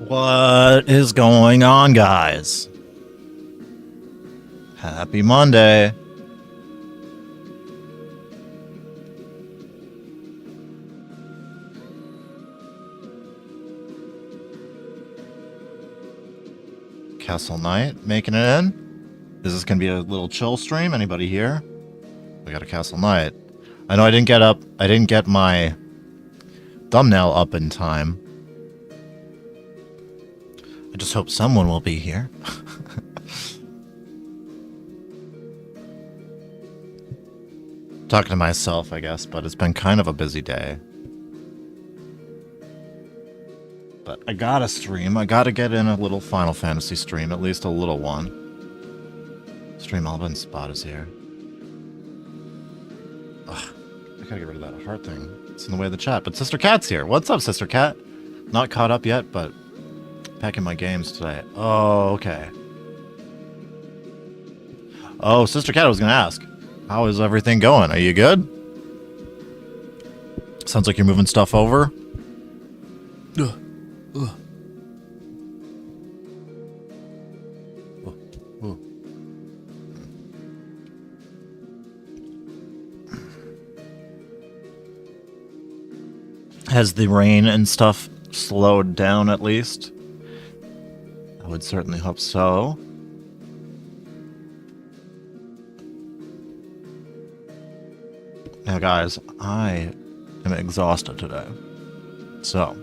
What is going on, guys? Happy Monday. Castle Knight making it in. Is this gonna be a little chill stream? Anybody here? We got a Castle Knight. I know I didn't get my thumbnail up in time. I just hope someone will be here. Talking to myself, I guess, but it's been kind of a busy day. But I gotta stream. I gotta get in a little Final Fantasy stream, at least a little one. Stream Alban Spot is here. Ugh, I gotta get rid of that heart thing. It's in the way of the chat. But Sister Cat's here. What's up, Sister Cat? Not caught up yet, but packing my games today. Oh, okay. Oh, Sister Cat, I was gonna ask. How is everything going? Are you good? Sounds like you're moving stuff over. Ugh. Ugh. Ooh, ooh. Has the rain and stuff slowed down at least? I would certainly hope so. Now, guys, I am exhausted today, so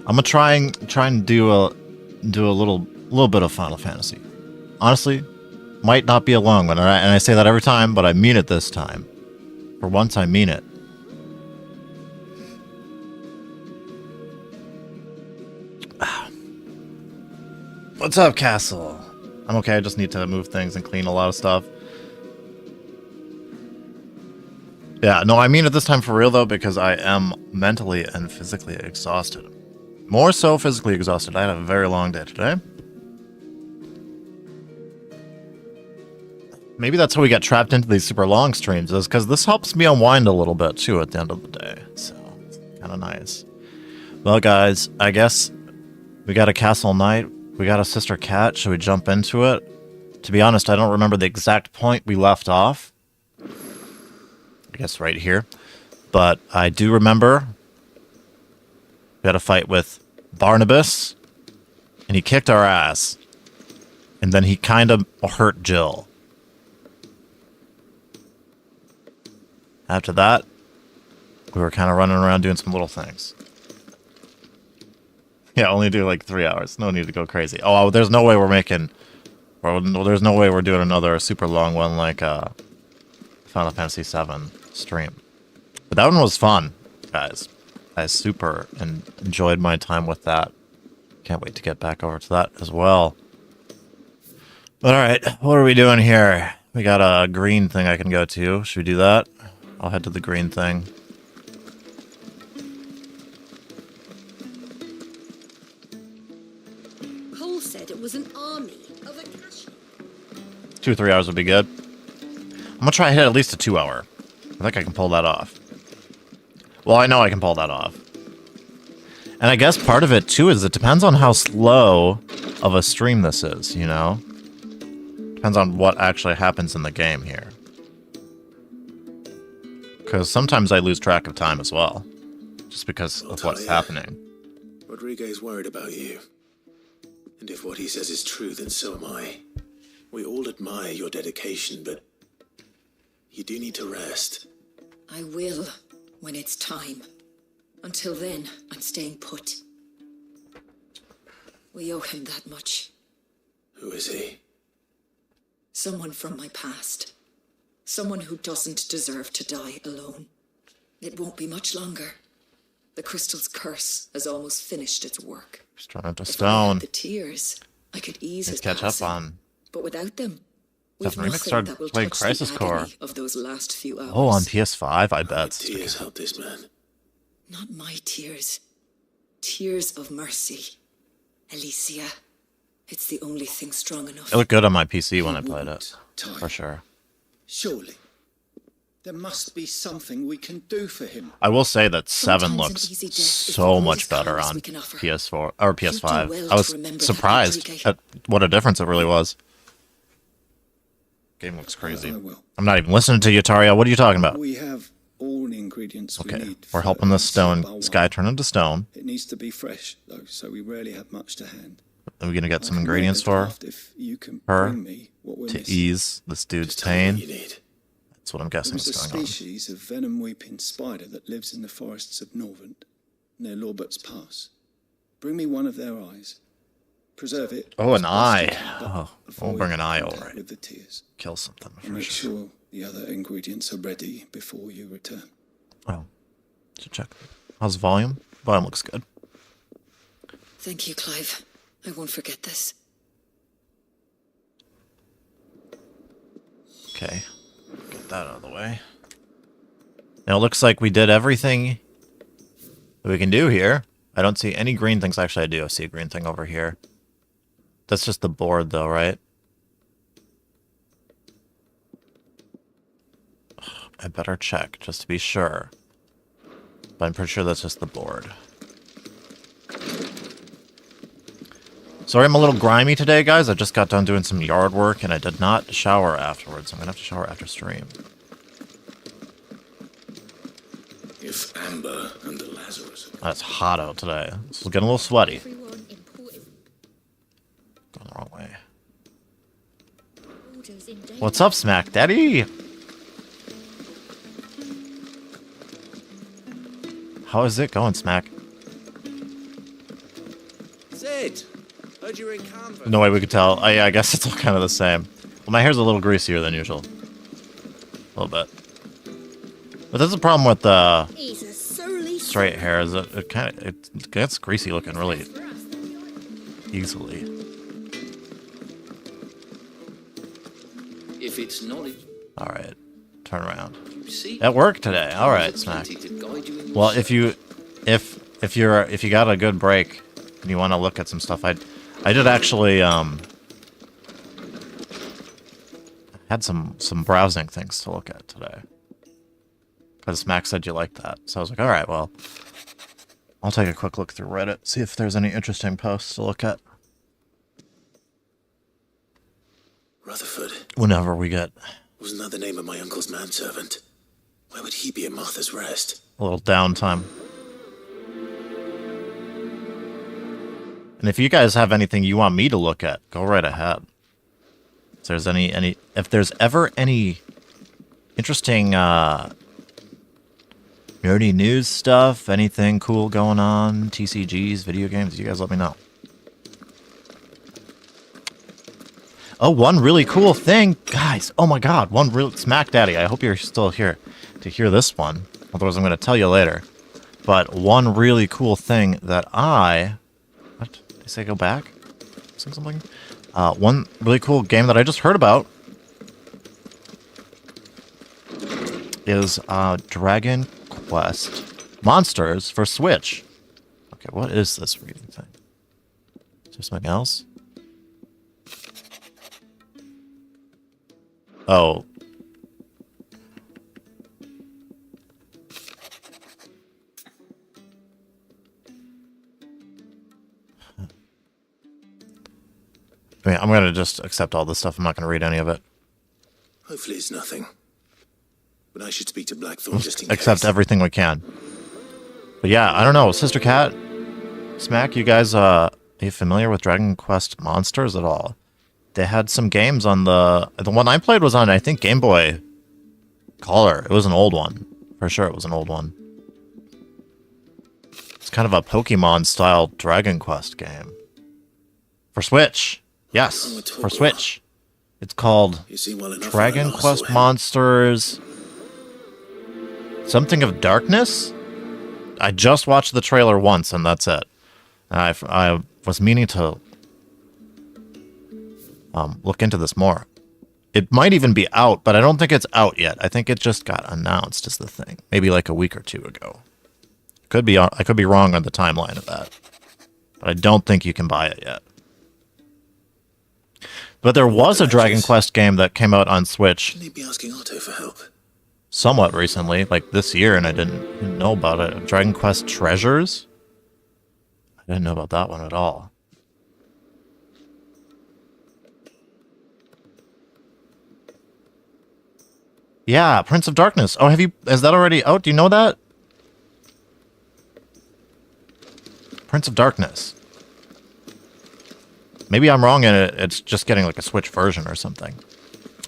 I'm gonna try and do a little bit of Final Fantasy. Honestly, might not be a long one, and I say that every time, but I mean it this time. For once, I mean it. What's up, Castle? I'm okay. I just need to move things and clean a lot of stuff. Yeah, no, I mean it this time for real, though, because I am mentally and physically exhausted. More so physically exhausted. I had a very long day today. Maybe that's how we get trapped into these super long streams, is because this helps me unwind a little bit, too, at the end of the day. So, kind of nice. Well, guys, I guess we got a Castle Knight. We got a Sister Cat. Should we jump into it? To be honest, I don't remember the exact point we left off. I guess right here. But I do remember we had a fight with Barnabas, and he kicked our ass. And then he kind of hurt Jill. After that, we were kind of running around doing some little things. Yeah, only do like 3 hours. No need to go crazy. Oh, there's no way we're making... Or there's no way we're doing another super long one like Final Fantasy VII stream. But that one was fun, guys. I super enjoyed my time with that. Can't wait to get back over to that as well. Alright, what are we doing here? We got a green thing I can go to. Should we do that? I'll head to the green thing. Cole said it was an army of a cash. 2 or 3 hours would be good. I'm gonna try to hit at least a 2 hour. I think I can pull that off. Well, I know I can pull that off. And I guess part of it, too, is it depends on how slow of a stream this is, you know? Depends on what actually happens in the game here. Because sometimes I lose track of time as well. Just because of what's happening. Rodriguez worried about you. And if what he says is true, then so am I. We all admire your dedication, but you do need to rest. I will, when it's time. Until then, I'm staying put. We owe him that much. Who is he? Someone from my past. Someone who doesn't deserve to die alone. It won't be much longer. The crystal's curse has almost finished its work. Just trying to If I stone. had the tears, I could ease his Let's catch up passing. on. But without them, we've Definitely nothing started that will playing touch Crisis the Core. agony of those last few hours. Oh, on PS5, I bet. Tears help this man. Not my tears. Tears of mercy. Alicia. It's the only thing strong enough. It looked good on my PC when I played it. Time. For sure. Surely. There must be something we can do for him. I will say that 7 Sometimes looks an easy death is the so much greatest better kindness on we can offer. PS4 or PS5. well I was to remember that, surprised Enrique. at what a difference it really was. Game looks crazy. I will. I'm not even listening to you, Taria. What are you talking about? We have all the ingredients we Okay, need. we're for helping this Silver stone guy wine. turn into stone. It needs to be fresh, though, so we rarely have much to hand. Are we gonna get I some can ingredients make a for draft if you can her bring me what we're to missing. ease this dude's Just tell me what pain? you need. That's what I'm guessing There is is a going on. species of venom-weeping spider that lives in the forests of Norvent, near Lorbert's Pass. Bring me one of their eyes. Preserve it. Oh, as an best eye. you can, but Oh, we'll avoid bring an eye, contact alright. with the tears. Kill something And make first. sure the other ingredients are ready before you return. Oh, should check. How's volume? Volume looks good. Thank you, Clive. I won't forget this. Okay, get that out of the way. Now it looks like we did everything that we can do here. I don't see any green things. Actually, I do see a green thing over here. That's just the board, though, right? I better check, just to be sure. But I'm pretty sure that's just the board. Sorry I'm a little grimy today, guys. I just got done doing some yard work, and I did not shower afterwards. I'm going to have to shower after stream. If Amber and the Lazarus... It's hot out today. It's getting a little sweaty. Everyone important Going the wrong way. orders in danger. What's up, Smack Daddy? How is it going, Smack? Sid, heard you were in Canva. No way we could tell. I guess it's all kind of the same. Well, my hair's a little greasier than usual. A little bit. But that's the problem with He's a surly straight hair, is it gets greasy looking really easily. If it's knowledge, Alright. Turn around. you see. At work today. Alright, Smack. Well, if you got a good break and you want to look at some stuff, I did actually had some browsing things to look at today. Because Max said you liked that. So I was like, alright, well, I'll take a quick look through Reddit, see if there's any interesting posts to look at. Rutherford Whenever we get wasn't that the name of my uncle's manservant? Why would he be at Martha's Rest? a little downtime. And if you guys have anything you want me to look at, go right ahead. If there's if there's ever any interesting nerdy news stuff, anything cool going on, TCGs, video games, you guys let me know. Oh, one really cool thing, guys. Oh my God, one real Smack Daddy. I hope you're still here to hear this one. Otherwise, I'm going to tell you later. But one really cool thing that what? Did I say go back? Say something? One really cool game that I just heard about is Dragon Quest Monsters for Switch. Okay, what is this reading thing? Is there something else? Oh. I mean, I'm going to just accept all this stuff. I'm not going to read any of it. Hopefully it's nothing. But I should speak to Blackthorn just in Accept case. everything we can. But yeah, I don't know. Sister Cat, Smack, you guys, are you familiar with Dragon Quest Monsters at all? They had some games on the one I played was on, I think, Game Boy Color. It was an old one. For sure it was an old one. It's kind of a Pokemon-style Dragon Quest game. For Switch. Yes, for Switch. It's called You see well enough Dragon when I last Quest saw him. Monsters... Something of Darkness? I just watched the trailer once, and that's it. I was meaning to look into this more. It might even be out, but I don't think it's out yet. I think it just got announced is the thing. Maybe like a week or two ago. I could be wrong on the timeline of that. But I don't think you can buy it yet. But there was a Dragon Quest game that came out on Switch. Shouldn't he be asking Otto for help? somewhat recently, like this year, and I didn't know about it. Dragon Quest Treasures? I didn't know about that one at all. Yeah, Prince of Darkness. Oh, is that already out? Do you know that? Prince of Darkness. Maybe I'm wrong and it's just getting like a Switch version or something.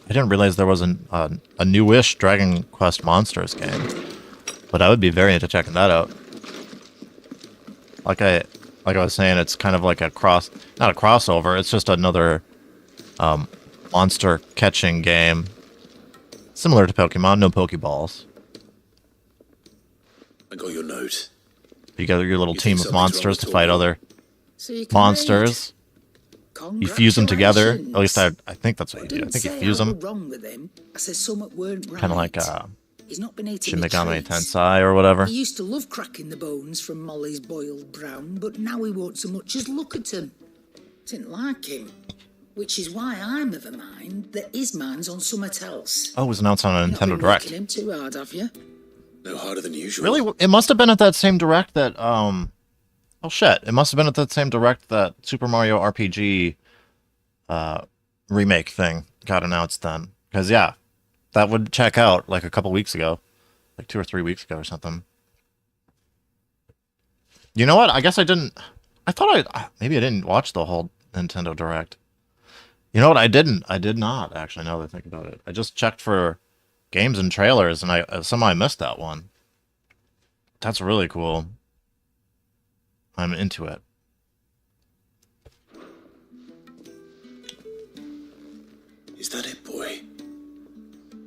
I didn't realize there was a newish Dragon Quest Monsters game. But I would be very into checking that out. Like I was saying, it's kind of like not a crossover, it's just another monster catching game. Similar to Pokemon, no Pokeballs. I got your note. You got your little You team think of something's wrong monsters with to fight Torgal? other So you can monsters. You fuse them together. At least I think that's what you do. I Didn't think you say fuse I them. was wrong with him. I said something weren't right. Kind of like He's not been eating Shin me Megami treats. Tensei or whatever. He used to love cracking the bones from Molly's boiled brown, but now he won't so much as look at him. Didn't like him. Which is why I'm of a mind that his mind's on something else. Oh, it was announced on a You've not Nintendo been Direct. working him too hard, have you? No harder than usual. Really? It must have been at that same Direct that, oh shit. It must have been at that same Direct that Super Mario RPG, remake thing got announced then. Because, yeah, that would check out like a couple weeks ago. Like 2 or 3 weeks ago or something. You know what? I guess I didn't... maybe I didn't watch the whole Nintendo Direct. You know what? I didn't. I did not, actually, now that I think about it. I just checked for games and trailers, and somehow I missed that one. That's really cool. I'm into it. Is that it, boy?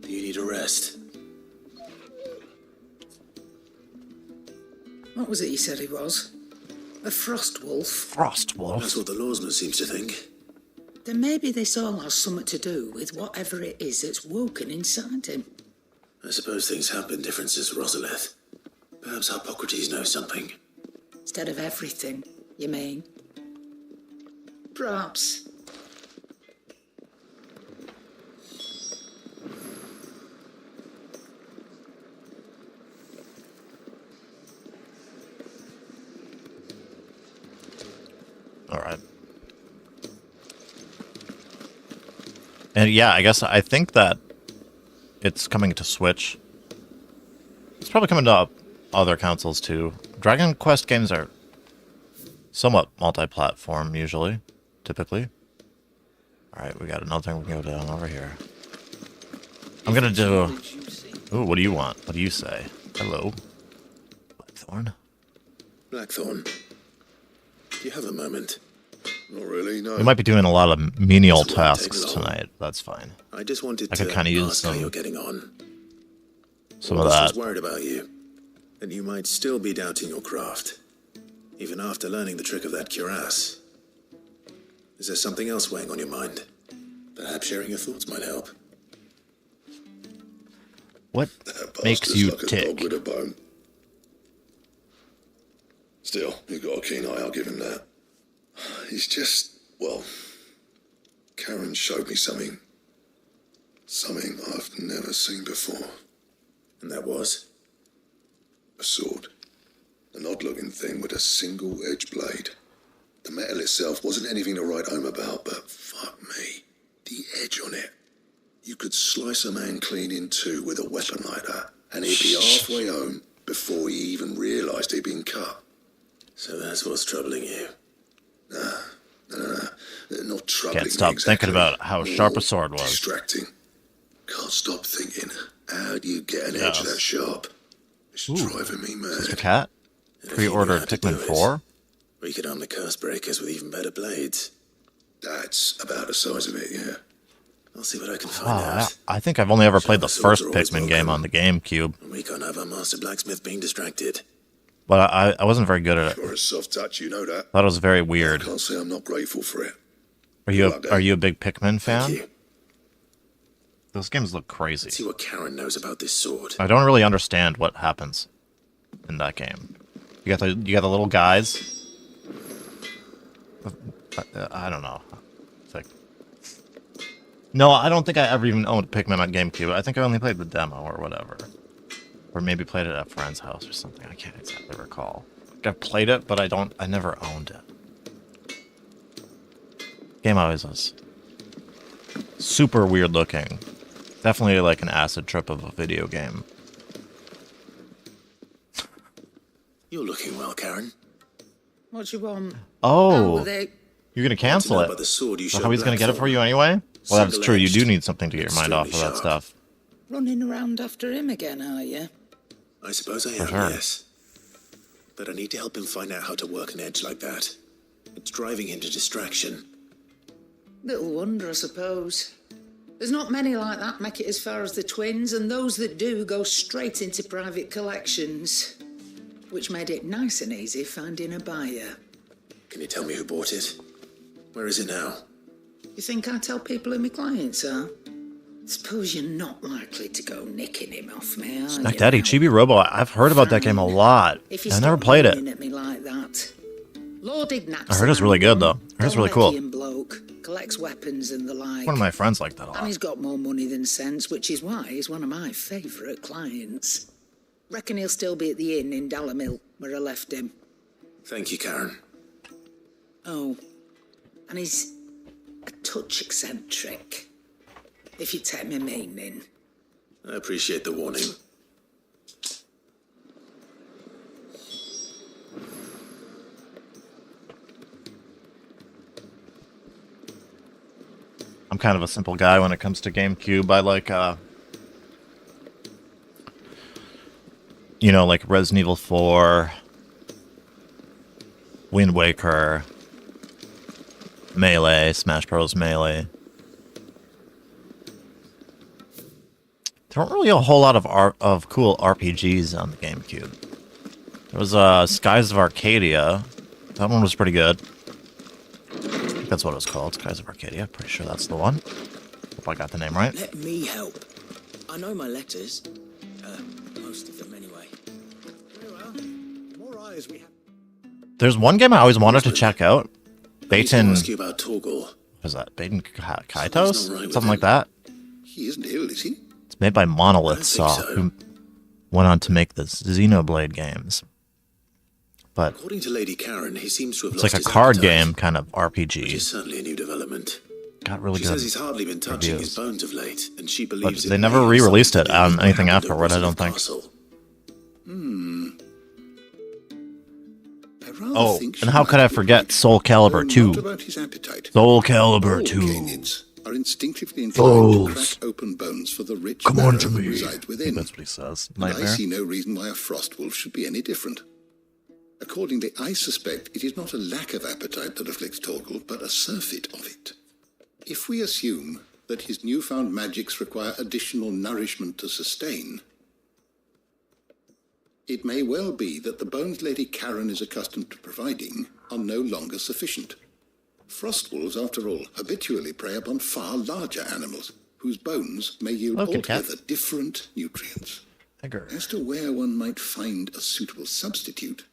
Do you need a rest? What was it he said he was? A frost wolf? Frost Wolf. That's what the lawsman seems to think. Then maybe this all has something to do with whatever it is that's woken inside him. I suppose things have been different since Rosalith. Perhaps Hippocrates knows something. Instead of everything, you mean? Perhaps. All right. And yeah, I think that it's coming to Switch. It's probably coming to other consoles too. Dragon Quest games are somewhat multi-platform usually, typically. All right, we got another thing we can go down over here. I'm gonna do. Ooh, what do you want? What do you say? Hello, Blackthorn. Blackthorn, do you have a moment? Not really, no. We might be doing a lot of menial This won't take tasks long. tonight. That's fine. I just wanted I to could kinda use ask how some- you're getting on. Some I of was that. just worried about you, and you might still be doubting your craft, even after learning the trick of that cuirass. Is there something else weighing on your mind? Perhaps sharing your thoughts might help. What That makes bastard's you like a tick? dog with a bone. Still, you've got a keen eye, I'll give him that. He's just, well, Karen showed me something. Something I've never seen before. And that was? A sword. An odd-looking thing with a single-edged blade. The metal itself wasn't anything to write home about, but fuck me, the edge on it. You could slice a man clean in two with a weapon like that, and he'd be halfway home before he even realised he'd been cut. So that's what's troubling you. No. Not troubling Can't stop me exactly. thinking about how sharp a More sword was. Distracting. Can't stop thinking, how do you get an Yeah. edge that sharp? It's Ooh. driving me Mr. mad. Cat? And if you knew Pre-ordered how to Pikmin do it, 4? We could arm the curse breakers with even better blades. That's about the size of it, yeah. I'll see what I can find Oh, out. I think I've only ever played the Swords first are always Pikmin game on the GameCube, And we can't have our master blacksmith being distracted. but I wasn't very good at it. You're a soft touch, you know that. Thought it was very I weird. can't say I'm not grateful for it. Are you a big Pikmin fan? Thank you. Those games look Let's crazy. see what Karen knows about this sword. I don't really understand what happens in that game. You got the little guys. I don't know. It's like No, I don't think I ever even owned Pikmin on GameCube. I think I only played the demo or whatever. Or maybe played it at a friend's house or something. I can't exactly recall. I've played it, but I never owned it. Game always was super weird looking. Definitely like an acid trip of a video game. You're looking well, Karen. What do you want? Oh, they... you're gonna cancel About the it. sword you So showed how he's gonna get it Blackthorn. for you anyway? Well, that's true. You do Single-edged, need something to get your mind off of that extremely stuff. Running around after him again, are you? I suppose I am, sure. yes. But I need to help him find out how to work an edge like that. It's driving him to distraction. Little wonder, I suppose. There's not many like that make it as far as the twins, and those that do go straight into private collections. Which made it nice and easy finding a buyer. Can you tell me who bought it? Where is it now? You think I tell people who my clients are? Suppose you're not likely to go nicking him off me, are Smack you? Daddy, Chibi Robo. I've heard about that game a lot. If you I never stop played yelling it. at me like that. Lord Ignat's I heard it's really good though. I heard it's really cool. bloke, collects weapons and the like. One of my friends liked that a And lot. he's got more money than sense, which is why he's one of my favourite clients. Reckon he'll still be at the inn in Dallamil, where I left him. Thank you, Karen. Oh, and he's a touch eccentric, if you take my meaning. I appreciate the warning. I'm kind of a simple guy when it comes to GameCube. I like, you know, like Resident Evil 4, Wind Waker, Melee, Smash Bros. Melee. There weren't really a whole lot of cool RPGs on the GameCube. There was Skies of Arcadia. That one was pretty good. I think that's what it was called, Skies of Arcadia. Pretty sure that's the one. Hope I got the name right. Let me help. I know my letters. Most of them anyway. Very well. The more eyes we have. There's one game I always wanted to check out. I need to Baten... ask you about Torgal. What was that? Baten Kaitos? Something's not right with Something like him. that. He isn't ill, is he? It's made by Monolith I don't think Soft, so. who went on to make the Xenoblade games. But According to Lady Karen, he seems to have it's lost like a his card appetite, game kind of which RPG. is certainly a new development. Got really She good says he's hardly been touching reviews. his bones of late, and she But believes they it never may have re-released something it to do on with what anything happened at afterward, I don't Roosevelt think. Castle. I rather Oh, think and she how might could I be forget right. Soul Calibur Though 2? Not about his appetite. Soul Calibur All 2. Canids are instinctively inclined to crack open bones for the rich marrow that resides I think within. that's what he says. And I Nightmare. see no reason why a frost wolf should be any different. Accordingly, I suspect it is not a lack of appetite that afflicts Torgal, but a surfeit of it. If we assume that his newfound magics require additional nourishment to sustain, it may well be that the bones Lady Karen is accustomed to providing are no longer sufficient. Frost wolves, after all, habitually prey upon far larger animals, whose bones may yield Okay, cat. altogether different nutrients. Tiger. As to where one might find a suitable substitute,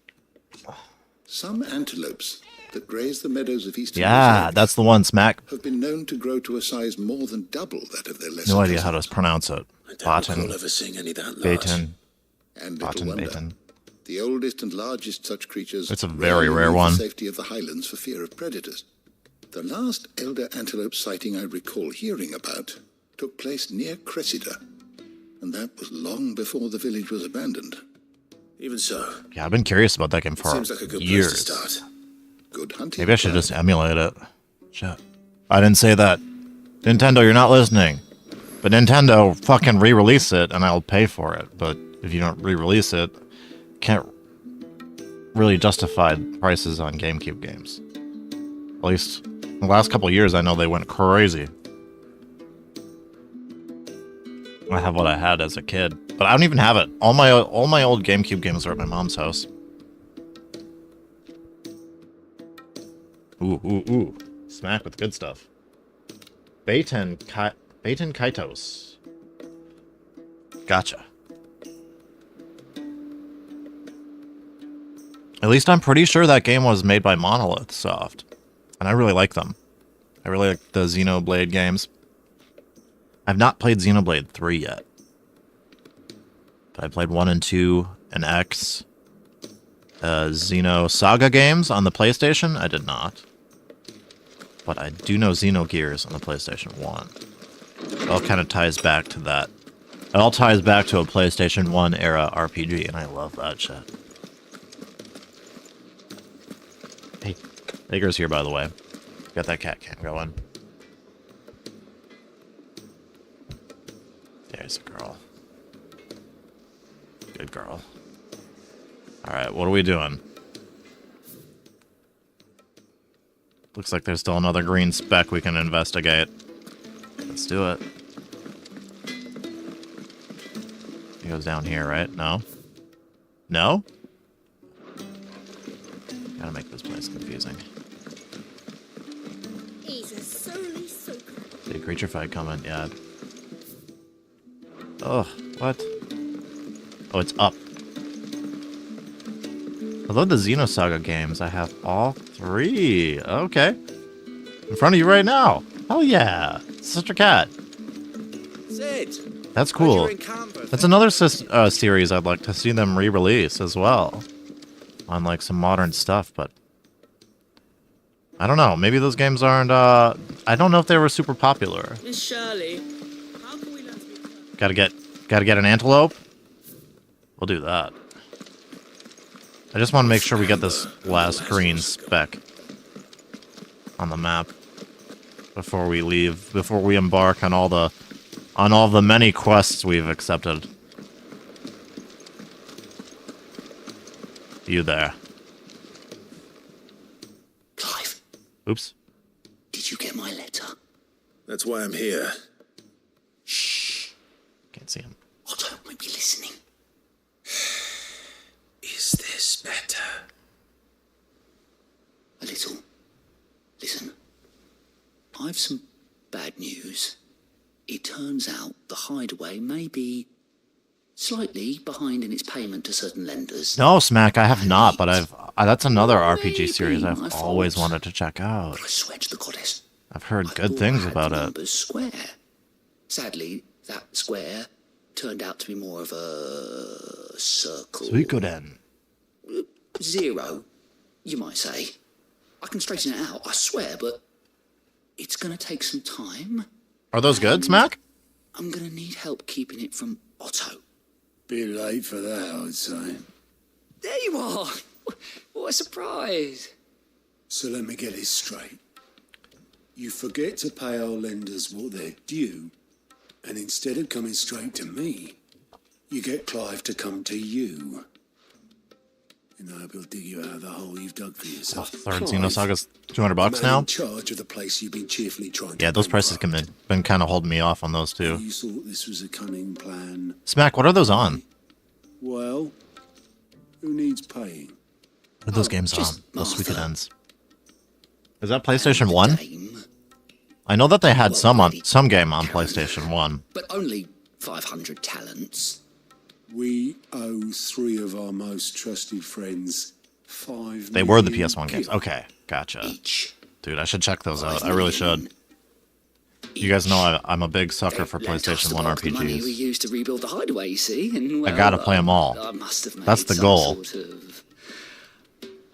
some antelopes that graze the meadows of eastern Yeah, Brazil that's the one, Smack. have been known to grow to a size more than double that of their lesser No idea how cousins. to pronounce it. I don't recall Baten, ever seeing any that large. Baten, And little Baten, wonder, Baten. the oldest and largest such creatures It's a very rarely rare leave one. the safety of the highlands for fear of predators. The last elder antelope sighting I recall hearing about took place near Cressida, and that was long before the village was abandoned. Even so, Yeah, I've been curious about that game for seems like a good years. place to start. Good hunting. Maybe I should just emulate it. Shit. I didn't say that. Nintendo, you're not listening. But Nintendo, fucking re-release it and I'll pay for it. But if you don't re-release it, can't really justify prices on GameCube games. At least in the last couple of years, I know they went crazy. I have what I had as a kid, but I don't even have it. All my old GameCube games are at my mom's house. Ooh. Smack with good stuff. Baten Kaitos. Gotcha. At least I'm pretty sure that game was made by Monolith Soft. And I really like them. I really like the Xenoblade games. I've not played Xenoblade 3 yet. But I played 1 and 2 and X. Xeno Saga games on the PlayStation? I did not. But I do know Xenogears on the PlayStation 1. It all kind of ties back to that. It all ties back to a PlayStation 1 era RPG, and I love that shit. Hey, Baker's here, by the way. Got that cat cam going. There's a girl. Good girl. Alright, what are we doing? Looks like there's still another green speck we can investigate. Let's do it. It goes down here, right? No? No? Gotta make this place confusing. He's a surly soaker. See a creature fight coming, yeah. Oh, what? Oh, it's up. I love the Xenosaga games. I have all 3. Okay. In front of you right now. Hell yeah. Sister Cat. Sid. That's cool. That's another series I'd like to see them re-release as well. On like some modern stuff, but... I don't know. Maybe those games aren't, I don't know if they were super popular. Miss Shirley, how can we let you... Gotta get an antelope? We'll do that. I just want to make sure we get this last green speck on the map before we leave, before we embark on all the many quests we've accepted. You there. Clive, Oops. did you get my letter? That's why I'm here. Can't see him. Otto might be listening. Is this better? A little. Listen. I've some bad news. It turns out the Hideaway may be slightly behind in its payment to certain lenders. No, Smack, I have not, but that's another RPG series I've my always fault. wanted to check out. But I swear to the goddess, I've heard I good thought things I had about the it. numbers square. Sadly, that square turned out to be more of a circle. Suikoden. 0, you might say. I can straighten it out, I swear, but it's gonna take some time. Are those good, Smack? I'm gonna need help keeping it from Otto. Bit late for that, I'd say. There you are! What a surprise! So let me get this straight. You forget to pay our lenders what they're due, and instead of coming straight to me, you get Clive to come to you. And I hope he'll dig you out of the hole you've dug for yourself. Third Clive, Xenosaga's $200 man now? in charge of the place you've been cheerfully trying to Yeah, those prices bankrupt. have been kind of holding me off on those two. You thought this was a cunning plan. Smack, what are those on? Well, who needs paying? What are those games just on? Those Martha. Suikodens. Is that PlayStation 1? Dame, I know that they had Well, some game on PlayStation 1. but only 500 talents. We owe 3 of our most trusted friends 5 They were the million PS1 games. gil Okay, gotcha. Each. Dude, I should check those out. 5 I really million should. You guys know I'm a big sucker for Lent us PlayStation the 1 bulk of the money we RPGs. used to rebuild the Hideaway, you see, and well, gotta play 'em all. I must have made That's the some goal. Sort of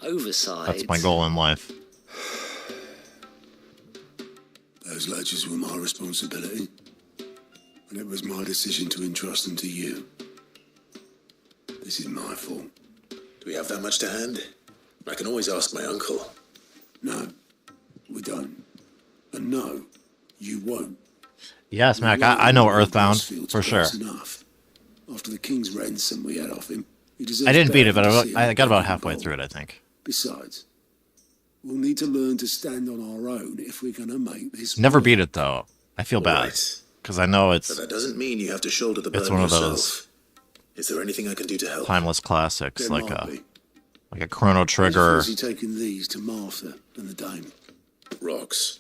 oversight. That's my goal in life. Those ledgers were my responsibility, and it was my decision to entrust them to you. This is my fault. Do we have that much to hand? I can always ask my uncle. No, we don't. And no, you won't. Yeah, Smack, I know Earthbound, Crossfield's for sure. close enough. After the king's ransom we had off him, he deserves I didn't beat it, better but than to see I him got about getting halfway involved. through it, I think. Besides, we'll need to learn to stand on our own if we're going to make this Never work. beat it, though. I feel bad. Right. Because I know But it's that doesn't mean you have to shoulder the burden It's one of yourself. those Is there anything I can do to help? timeless classics, There like might be. a Chrono Trigger, Fancy taking these to Martha and the dame. Rocks.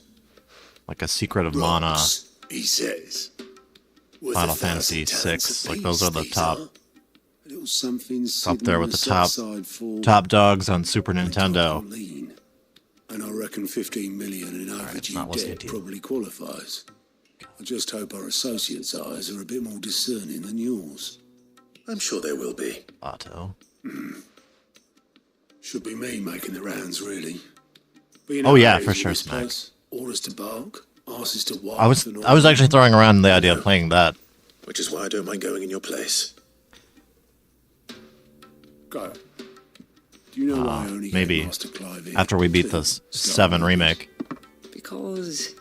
like a Secret of Mana, Rocks, he says. Worth Final 1,000 Fantasy talents VI. Like apiece, those are the these top are. A little something up there with the sitting on top set aside for top dogs on Super mental Nintendo. lean. And I reckon 15 million in overdue not listening debt to you. probably qualifies. I just hope our associates' eyes are a bit more discerning than yours. I'm sure there will be. Otto. Should be me making the rounds, really. But you Oh, yeah, how it for is sure, with this Smack. place. Orders to bark, asses to wipe. I was actually throwing around the idea of playing that. Which is why I don't mind going in your place. Go. Do you know why I only maybe gave Master Clive in? after we beat this 7 remake. Because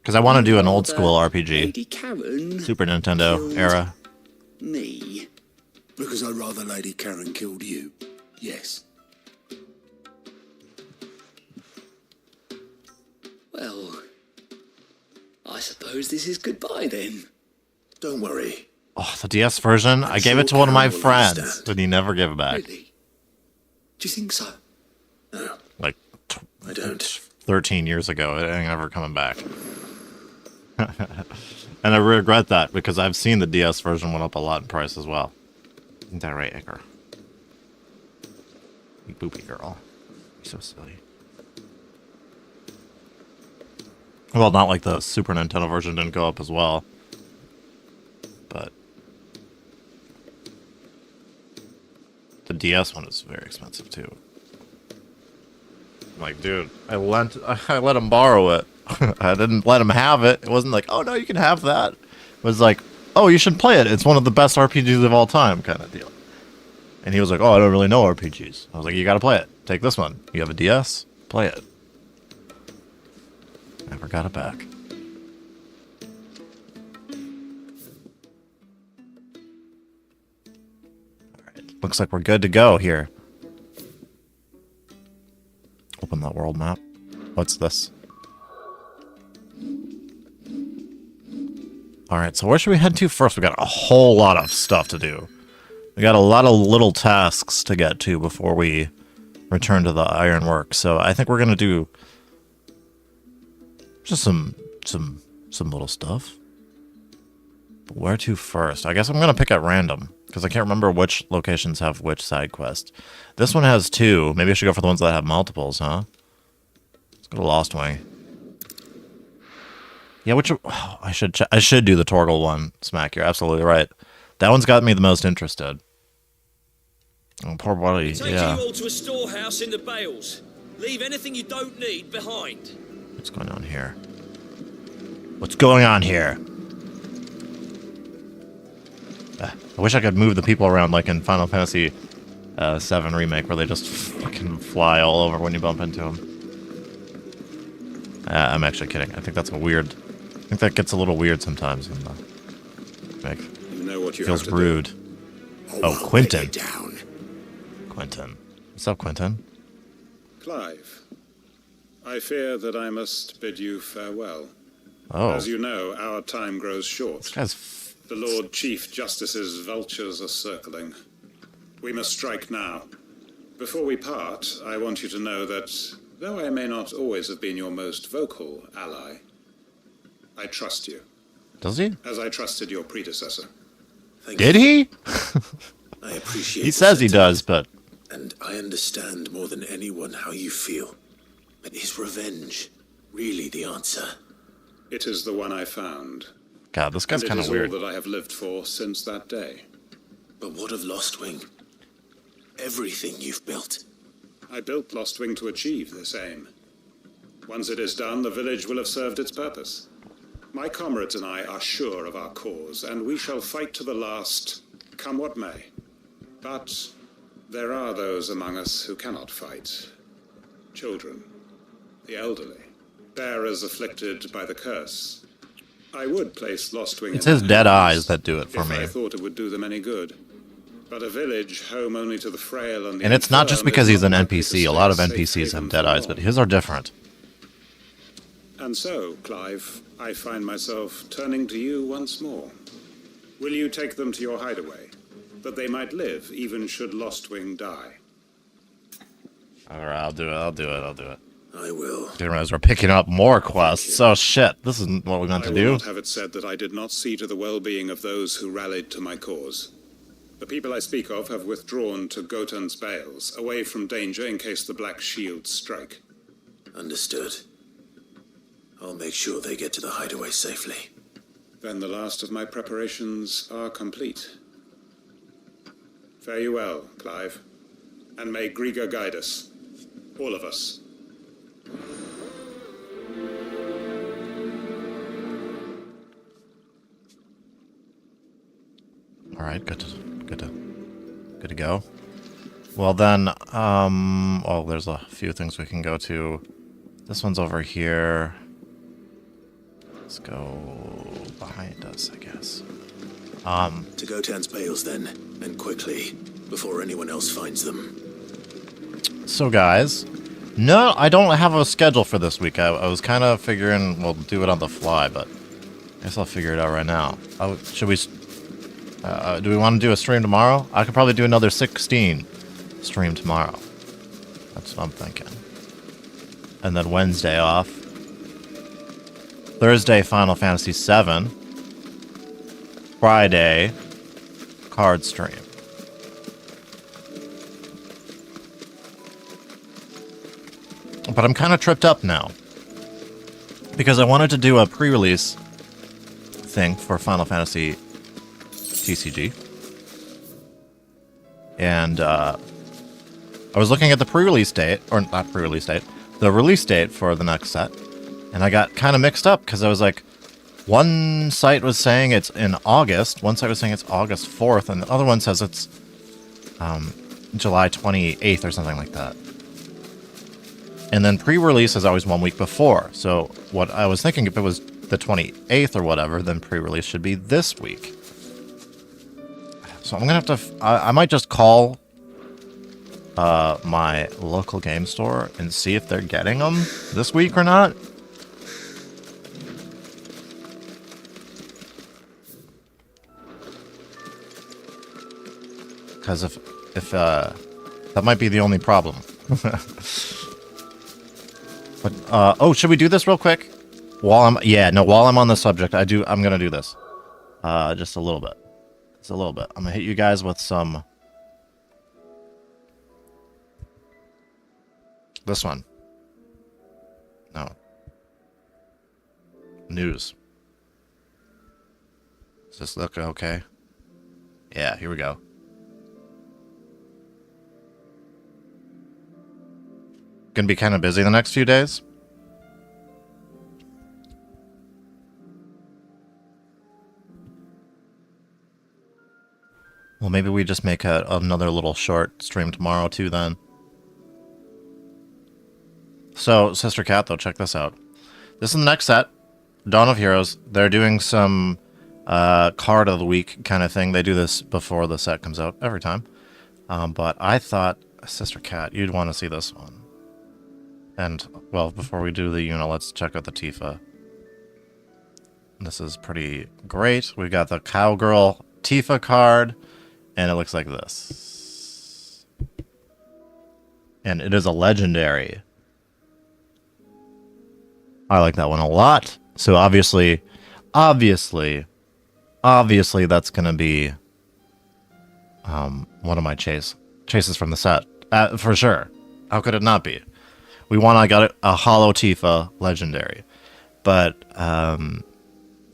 Because I want to do an old school RPG. Lady Karen Super Nintendo killed era. me. Because I'd rather Lady Karen killed you. Yes. Well, I suppose this is goodbye then. Don't worry. Oh, the DS version? I gave it to one of my friends, but he never gave it back. Really? Do you think so? No, Like I don't. 13 years ago. It ain't ever coming back. And I regret that because I've seen the DS version went up a lot in price as well. Isn't that right, Icar? You boopy girl. You're so silly. Well, not like the Super Nintendo version didn't go up as well. But the DS one is very expensive too. I'm like, dude, I let him borrow it. I didn't let him have it. It wasn't like, oh no, you can have that. It was like, oh, you should play it. It's one of the best RPGs of all time, kind of deal. And he was like, oh, I don't really know RPGs. I was like, you gotta play it. Take this one. You have a DS? Play it. Never got it back. Alright, looks like we're good to go here. Open that world map. What's this? Alright, so where should we head to first? We got a whole lot of stuff to do. We got a lot of little tasks to get to before we return to the ironworks. So I think we're gonna do just some little stuff. But where to first? I guess I'm gonna pick at random because I can't remember which locations have which side quest. This one has 2. Maybe I should go for the ones that have multiples, huh? Let's go to Lost Wing. Yeah, I should do the Torgal one, Smack. You're absolutely right. That one's got me the most interested. Oh, poor buddy. Take Yeah. you all to a storehouse in the bales. Leave anything you don't need behind. What's going on here? What's going on here? I wish I could move the people around like in Final Fantasy VII Remake, where they just fucking fly all over when you bump into them. I'm actually kidding. I think that's a weird. I think that gets a little weird sometimes in the remake. You know what you Feels have to rude. do. Oh, Quentin. Lay down. Quentin. What's up, Quentin? Clive, I fear that I must bid you farewell. Oh, As you know, our time grows short. this guy's The Lord Chief Justice's vultures are circling. We must strike now. Before we part, I want you to know that, though I may not always have been your most vocal ally, I trust you, Does he? as I trusted your predecessor. Thank Did you. he? I appreciate He the says he sentiment, does, but and I understand more than anyone how you feel. But is revenge really the answer? It is the one I found. God, this guy's And kind it of is weird. all that I have lived for since that day. But what of Lostwing? Everything you've built. I built Lostwing to achieve this aim. Once it is done, the village will have served its purpose. My comrades and I are sure of our cause, and we shall fight to the last, come what may. But there are those among us who cannot fight. Children, the elderly, bearers afflicted by the curse. I would place Lostwing It's in his their dead hands eyes that do it for if me. I thought it would do them any good. But a village home only to the frail and the And it's not just infirm because is he's an not likely to NPC. A lot of stay a safe NPCs haven have dead for eyes, but long. his are different. And so, Clive, I find myself turning to you once more. Will you take them to your hideaway, that they might live even should Lostwing die? Alright, I'll do it. I will. Didn't realize we're picking up more quests. Oh shit, this isn't what we meant I to will do. not have it said that I did not see to the well-being of those who rallied to my cause. The people I speak of have withdrawn to Gotan's Bales, away from danger in case the Black Shields strike. Understood. I'll make sure they get to the hideaway safely. Then the last of my preparations are complete. Fare you well, Clive. And may Grieger guide us. All of us. All right, good to go. Well then, oh, there's a few things we can go to. This one's over here. Let's go behind us, I guess. To Gotan's bales then, and quickly, before anyone else finds them. So guys, no, I don't have a schedule for this week. I was kind of figuring we'll do it on the fly, but I guess I'll figure it out right now. Should we? Do we want to do a stream tomorrow? I could probably do another 16 stream tomorrow. That's what I'm thinking. And then Wednesday off. Thursday, Final Fantasy VII. Friday, card stream. But I'm kind of tripped up now. Because I wanted to do a pre-release thing for Final Fantasy TCG. And I was looking at the pre-release date, or not pre-release date, the release date for the next set. And I got kind of mixed up because I was like, one site was saying it's in August, one site was saying it's August 4th, and the other one says it's July 28th or something like that. And then pre-release is always 1 week before. So what I was thinking, if it was the 28th or whatever, then pre-release should be this week. So I'm going to have to... I might just call my local game store and see if they're getting them this week or not. Because if that might be the only problem. But oh, should we do this real quick? While I'm on the subject, I'm gonna do this. Just a little bit. Just a little bit. I'm gonna hit you guys with some this one. No. News. Does this look okay? Yeah, here we go. Gonna be kind of busy the next few days. Well, maybe we just make another little short stream tomorrow too then. So, Sister Cat, though, check this out. This is the next set, Dawn of Heroes. They're doing some card of the week kind of thing. They do this before the set comes out every time. But I thought, Sister Cat, you'd want to see this one. And, well, before we do the Una, let's check out the Tifa. This is pretty great. We've got the Cowgirl Tifa card, and it looks like this. And it is a legendary. I like that one a lot. So obviously, that's going to be one of my chases from the set. For sure. How could it not be? I got a Hollow Tifa legendary. But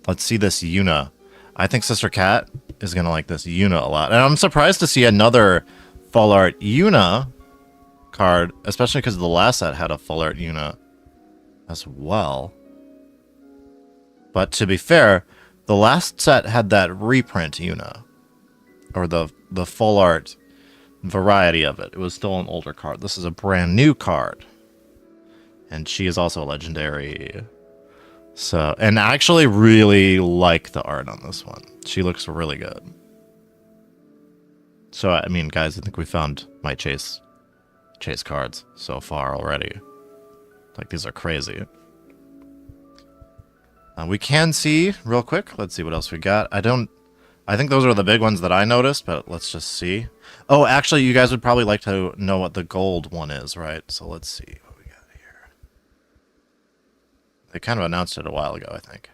let's see this Yuna. I think Sister Cat is going to like this Yuna a lot. And I'm surprised to see another full art Yuna card, especially because the last set had a full art Yuna as well. But to be fair, the last set had that reprint Yuna. Or the full art variety of it. It was still an older card. This is a brand new card. And she is also a legendary. So, and I actually really like the art on this one. She looks really good. So, I mean, guys, I think we found my chase cards so far already. Like, these are crazy. We can see, real quick, let's see what else we got. I think those are the big ones that I noticed, but let's just see. Oh, actually, you guys would probably like to know what the gold one is, right? So let's see. They kind of announced it a while ago, I think.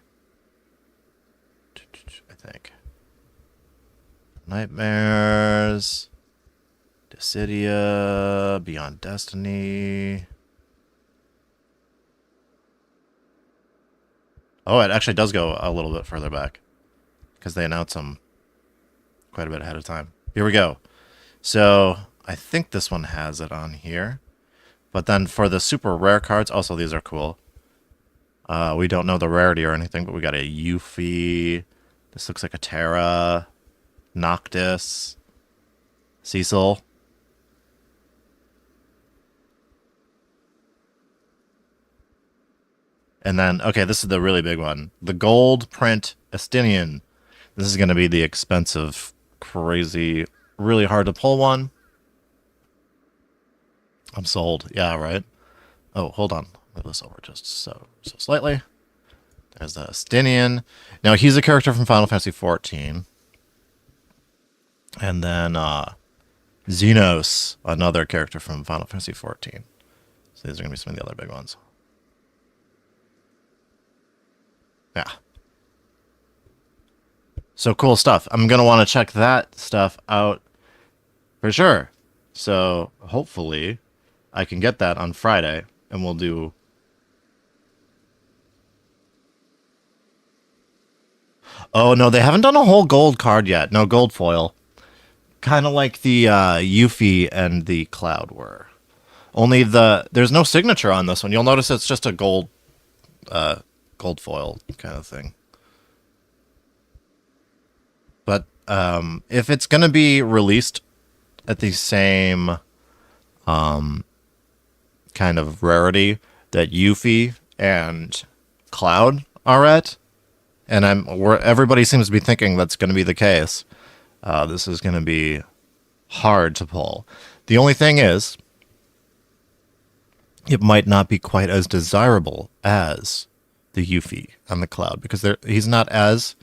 Nightmares. Dissidia. Beyond Destiny. Oh, it actually does go a little bit further back. because they announce them quite a bit ahead of time. Here we go. So I think this one has it on here. But then for the super rare cards, also these are cool. We don't know the rarity or anything, but we got a Yuffie. This looks like a Terra. Noctis. Cecil. And then, okay, this is the really big one. The gold print Estinian. This is going to be the expensive, crazy, really hard to pull one. I'm sold. Yeah, right. Oh, hold on. Move this over just so slightly. There's the Estinian. Now, he's a character from Final Fantasy XIV. And then Xenos, another character from Final Fantasy XIV. So these are going to be some of the other big ones. Yeah. So cool stuff. I'm going to want to check that stuff out for sure. So hopefully I can get that on Friday and we'll do... Oh, no, they haven't done a whole gold card yet. No, gold foil. Kind of like the Yuffie and the Cloud were. Only there's no signature on this one. You'll notice it's just a gold foil kind of thing. But if it's going to be released at the same kind of rarity that Yuffie and Cloud are at, and everybody seems to be thinking that's going to be the case, this is going to be hard to pull. The only thing is, it might not be quite as desirable as the Yuffie and the Cloud, because he's not as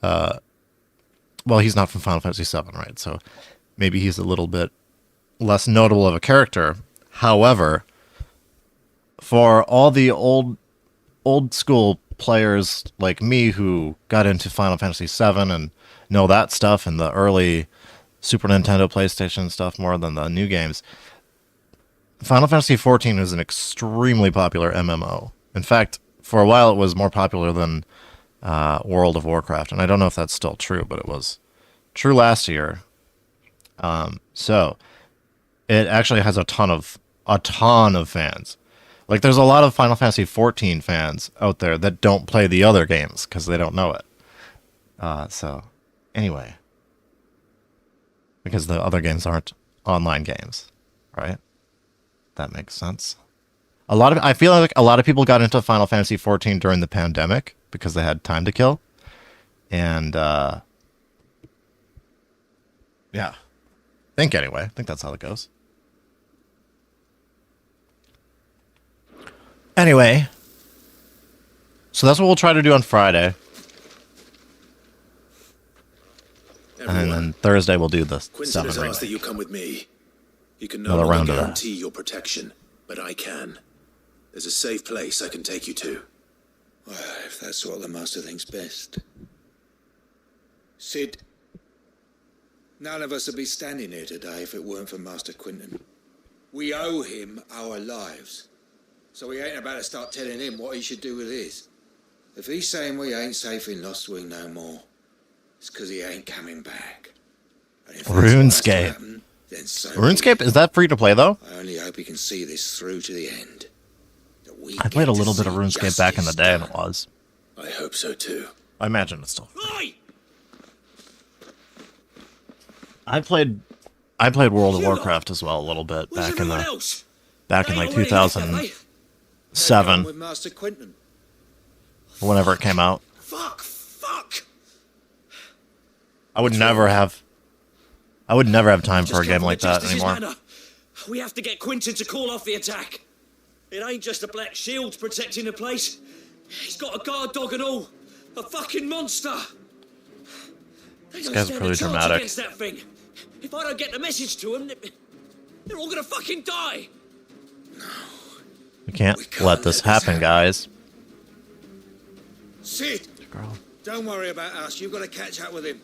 well, he's not from Final Fantasy VII, right? So maybe he's a little bit less notable of a character. However, for all the old school players like me who got into Final Fantasy VII and know that stuff and the early Super Nintendo, PlayStation stuff more than the new games, Final Fantasy XIV is an extremely popular MMO. In fact, for a while it was more popular than World of Warcraft, and I don't know if that's still true, but it was true last year. So it actually has a ton of fans. Like, there's a lot of Final Fantasy XIV fans out there that don't play the other games because they don't know it. So anyway, because the other games aren't online games, right? That makes sense. I feel like a lot of people got into Final Fantasy XIV during the pandemic because they had time to kill. And, yeah. I think that's how it goes. Anyway. So that's what we'll try to do on Friday. Everyone, and then Thursday we'll do the Quinton 7 has remake. asked that you come with me. You can no Another longer round of that. guarantee your protection, but I can. There's a safe place I can take you to. Well, if that's what the Master thinks best. Sid, none of us would be standing here today if it weren't for Master Quinton. We owe him our lives. So we ain't about to start telling him what he should do with his. If he's saying we ain't safe in Lostwing no more, it's because he ain't coming back. And if that's what has to RuneScape. happen, then so RuneScape, is that free to play though? I only hope he can see this through to the end. That we I played get a to little bit of see RuneScape back in the justice day, and done. it was. I hope so too. I imagine it's still. Right! I played World of Warcraft as well a little bit Where's back in everyone the else? back in They like ain't already left, have 2007, With Master Quinton. whenever it came out. Fuck! I would never have time for a game like that anymore. Manner. We have to get Quinton to call off the attack. It ain't just a black shield protecting the place. He's got a guard dog and all. A fucking monster. This guy's pretty dramatic. Against that thing. If I don't get the message to them, they're all gonna fucking die. We can't let this happen, guys. Sid, don't worry about us. You've got to catch up with him.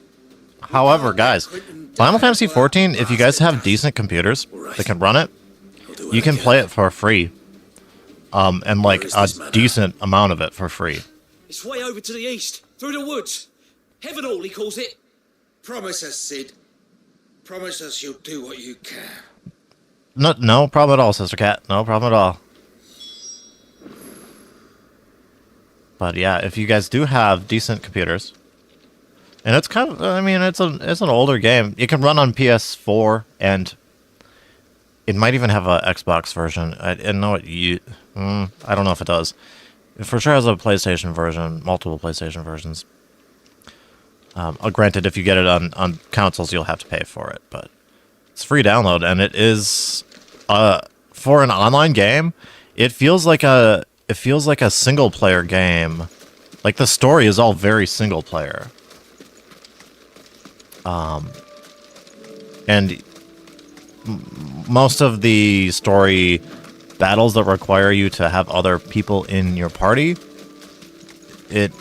However, guys, Final Fantasy XIV, if you guys have decent computers that can run it, you can play it for free. And like a decent amount of it for free. It's way over to the east. Through the woods. Heaven Hall, he calls it. Promise us, Sid. Promise us you'll do what you can. No problem at all, Sister Cat. No problem at all. But yeah, if you guys do have decent computers, and it's kind of, I mean, it's an older game. It can run on PS4, and it might even have a Xbox version. I don't know I don't know if it does. It for sure has a PlayStation version, multiple PlayStation versions. Granted, if you get it on consoles, you'll have to pay for it, but it's free download, and it is for an online game. It feels like a single player game. Like the story is all very single player. And most of the story battles that require you to have other people in your party, it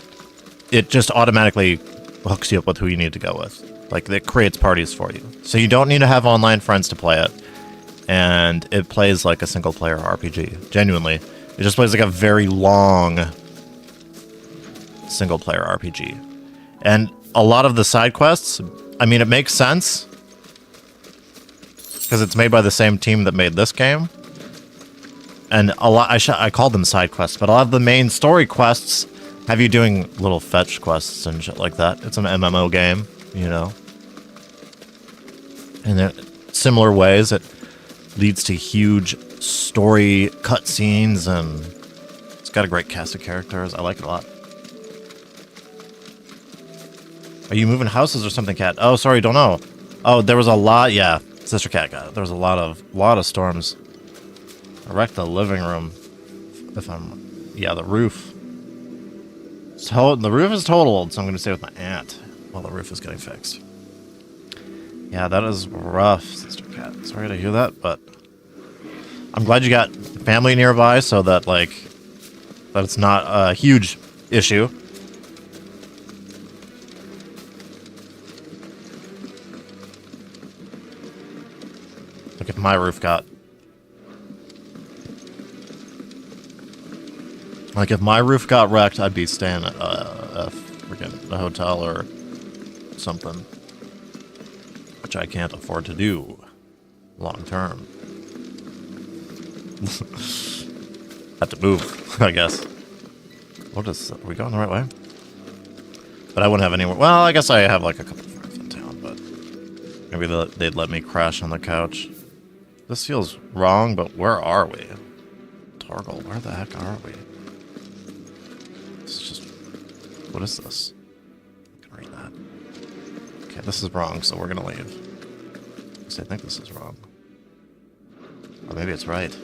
just automatically hooks you up with who you need to go with. Like, it creates parties for you. So you don't need to have online friends to play it. And it plays like a single-player RPG. Genuinely. It just plays like a very long single-player RPG. And a lot of the side quests, I mean, it makes sense. Because it's made by the same team that made this game. And a lot, I called them side quests, but a lot of the main story quests have you doing little fetch quests and shit like that. It's an MMO game, you know. And in similar ways, it leads to huge story cutscenes, and it's got a great cast of characters. I like it a lot. Are you moving houses or something, Cat? Oh, sorry, don't know. Oh, there was a lot. Yeah, Sister Cat got it. There was a lot of storms. I wrecked the living room. Yeah, the roof. The roof is totaled, so I'm going to stay with my aunt while the roof is getting fixed. Yeah, that is rough, Sister Cat. Sorry to hear that, but I'm glad you got family nearby so that, like, that it's not a huge issue. Look, if my roof got... Like, if my roof got wrecked, I'd be staying at a hotel or something. Which I can't afford to do long term. Have to move, I guess. Are we going the right way? But I wouldn't have anywhere. Well, I guess I have like a couple of friends in town, but maybe they'd let me crash on the couch. This feels wrong, but where are we? Torgal, where the heck are we? What is this? I can read that. Okay, this is wrong, so we're gonna leave. Because I think this is wrong. Or maybe it's right.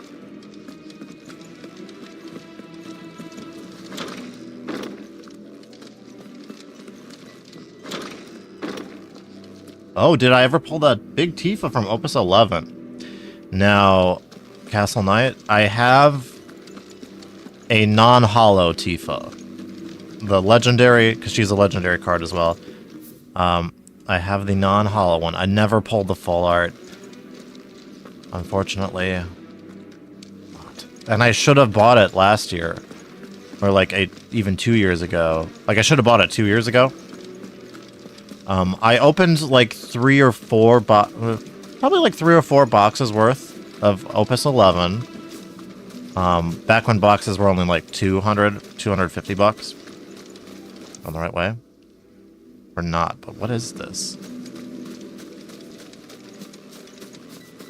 Oh, did I ever pull that big Tifa from Opus 11? Now, Castle Knight, I have a non-hollow Tifa. The legendary, because she's a legendary card as well. I have the non-hollow one. I never pulled the full art. Unfortunately. And I should have bought it last year. Or like even 2 years ago. Like I should have bought it 2 years ago. I opened like 3 or 4 probably like 3 or 4 boxes worth of Opus 11. Back when boxes were only like 250 bucks. On the right way? Or not, but what is this?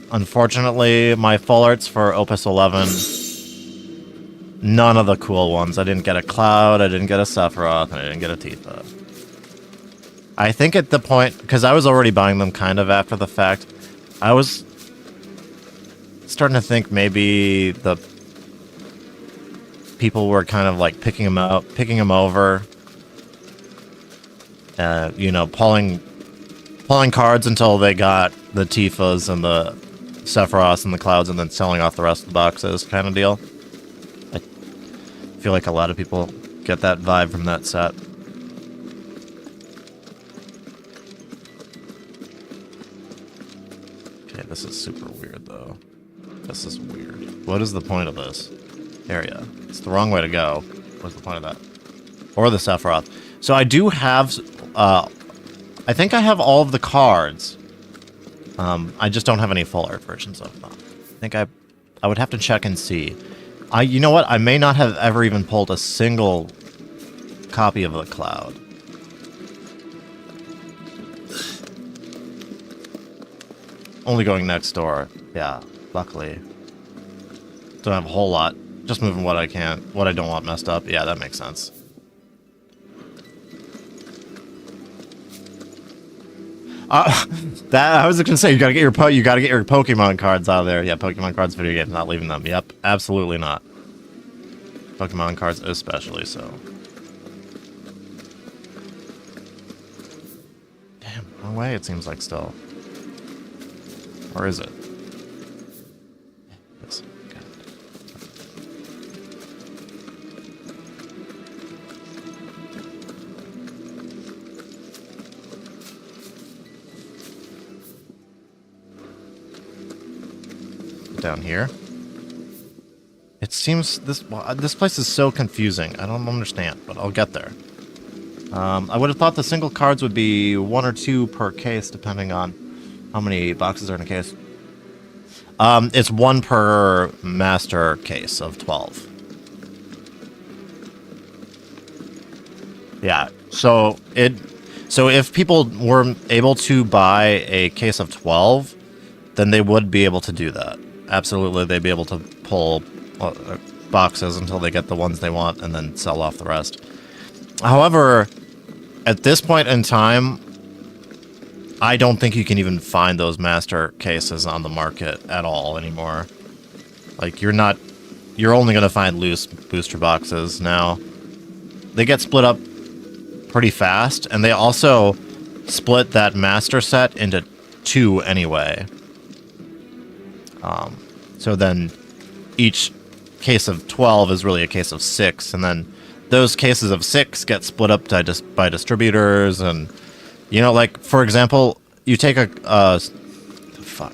Unfortunately, my full arts for Opus 11, none of the cool ones. I didn't get a Cloud, I didn't get a Sephiroth, and I didn't get a Tifa. I think at the point, because I was already buying them kind of after the fact, I was starting to think maybe the people were kind of like picking them over. You know, pulling cards until they got the Tifas and the Sephiroths and the Clouds and then selling off the rest of the boxes kind of deal. I feel like a lot of people get that vibe from that set. Okay, this is super weird though. This is weird. What is the point of this area? It's the wrong way to go. What's the point of that? Or the Sephiroth. So I do have, I think I have all of the cards. I just don't have any full art versions of them. I think I would have to check and see. You know what? I may not have ever even pulled a single copy of the Cloud. Only going next door. Yeah, luckily. Don't have a whole lot. Just moving what I can, what I don't want messed up. Yeah, that makes sense. That I was gonna say you gotta get your Pokemon cards out of there. Yeah, Pokemon cards, video games, not leaving them. Yep, absolutely not. Pokemon cards especially so. Damn, wrong way it seems like still. Or is it? Yes. Down here. It seems this place is so confusing. I don't understand, but I'll get there. I would have thought the single cards would be 1 or 2 per case, depending on how many boxes are in a case. It's 1 per master case of 12. Yeah. So if people were able to buy a case of 12, then they would be able to do that. Absolutely, they'd be able to pull boxes until they get the ones they want and then sell off the rest. However, at this point in time, I don't think you can even find those master cases on the market at all anymore. Like, you're only going to find loose booster boxes now. They get split up pretty fast, and they also split that master set into 2 anyway. So then each case of 12 is really a case of 6, and then those cases of 6 get split up by distributors, and, you know, like, for example, you take fuck.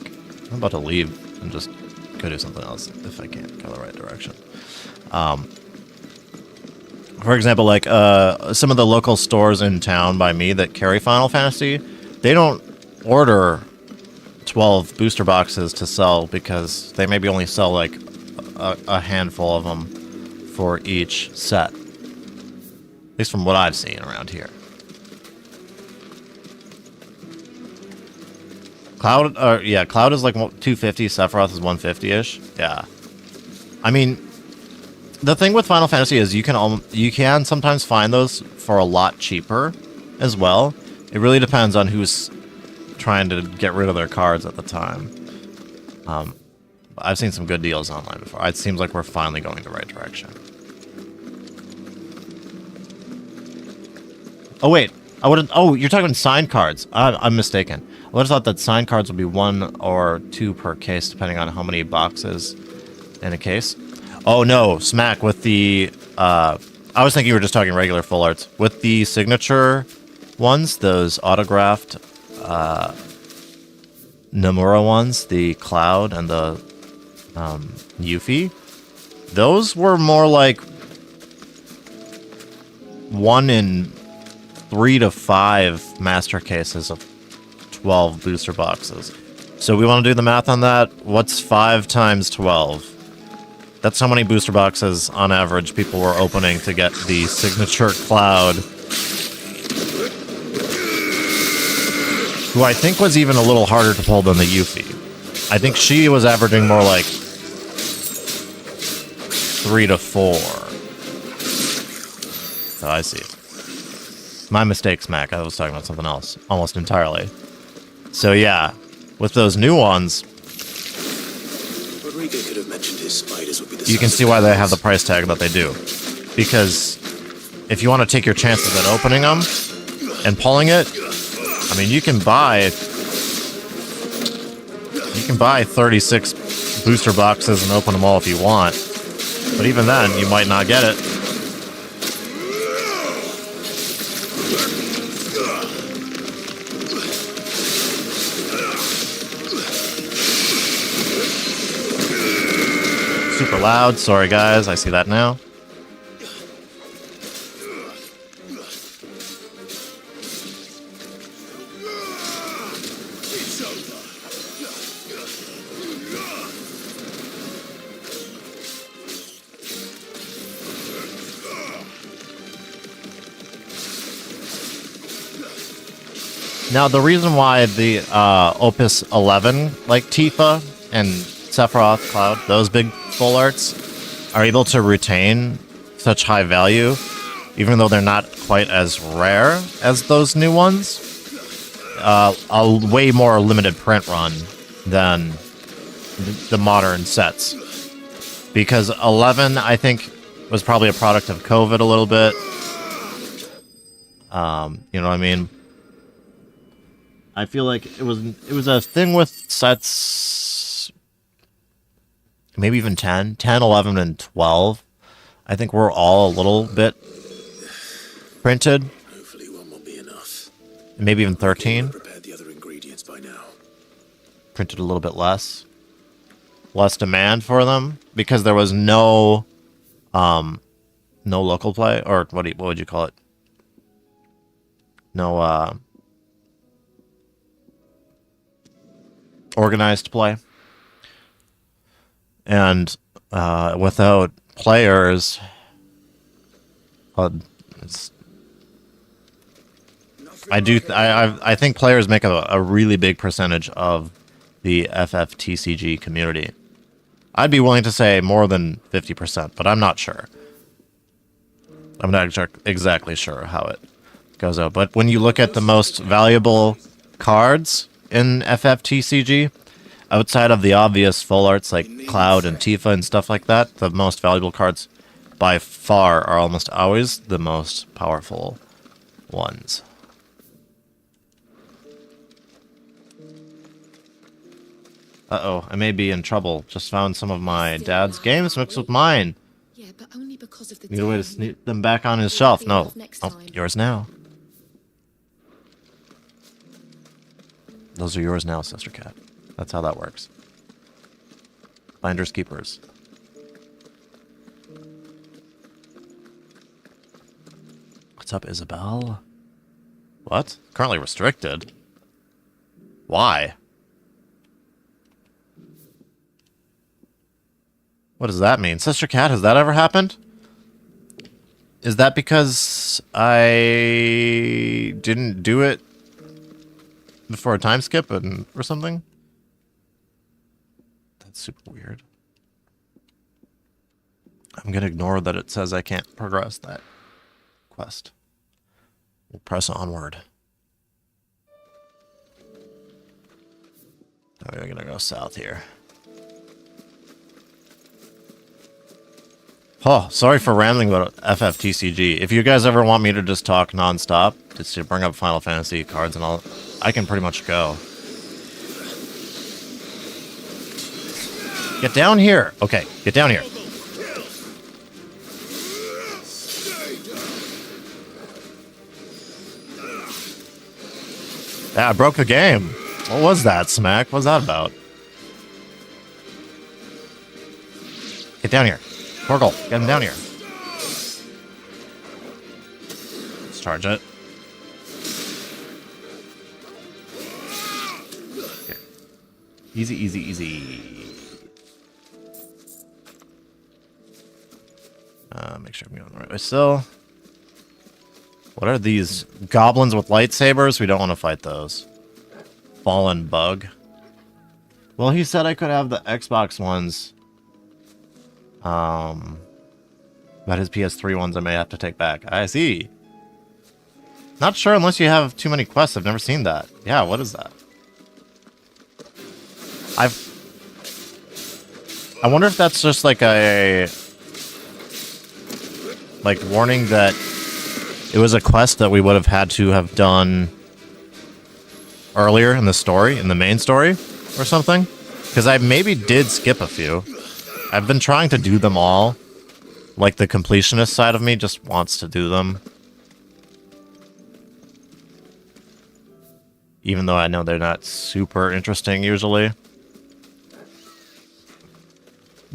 I'm about to leave and just go do something else if I can't go the right direction. For example, like, some of the local stores in town by me that carry Final Fantasy, they don't order 12 booster boxes to sell because they maybe only sell like a handful of them for each set. At least from what I've seen around here. Cloud, yeah, Cloud is like 250, Sephiroth is 150-ish. Yeah. I mean, the thing with Final Fantasy is you can sometimes find those for a lot cheaper as well. It really depends on who's trying to get rid of their cards at the time. I've seen some good deals online before. It seems like we're finally going the right direction. Oh wait, oh, you're talking signed cards. I'm mistaken. I would have thought that signed cards would be 1 or 2 per case, depending on how many boxes in a case. Oh no, smack with the. I was thinking you were just talking regular full arts with the signature ones, those autographed. Nomura ones, the Cloud and the Yuffie, those were more like 1 in 3 to 5 master cases of 12 booster boxes. So we want to do the math on that. What's 5 times 12? That's how many booster boxes on average people were opening to get the signature Cloud, who I think was even a little harder to pull than the Yuffie. I think she was averaging more like 3 to 4. Oh, I see. My mistake, Smack. I was talking about something else almost entirely. So yeah, with those new ones, Rodrigo could have mentioned his spiders would be the you can see why they have the price tag that they do. Because if you want to take your chances at opening them and pulling it, I mean, you can buy 36 booster boxes and open them all if you want. But even then, you might not get it. Super loud. Sorry, guys. I see that now. Now, the reason why the Opus 11, like Tifa and Sephiroth, Cloud, those big full arts, are able to retain such high value, even though they're not quite as rare as those new ones, a way more limited print run than the modern sets. Because 11, I think, was probably a product of COVID a little bit. You know what I mean? I feel like it was a thing with sets, maybe even 10, 11, and 12. I think we're all a little bit printed. Hopefully one will be enough. Maybe even 13. Prepared the other ingredients by now. Printed a little bit less. Less demand for them because there was no local play, or what would you call it? No organized play. And without players, I think players make a really big percentage of the FFTCG community. I'd be willing to say more than 50%, but I'm not sure. I'm not exactly sure how it goes out. But when you look at the most valuable cards in FFTCG, outside of the obvious full arts like Cloud and Tifa and stuff like that, the most valuable cards by far are almost always the most powerful ones. Uh-oh, I may be in trouble. Just found some of my dad's games mixed with mine. Yeah, but only because of the Need a way to sneak them back on his shelf. No. Oh, yours now. Those are yours now, Sister Cat. That's how that works. Finders keepers. What's up, Isabel? What? Currently restricted? Why? What does that mean? Sister Cat, has that ever happened? Is that because I didn't do it before a time skip or something? That's super weird. I'm gonna ignore that it says I can't progress that quest. We'll press onward. We're gonna go south here. Oh, sorry for rambling about FFTCG. If you guys ever want me to just talk nonstop, just to bring up Final Fantasy cards and all, I can pretty much go. Get down here. Okay, get down here. Yeah, I broke the game. What was that, Smack? What's that about? Get down here. Torgal, get him down here. Let's charge it. Okay. Easy, easy, easy. Make sure I'm going the right way still. What are these goblins with lightsabers? We don't want to fight those. Fallen bug. Well, he said I could have the Xbox ones. But his PS3 ones I may have to take back. I see. Not sure unless you have too many quests. I've never seen that. Yeah, what is that? I wonder if that's just like a warning that it was a quest that we would have had to have done earlier in the story, in the main story or something. Because I maybe did skip a few. I've been trying to do them all. Like, the completionist side of me just wants to do them. Even though I know they're not super interesting, usually.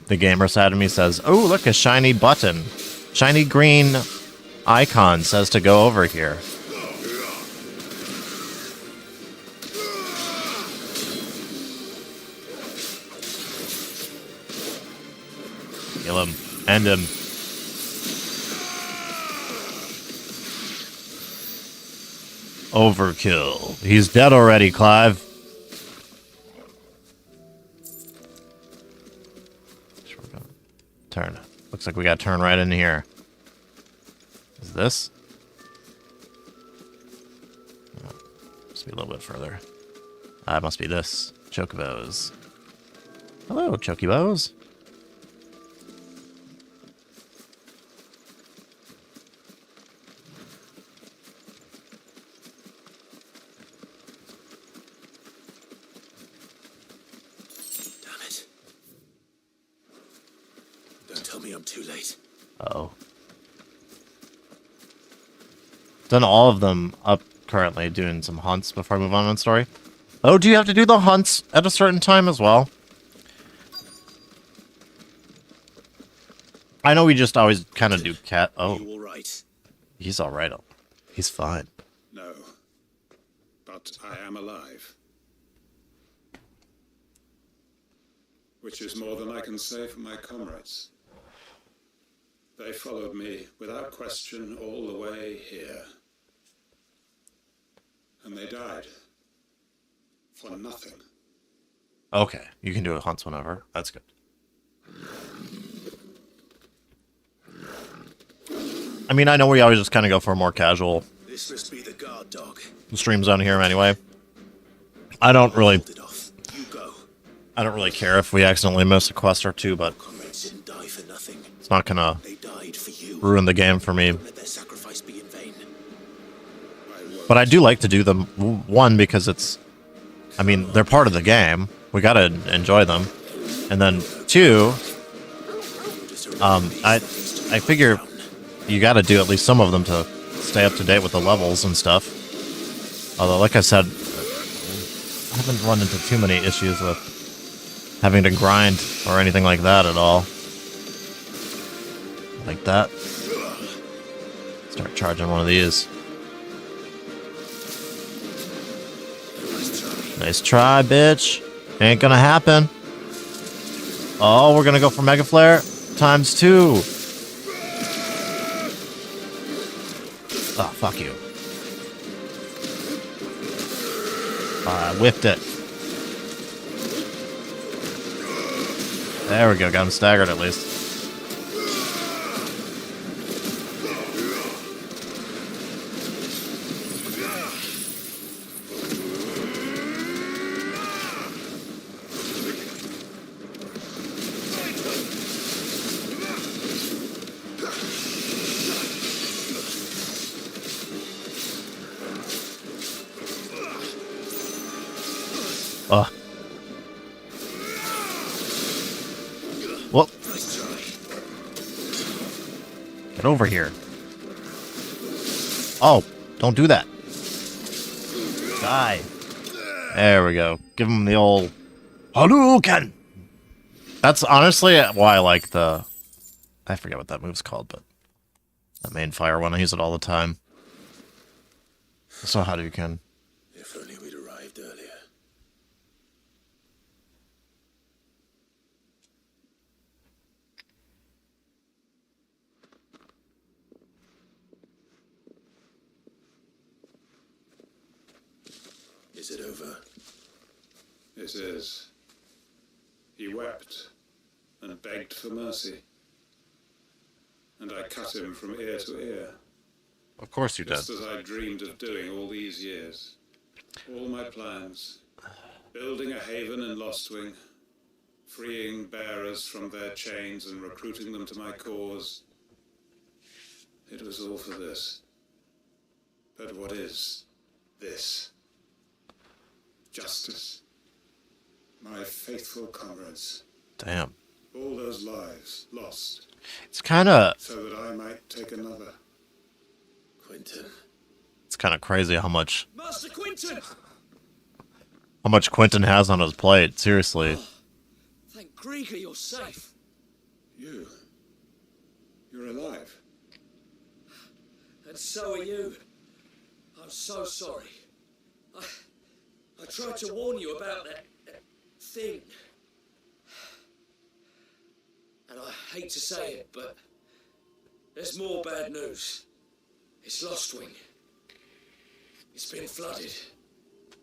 The gamer side of me says, oh, look, a shiny button. Shiny green icon says to go over here. Kill him. End him. Overkill. He's dead already, Clive. Sure, we're gonna turn. Looks like we got to turn right in here. Is this? Oh, must be a little bit further. It must be this. Chocobos. Hello, Chocobos. I'm too late. Uh-oh. Done all of them up currently, doing some hunts before I move on story. Oh, do you have to do the hunts at a certain time as well? I know we just always kind of do cat. Oh, You all right? he's all right. He's fine. No. But I am alive. Which is more than I can say for my comrades. They followed me without question all the way here. And they died. For nothing. Okay, you can do hunts whenever. That's good. I mean, I know we always just kind of go for a more casual This must be the guard dog. stream zone here anyway. I don't really care if we accidentally miss a quest or two, but Comrades didn't die for nothing. it's not gonna They died for you. ruin the game for me. Let their sacrifice be in vain. But I do like to do them, one, because it's, I mean, they're part of the game. We gotta enjoy them. And then two, I figure you gotta do at least some of them to stay up to date with the levels and stuff. Although, like I said, I haven't run into too many issues with having to grind or anything like that at all. Like that. Start charging one of these. Nice try, bitch. Ain't gonna happen. Oh, we're gonna go for Mega Flare times 2. Oh, fuck you. I whiffed it. There we go, got him staggered at least. Ugh. Whoop. Get over here. Oh, don't do that. Die. There we go. Give him the old Hadouken. That's honestly why I like the... I forget what that move's called, but... that main fire one, I use it all the time. So Hadouken. If only we'd arrived earlier. Is it over? It is. He wept and begged for mercy. And I cut him from ear to ear. Of course you did. Just as I dreamed of doing all these years. All my plans. Building a haven in Lostwing. Freeing bearers from their chains and recruiting them to my cause. It was all for this. But what is this? Justice. My faithful comrades. Damn. All those lives lost. It's kind of... so that I might take another. Quentin. It's kind of crazy how much... Master Quentin! how much Quentin has on his plate. Seriously. Thank Grieger you're safe. You're alive. And so are you. I'm so sorry. I tried to warn you about that thing. And I hate to say it, but there's more bad news. It's Lostwing. It's been flooded.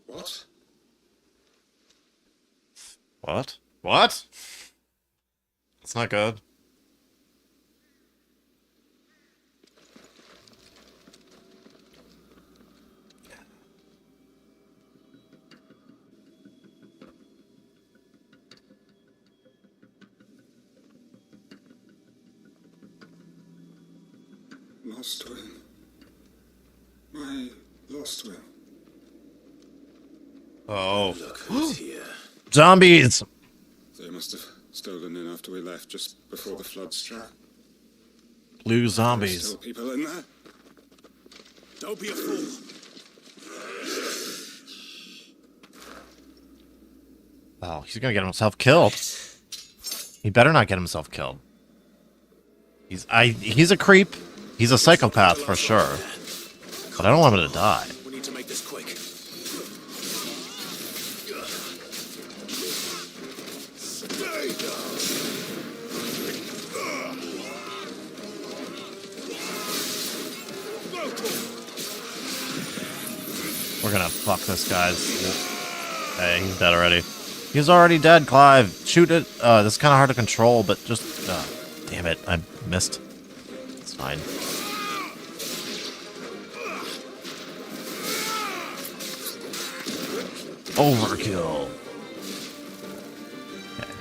What? What? What? It's not good. Lost will. My lost will. Oh. Look who's here. Zombies! They must have stolen in after we left, just before the flood struck. Blue There's zombies. still people in there. Don't be a fool. Oh, he's gonna get himself killed. He better not get himself killed. He's a creep. He's a psychopath for sure. But I don't want him to die. We need to make this quick. We're gonna fuck this guy's. Hey, he's dead already. He's already dead, Clive. Shoot it. This is kind of hard to control, but just. Damn it, I missed. It's fine. Overkill. Okay.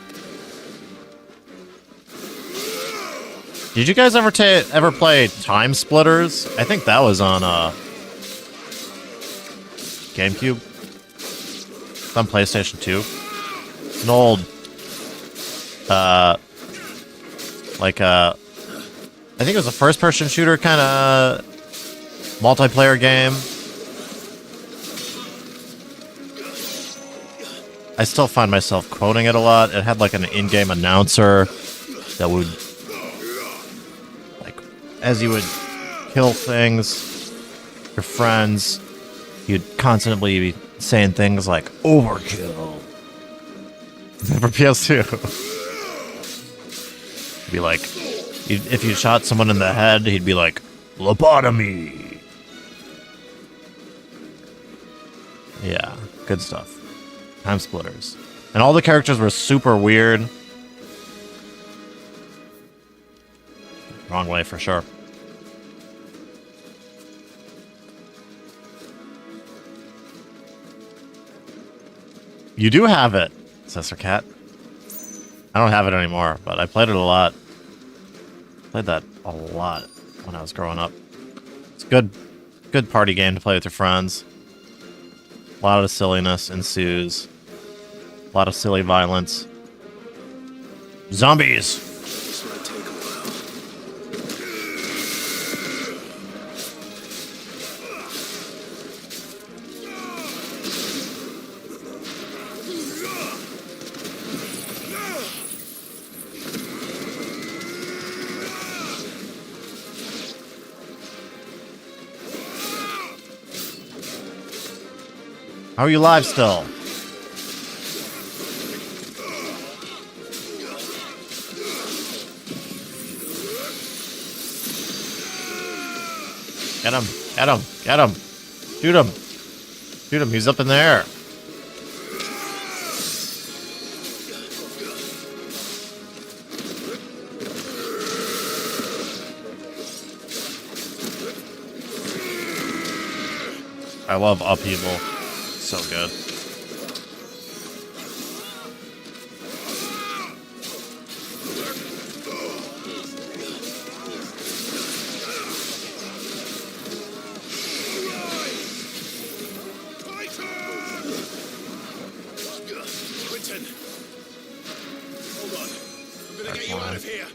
Did you guys ever play Time Splitters? I think that was on GameCube. It's on PlayStation 2. It's an old I think it was a first-person shooter kind of multiplayer game. I still find myself quoting it a lot. It had like an in-game announcer that would, like, as you would kill things, your friends, you'd constantly be saying things like overkill. For PS2. Be like, if you shot someone in the head, he'd be like, lobotomy. Yeah, good stuff. Time Splitters. And all the characters were super weird. Wrong way for sure. You do have it, Sister Cat. I don't have it anymore, but I played it a lot. Played that a lot when I was growing up. It's a good party game to play with your friends. A lot of silliness ensues. A lot of silly violence. Zombies! This might take a while. How are you alive still? Get him! Get him! Get him! Shoot him! Shoot him! He's up in the air! I love upheaval. So good. Quentin! Hold on. I'm gonna get you out of here.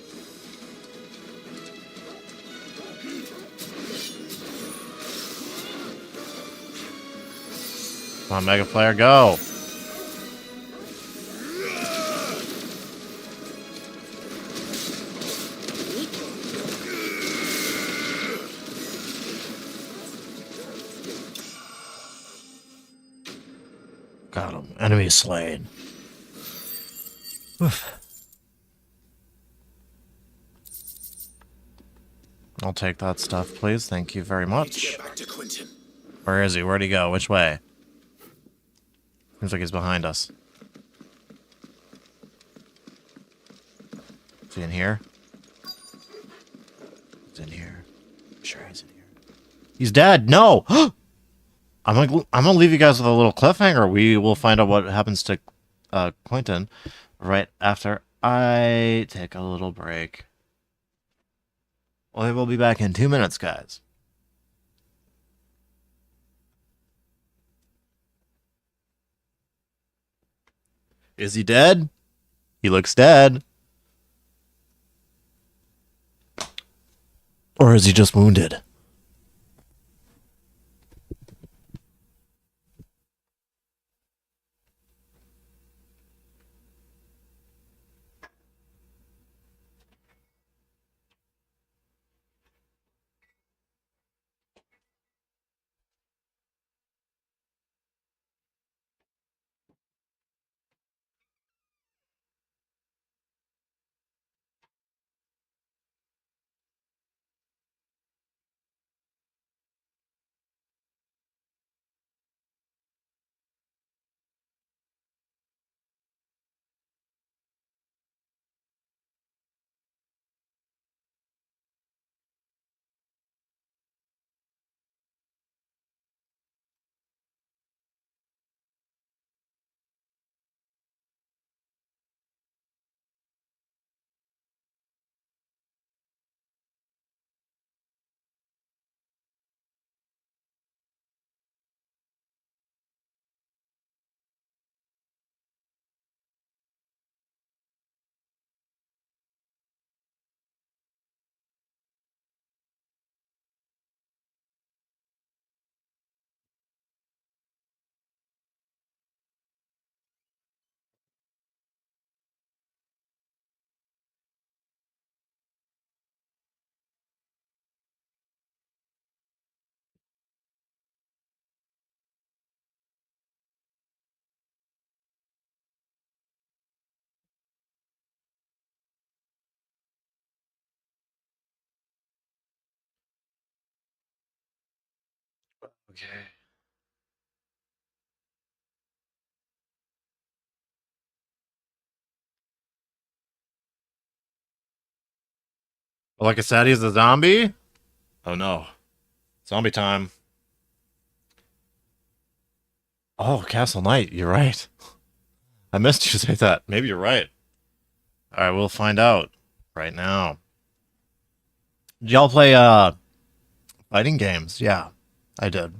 Come on, Mega Player, go! Got him. Enemy slain. Oof. I'll take that stuff, please. Thank you very Need to much. get back to Quentin. Where is he? Where'd he go? Which way? Seems like he's behind us. Is he in here? He's in here. I'm sure he's in here. He's dead. No! I'm gonna leave you guys with a little cliffhanger. We will find out what happens to Quentin right after I take a little break. Well, we'll be back in 2 minutes, guys. Is he dead? He looks dead. Or is he just wounded? Okay. Like I said, he's a zombie? Oh no. Zombie time. Oh, Castle Knight, you're right. I missed you say that. Maybe you're right. Alright, we'll find out right now. Did y'all play fighting games? Yeah, I did.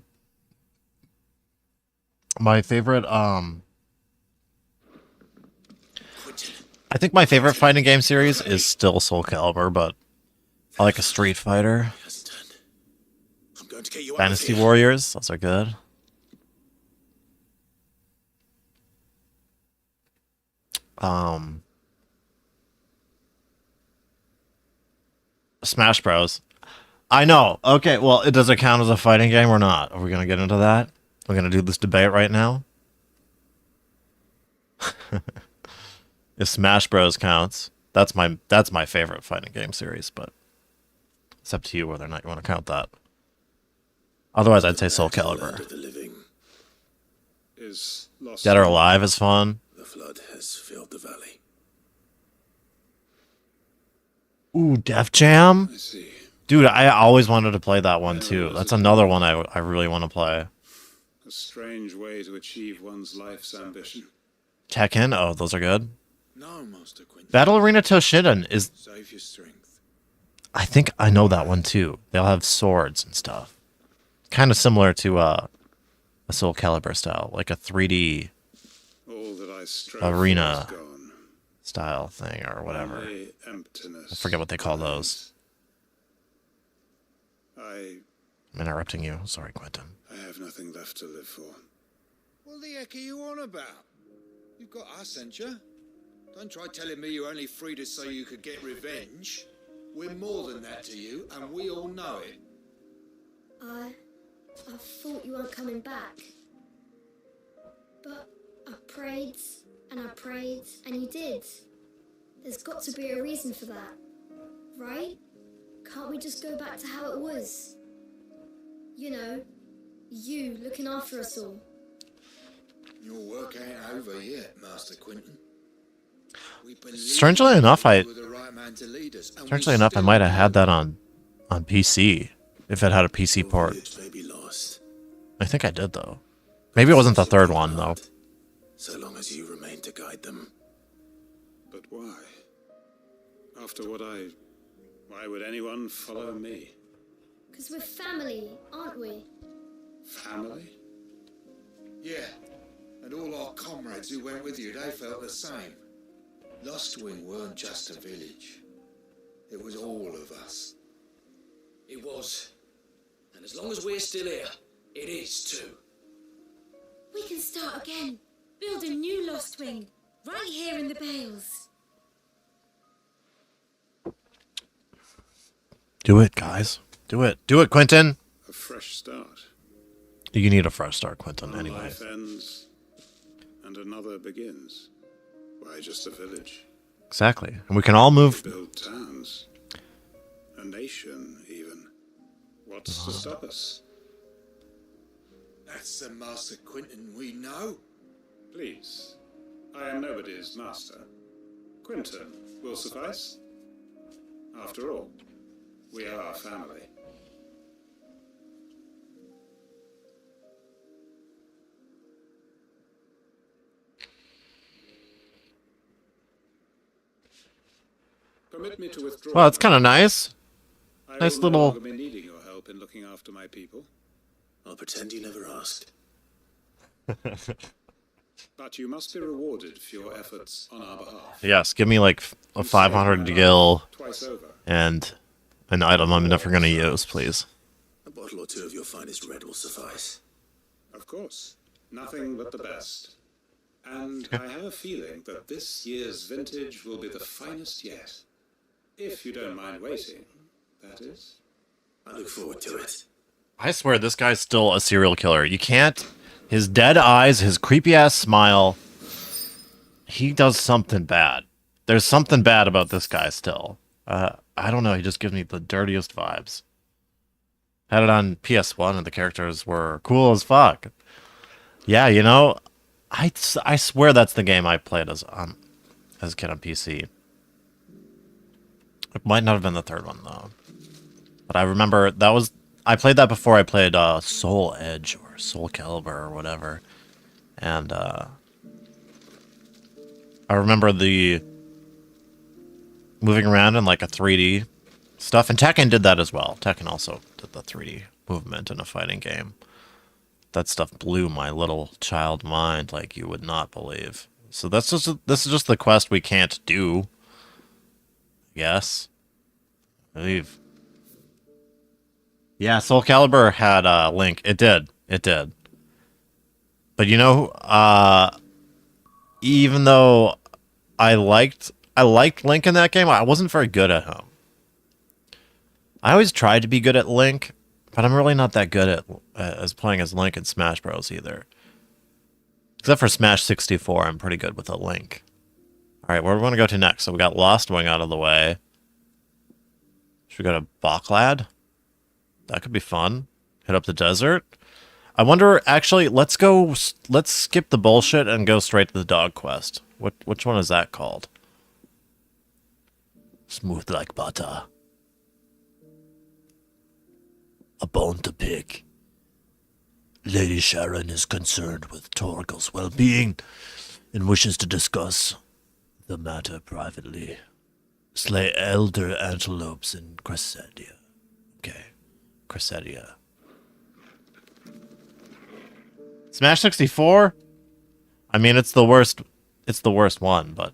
My favorite I think my favorite fighting game series is still Soul Calibur, but I like a Street Fighter. Dynasty Warriors, those are good. Smash Bros. I know. Okay, well, does it count as a fighting game or not? Are we gonna get into that? We're gonna do this debate right now. If Smash Bros counts, that's my favorite fighting game series, but it's up to you whether or not you want to count that. Otherwise, I'd say Soul Calibur. Dead or Alive is fun. The flood has filled the valley. Ooh, Def Jam? Dude, I always wanted to play that one too. That's another one I really want to play. A strange way to achieve one's life's ambition. Tekken? Oh, those are good. No, Master Quentin. Battle Arena Toshinden is... Save your strength. I think I know that one too. They'll have swords and stuff. Kind of similar to a Soul Calibur style, like a 3D arena style thing or whatever. I forget what they call those. I'm interrupting you. Sorry, Quentin. I have nothing left to live for. What the heck are you on about? You've got us, ain't you? Don't try telling me you're only freed us so you could get revenge. We're more than that to you, and we all know it. I thought you weren't coming back. But I prayed, and you did. There's got to be a reason for that, right? Can't we just go back to how it was? You know, You looking after us all. Your work ain't over yet, Master Quinton. We believe Strangely enough, you were the right man to lead us, and we strangely enough, I still might have had do. that on PC if it had a PC Your port. village may be lost, I think I did though. Maybe it wasn't the third one though. so long as you remain to guide them. But why? After why would anyone follow me? Because we're family, aren't we? Family? Yeah, and all our comrades who went with you, they felt the same. Lostwing weren't just a village. It was all of us. It was. And as long as we're still here, it is too. We can start again. Build a new Lost Wing. Right here in the Bales. Do it, guys. Do it. Do it, Quentin. A fresh start. You need a fresh start, Quentin, One anyway. life ends, and another begins. Why just a village? Exactly. And we can all move. Build towns. A nation, even. What's to stop us? That's the Master Quinton we know. Please. I am nobody's master. Quinton will suffice. After all, we are family. Permit me to withdraw. Well, that's kind of nice. I Nice will no little. longer be needing your help in looking after my people. I'll pretend you never asked. But you must be rewarded for your efforts on our behalf. Yes, give me like a 500 gil Twice over. and an item I'm never going to use, please. A bottle or two of your finest red will suffice. Of course. Nothing but the best. And I have a feeling that this year's vintage will be the finest yet. If you don't mind waiting, that is. I look forward to it. I swear this guy's still a serial killer. You can't. His dead eyes, his creepy ass smile. He does something bad. There's something bad about this guy still. I don't know. He just gives me the dirtiest vibes. Had it on PS1 and the characters were cool as fuck. Yeah, you know, I swear that's the game I played as a kid on PC. It might not have been the third one though. But I remember I played that before I played Soul Edge or Soul Calibur or whatever. And I remember the moving around in like a 3D stuff. And Tekken did that as well. Tekken also did the 3D movement in a fighting game. That stuff blew my little child mind like you would not believe. So this is just the quest we can't do. Yes. I believe. Yeah, Soul Calibur had Link. It did. It did. But you know, even though I liked Link in that game, I wasn't very good at him. I always tried to be good at Link, but I'm really not that good at as playing as Link in Smash Bros. Either. Except for Smash 64, I'm pretty good with a Link. All right, where do we want to go to next? So we got Lost Wing out of the way. Should we go to Baklad? That could be fun. Hit up the desert. I wonder, actually, let's skip the bullshit and go straight to the dog quest. Which one is that called? Smooth like butter. A bone to pick. Lady Sharon is concerned with Torgal's well-being and wishes to discuss the matter privately. Slay elder antelopes in Cressedia. Okay. Cressedia. Smash 64? I mean, it's the worst one, but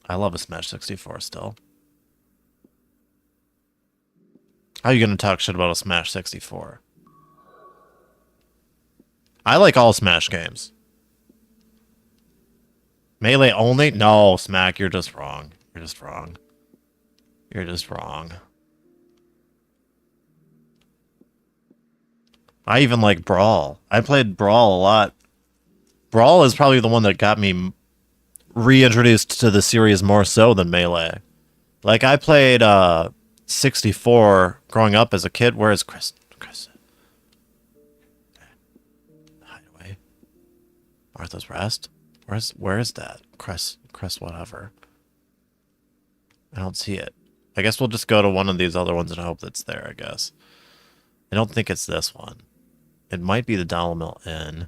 I love a Smash 64 still. How are you going to talk shit about a Smash 64? I like all Smash games. Melee only? No, Smack, you're just wrong. You're just wrong. You're just wrong. I even like Brawl. I played Brawl a lot. Brawl is probably the one that got me reintroduced to the series more so than Melee. Like, I played 64 growing up as a kid. Where is Chris? Martha's Rest? Where is that? Crest whatever. I don't see it. I guess we'll just go to one of these other ones and hope it's there, I guess. I don't think it's this one. It might be the Dollar Inn.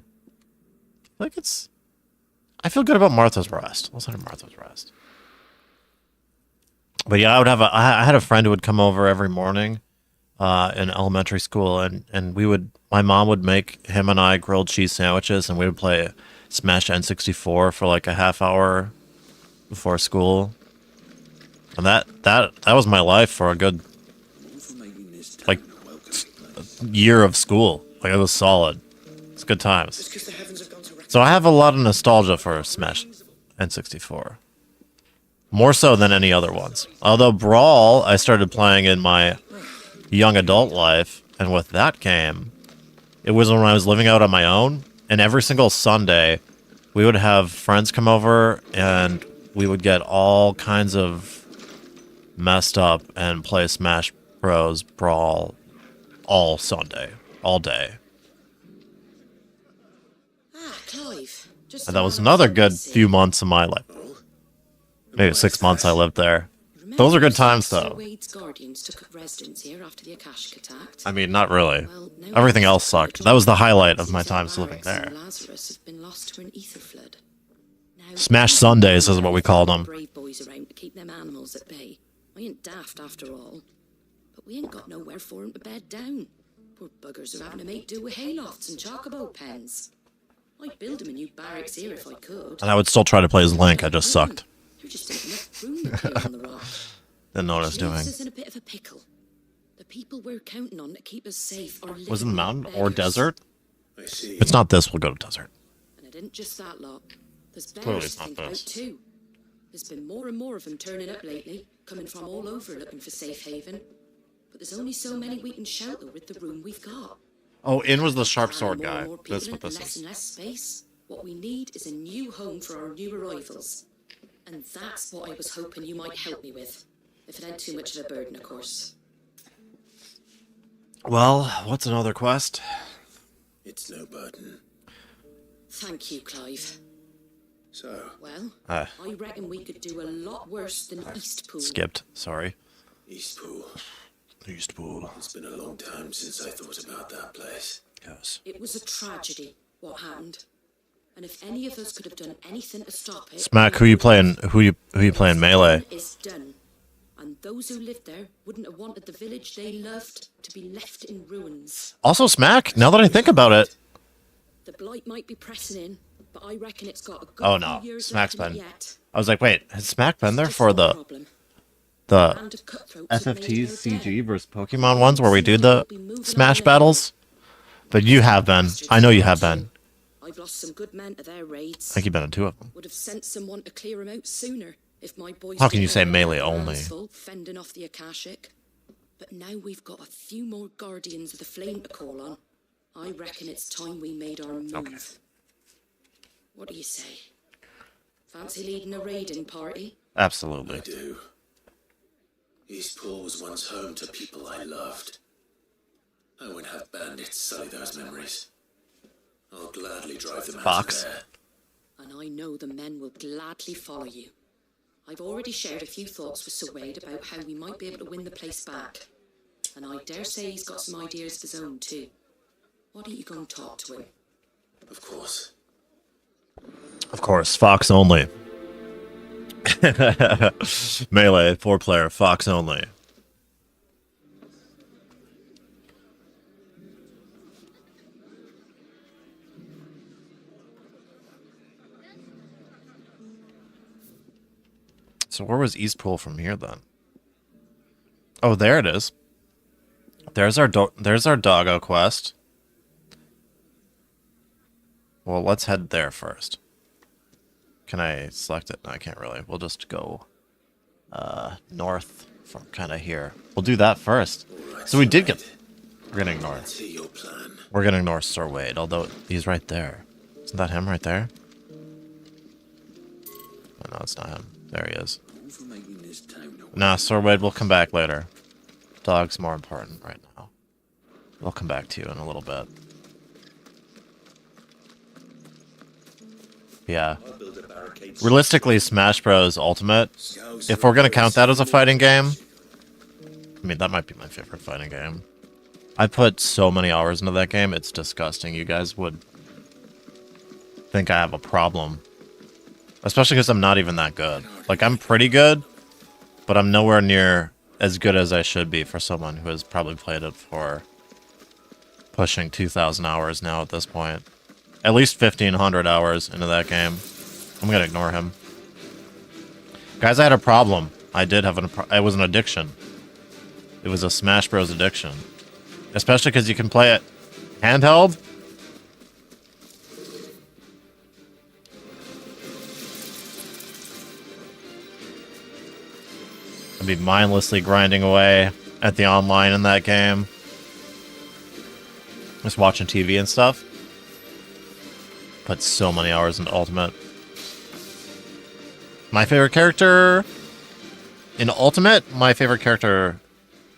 I feel good about Martha's Rest. Let's head to Martha's Rest. But yeah, I had a friend who would come over every morning in elementary school, and my mom would make him and I grilled cheese sandwiches, and we would play Smash N64 for like a half hour before school. And that was my life for a good like year of school. Like it was solid. It's good times. So I have a lot of nostalgia for Smash N64. More so than any other ones. Although Brawl I started playing in my young adult life, and with that game, it was when I was living out on my own, and every single Sunday we would have friends come over and we would get all kinds of messed up and play Smash Bros. Brawl all Sunday, all day. Clive. And that was another good few months of my life. Maybe 6 months I lived there. Those are good times, though. Wade's guardians took up residence here after the Akashic attacked. I mean, not really. Everything else sucked. That was the highlight of my times living there. Lazarus have been lost to an ether flood. Smash Sundays is what we called them. Brave boys around to keep them animals at bay. I ain't daft after all. But we ain't got nowhere for 'em to bed down. Poor buggers are having to make do with haylofts and chocobo pens. I'd build 'em a new barracks here if I could. And I would still try to play as Link, I just sucked. There just ain't enough room up here on the rock. Didn't know what I was doing. Us in a bit of a pickle. The people we're counting on to keep us safe are Was it the mountain or beggars. desert? I see. If it's not this, we'll go to desert. And it isn't just that lot. There's Clearly bears it's to not think about this. too. There's been more and more of them turning up lately, coming from all over looking for safe haven. But there's only so many we can shelter with the room we've got. Oh, In was the sharp sword More and guy. more people That's what into this less is. and less space. What we need is a new home for our new arrivals. And that's what I was hoping you might help me with. If it ain't too much of a burden, of course. Well, what's another quest? It's no burden. Thank you, Clive. So, Well, Ah. I reckon we could do a lot worse than Eastpool. Skipped, sorry. Eastpool. Eastpool. It's been a long time since I thought about that place. Yes. It was a tragedy, what happened. And if any of us could have done anything to stop it... Smack, who you playing Melee? ...is done. And those who lived there wouldn't have wanted the village they loved to be left in ruins. Also Smack, now that I think about it. The blight might be pressing in, but I reckon it's got a good Oh no, few years Smack's left in been. it yet. I was like, wait, has Smack been there Just for one the problem. the FFT CG versus Pokemon ones where we do the Smash battles? But you have been. I know you have been. I've lost some good men to their raids. I think you've been in 2 of them. Would have sent someone to clear them out sooner if my boys. How can you didn't say have melee their only? hands full fending off the Akashic? But now we've got a few more guardians of the flame to call on. I reckon it's time we made our move. Okay. What do you say? Fancy leading a raiding party? Absolutely. I do. Eastpool was once home to people I loved. I won't have bandits sully those memories. I'll gladly drive them Fox. out of there. And I know the men will gladly follow you. I've already shared a few thoughts with Sir Wade about how we might be able to win the place back. And I dare say he's got some ideas of his own too. Why don't you go and talk to him? Of course. Of course, Fox only. Melee, 4-player, Fox only. So where was Eastpool from here then? Oh, there it is. There's our doggo quest. Well, let's head there first. Can I select it? No, I can't really. We'll just go north from kind of here. We'll do that first. So we did get... We're gonna ignore it. See your plan. We're gonna ignore Sir Wade, although he's right there. Isn't that him right there? Oh, no, it's not him. There he is. Nah, Sir Wade, we'll come back later. Dog's more important right now. We'll come back to you in a little bit. Yeah. Realistically, Smash Bros. Ultimate, if we're gonna count that as a fighting game, I mean, that might be my favorite fighting game. I put so many hours into that game, it's disgusting. You guys would think I have a problem. Especially because I'm not even that good. Like, I'm pretty good, but I'm nowhere near as good as I should be for someone who has probably played it for pushing 2,000 hours now at this point. At least 1,500 hours into that game. I'm gonna ignore him. Guys, I had a problem. I did have it was an addiction. It was a Smash Bros. Addiction. Especially because you can play it handheld. I'd be mindlessly grinding away at the online in that game. Just watching TV and stuff. Put so many hours into Ultimate. My favorite character in Ultimate, my favorite character,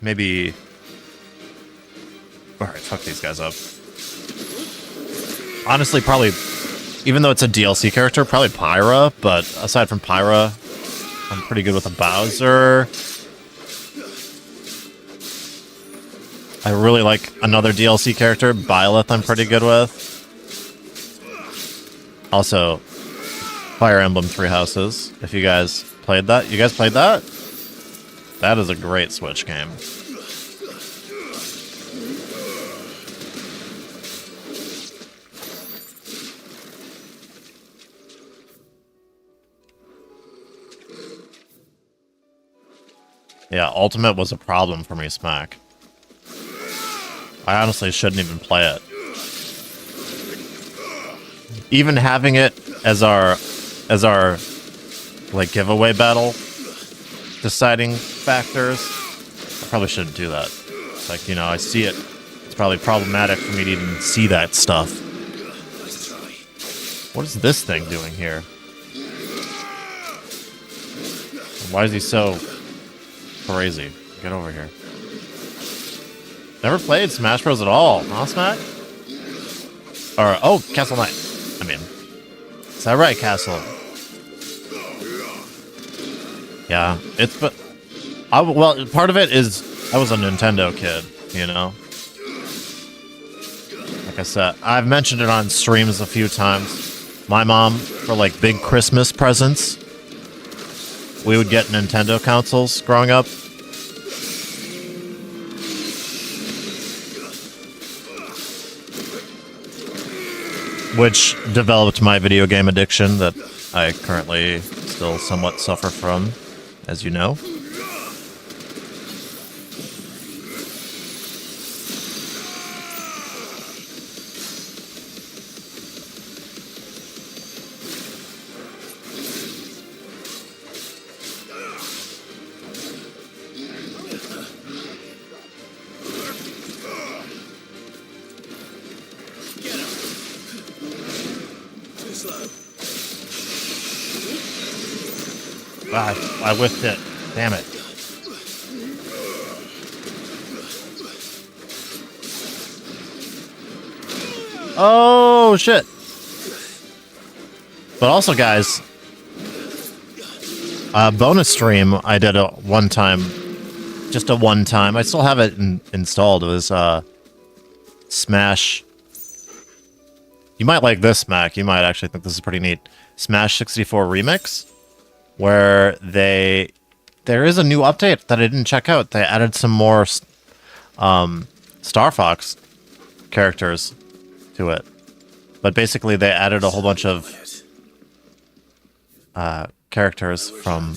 maybe. Alright, fuck these guys up. Honestly, probably, even though it's a DLC character, probably Pyra, but aside from Pyra, I'm pretty good with a Bowser. I really like another DLC character, Byleth, I'm pretty good with. Also, Fire Emblem Three Houses, if you guys played that. You guys played that? That is a great Switch game. Yeah, Ultimate was a problem for me, Smack. I honestly shouldn't even play it. Even having it as our like giveaway battle deciding factors, I probably shouldn't do that. Like, you know, I see it. It's probably problematic for me to even see that stuff. What is this thing doing here? Why is he so crazy? Get over here. Never played Smash Bros. At all, huh, Smack? Or, oh, Castle Knight. I mean, is that right, Castle? Yeah, it's, but, well, part of it is, I was a Nintendo kid, you know? Like I said, I've mentioned it on streams a few times. My mom, for like big Christmas presents, we would get Nintendo consoles growing up. Which developed my video game addiction that I currently still somewhat suffer from, as you know. I whiffed it. Damn it. Oh, shit. But also, guys, bonus stream I did a one time. Just a one time. I still have it installed. It was Smash. You might like this, Mac. You might actually think this is pretty neat. Smash 64 Remix. Where there is a new update that I didn't check out. They added some more Star Fox characters to it. But basically they added a whole bunch of characters from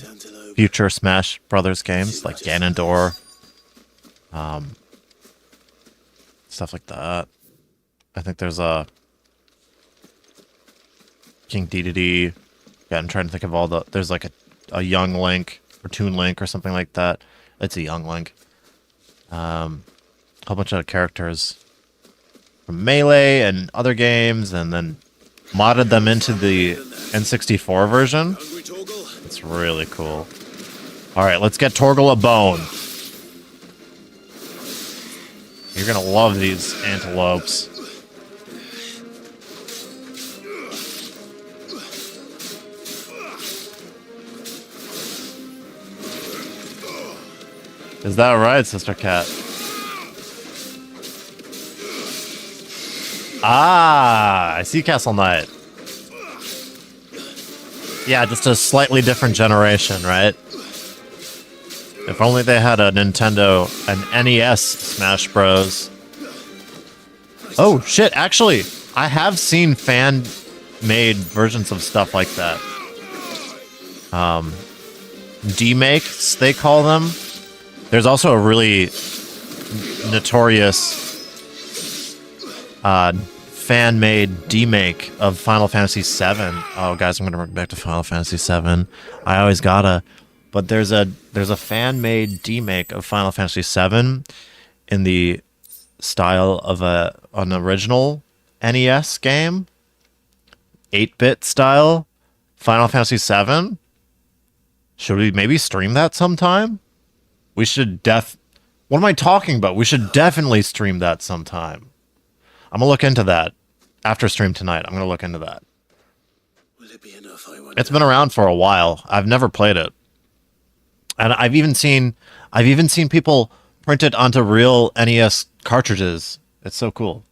future Smash Brothers games, like Ganondorf, stuff like that. I think there's a King Dedede. Yeah, I'm trying to think of all the... There's like a young Link, or Toon Link, or something like that. It's a young Link. A whole bunch of characters from Melee and other games, and then modded them into the N64 version. It's really cool. Alright, let's get Torgal a bone. You're gonna love these antelopes. Is that right, Sister Cat? Ah, I see Castle Knight. Yeah, just a slightly different generation, right? If only they had a Nintendo, an NES Smash Bros. Oh, shit, actually, I have seen fan-made versions of stuff like that. D-makes, they call them. There's also a really notorious fan-made D-make of Final Fantasy VII. Oh, guys, I'm gonna bring back to Final Fantasy VII. I always gotta. But there's a fan-made D-make of Final Fantasy VII in the style of an original NES game, 8-bit style, Final Fantasy VII. Should we maybe stream that sometime? We should What am I talking about? We should definitely stream that sometime. I'm gonna look into that after stream tonight. I'm gonna look into that. Will it be enough, I wonder? It's been around for a while. I've never played it, and I've even seen people print it onto real NES cartridges. It's so cool.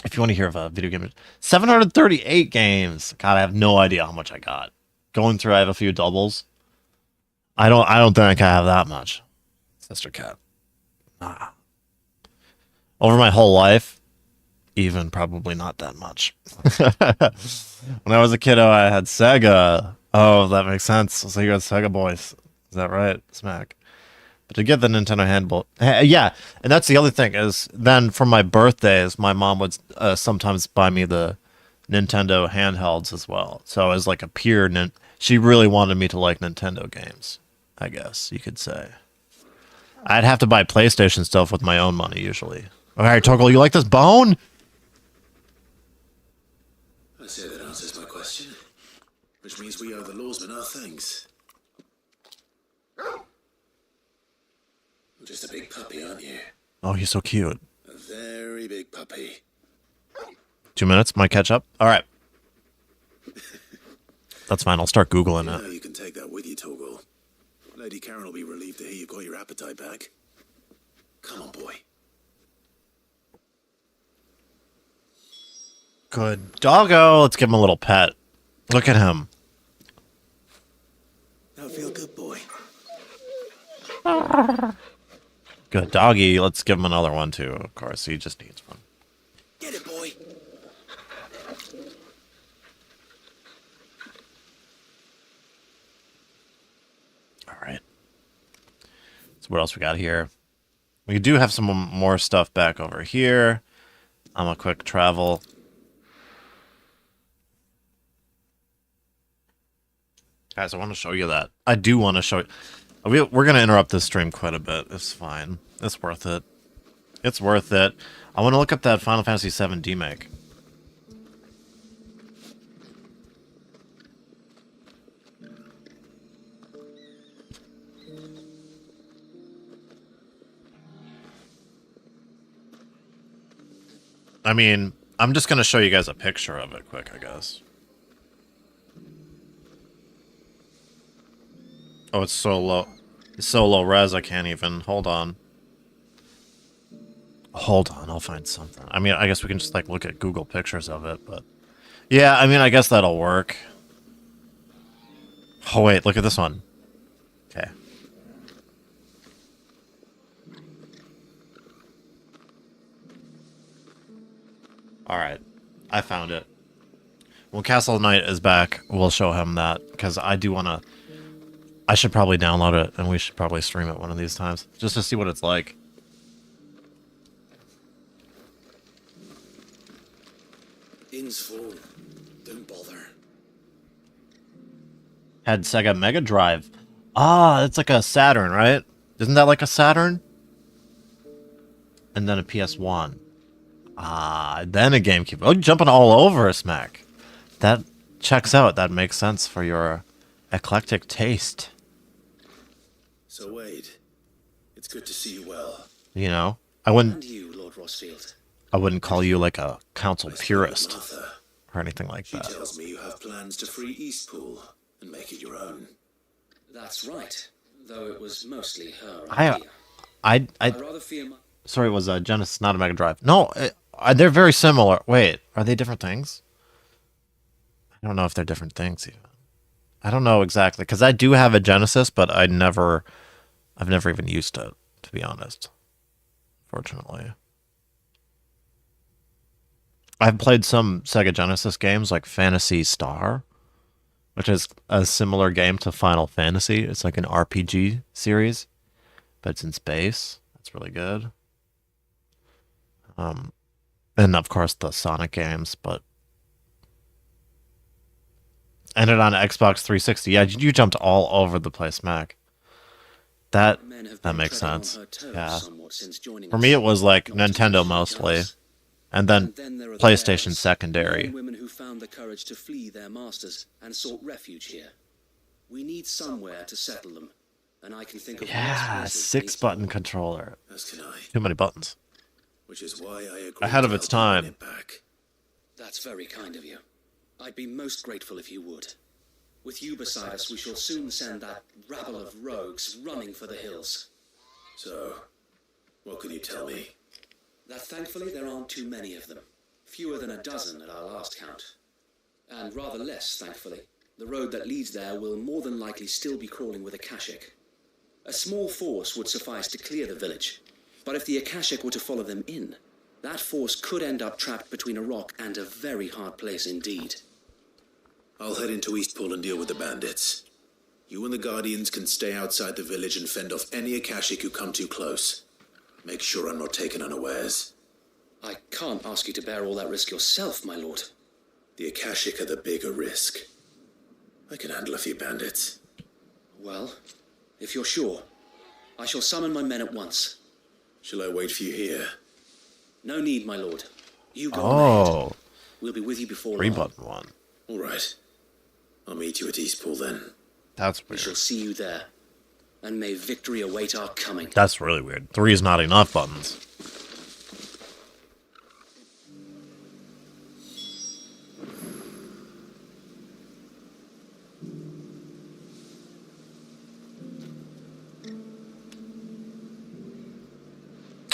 If you want to hear of a video game, 738 games. God, I have no idea how much I got. Going through, I have a few doubles. I don't think I have that much. Sister Cat. Nah. Over my whole life, even probably not that much. When I was a kiddo, I had Sega. Oh, that makes sense. So you got Sega boys. Is that right? Smack. But to get the Nintendo handle, yeah, and that's the other thing is then for my birthdays, my mom would sometimes buy me the Nintendo handhelds as well. So as like a peer, she really wanted me to like Nintendo games, I guess you could say. I'd have to buy PlayStation stuff with my own money usually. All right, Toggle, you like this bone? I say that answers my question. Which means we owe the lawsmen our thanks. You're just a big puppy, aren't you? Oh, he's so cute. A very big puppy. 2 minutes, might catch up. All right. That's fine. I'll start Googling it. You can take that with you, Toggle. Lady Karen will be relieved to hear you've got your appetite back. Come on, boy. Good doggo. Let's give him a little pet. Look at him. Now feel good, boy. Good doggy. Let's give him another one too. Of course, he just needs one. Get it, boy. All right. So what else we got here? We do have some more stuff back over here. I'm a quick travel. Guys, I want to show you that. I do want to show you. We're going to interrupt this stream quite a bit. It's fine. It's worth it. It's worth it. I want to look up that Final Fantasy VII D-Make. I mean, I'm just going to show you guys a picture of it quick, I guess. Oh, it's so low. It's so low res, I can't even. Hold on. Hold on, I'll find something. I mean, I guess we can just, like, look at Google pictures of it, but... Yeah, I mean, I guess that'll work. Oh, wait, look at this one. Okay. Alright. I found it. When Castle Knight is back, we'll show him that, because I do want to... I should probably download it, and we should probably stream it one of these times, just to see what it's like. Inn's full. Don't bother. Had Sega Mega Drive. Ah, it's like a Saturn, right? Isn't that like a Saturn? And then a PS1. Ah, then a GameCube. Oh, you're jumping all over us, Mac. That checks out. That makes sense for your eclectic taste. So, Wade, it's good to see you well. You know, I wouldn't... And you, Lord Rossfield. I wouldn't call you like a council I spoke with purist Martha. or anything like She that. tells me you have plans to free Eastpool and make it your own. That's right, though it was mostly her I I'd rather fear my... sorry, it was a Genesis, not a Mega Drive. No, they're very similar. Wait, are they different things? I don't know if they're different things even. I don't know exactly, because I do have a Genesis, but I've never even used it, to be honest. Fortunately. I've played some Sega Genesis games like Phantasy Star, which is a similar game to Final Fantasy. It's like an RPG series, but it's in space. That's really good. And of course the Sonic games, but ended on Xbox 360. Yeah, you jumped all over the place, Mac. That makes sense. Yeah. For me, it was like Nintendo mostly, and then PlayStation secondary. Women who found the courage to flee their masters and sought refuge here. We need somewhere to settle them, and I can think of... Yeah, 6-button controller. As can I. Too many buttons. Which is why I agree. Ahead of its time. That's very kind of you. I'd be most grateful if you would. With you beside us, we shall soon send that rabble of rogues running for the hills. So, what can you tell me? That thankfully there aren't too many of them. Fewer than a dozen at our last count. And rather less, thankfully. The road that leads there will more than likely still be crawling with Akashic. A small force would suffice to clear the village. But if the Akashic were to follow them in, that force could end up trapped between a rock and a very hard place indeed. I'll head into Eastpool and deal with the bandits. You and the Guardians can stay outside the village and fend off any Akashic who come too close. Make sure I'm not taken unawares. I can't ask you to bear all that risk yourself, my lord. The Akashic are the bigger risk. I can handle a few bandits. Well, if you're sure, I shall summon my men at once. Shall I wait for you here? No need, my lord. You go ahead. We'll be with you before long. 3-button one. All right. I'll meet you at Eastpool then. That's weird. We shall see you there. And may victory await our coming. That's really weird. 3 is not enough buttons.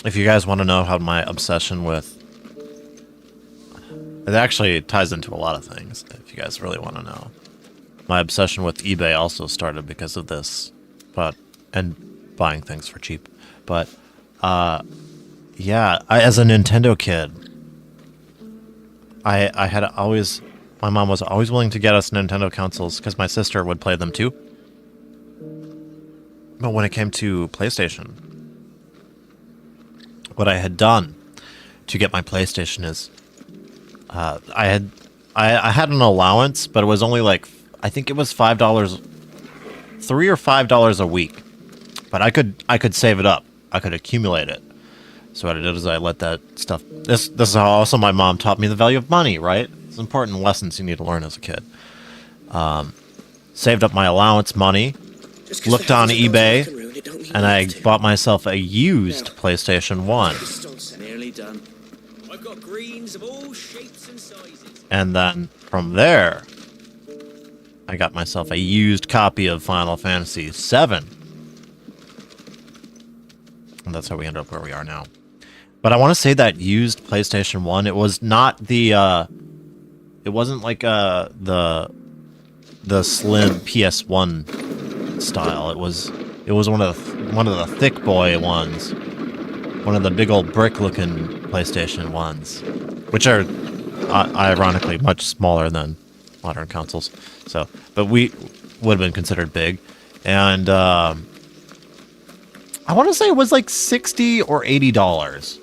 If you guys want to know how my obsession with... It actually ties into a lot of things, if you guys really want to know. My obsession with eBay also started because of this, and buying things for cheap. But, yeah, as a Nintendo kid, I had always... My mom was always willing to get us Nintendo consoles because my sister would play them too. But when it came to PlayStation, what I had done to get my PlayStation is I had an allowance, but it was only like, I think it was $5, $3 or $5 a week. But I could save it up. I could accumulate it. So what I did is I let that stuff... This is how also my mom taught me the value of money, right? It's important lessons you need to learn as a kid. Saved up my allowance money, looked on eBay, and I bought myself a used PlayStation 1. Nearly done. I've got greens of all shapes and sizes. And then from there, I got myself a used copy of Final Fantasy VII. And that's how we ended up where we are now. But I want to say that used PlayStation 1, it was not the, it wasn't like the slim PS1 style. It was one of the thick boy ones. One of the big old brick-looking PlayStation 1s, which are ironically much smaller than modern consoles. So, but we would have been considered big, and I want to say it was like $60 or $80.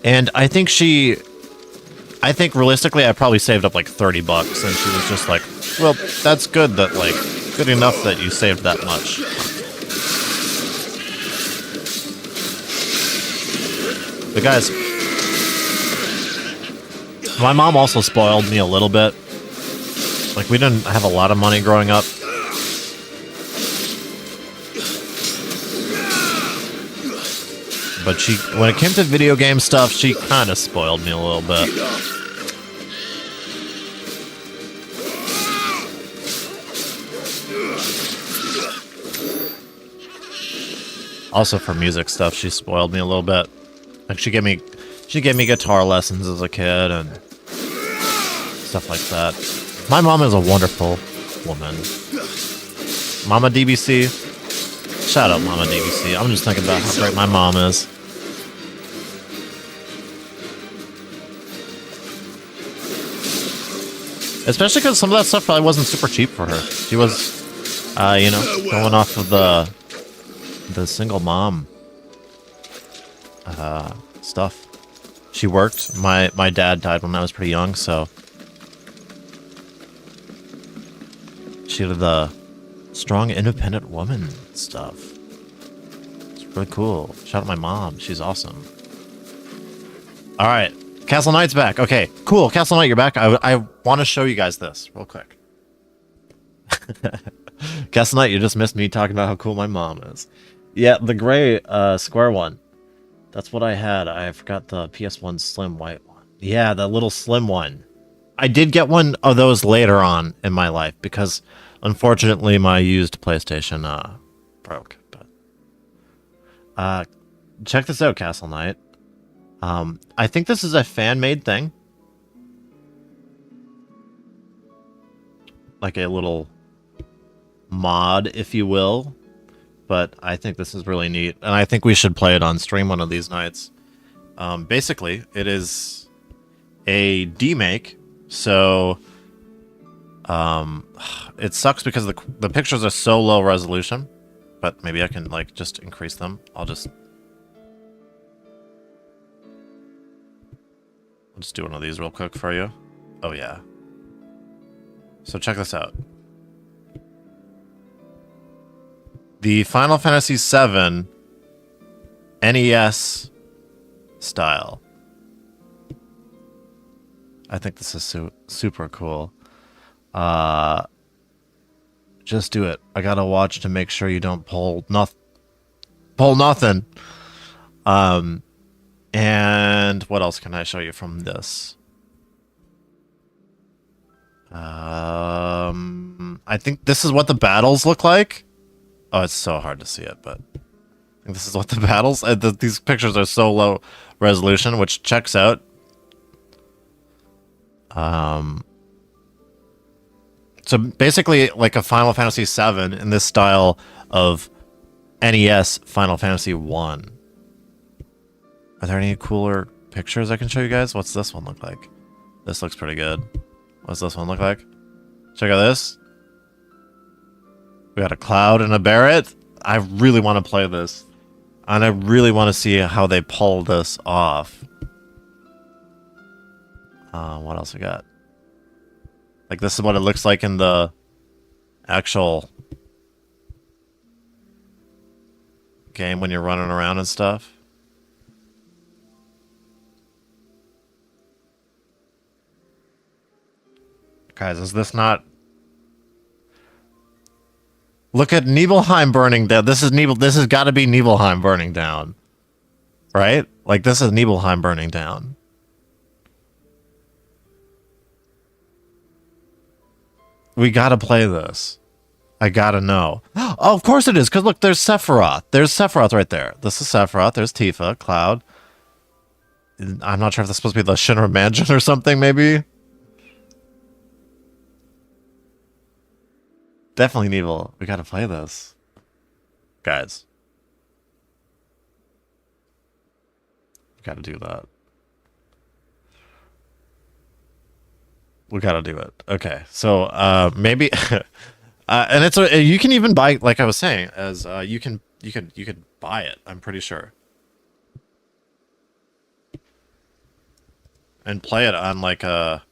And I think realistically, I probably saved up like $30, and she was just like, "Well, that's good. That like good enough that you saved that much." But guys, my mom also spoiled me a little bit. Like, we didn't have a lot of money growing up. But when it came to video game stuff, she kind of spoiled me a little bit. Also for music stuff, she spoiled me a little bit. Like she gave me guitar lessons as a kid and stuff like that. My mom is a wonderful woman. Mama DBC. Shout out Mama DBC. I'm just thinking about how great my mom is. Especially because some of that stuff probably wasn't super cheap for her. She was, you know, going off of the single mom stuff. She worked. My dad died when I was pretty young, so she did the strong, independent woman stuff. It's really cool. Shout out my mom. She's awesome. All right. Castle Knight's back. Okay, cool. Castle Knight, you're back. I want to show you guys this real quick. Castle Knight, you just missed me talking about how cool my mom is. Yeah, the gray square one. That's what I had. I forgot the PS1 slim white one. Yeah, the little slim one. I did get one of those later on in my life because unfortunately my used PlayStation broke. But check this out, Castle Knight. I think this is a fan-made thing. Like a little mod, if you will. But I think this is really neat. And I think we should play it on stream one of these nights. Basically, it is a demake. So, it sucks because the pictures are so low resolution. But maybe I can, like, just increase them. I'll just do one of these real quick for you. Oh, yeah. So check this out. The Final Fantasy VII NES style. I think this is super cool. Just do it. I gotta watch to make sure you don't pull nothing. And what else can I show you from this? I think this is what the battles look like. Oh, it's so hard to see it, but I think this is what the battles... these pictures are so low resolution, which checks out. So basically, like a Final Fantasy VII in this style of NES Final Fantasy 1. Are there any cooler pictures I can show you guys? What's this one look like? This looks pretty good. What's this one look like? Check out this. We got a Cloud and a Barret. I really want to play this. And I really want to see how they pull this off. What else we got? Like, this is what it looks like in the actual game when you're running around and stuff. Guys, is this not... Look at Nibelheim burning down. This has got to be Nibelheim burning down. Right? Like, this is Nibelheim burning down. We gotta play this. I gotta know. Oh, of course it is, because look, there's Sephiroth. There's Sephiroth right there. This is Sephiroth. There's Tifa, Cloud. I'm not sure if that's supposed to be the Shinra Mansion or something, maybe. Definitely Nebel. We gotta play this. Guys. We gotta do that. We gotta do it. Okay, so maybe, and it's you can even buy, like I was saying, as you could buy it. I'm pretty sure, and play it on like a,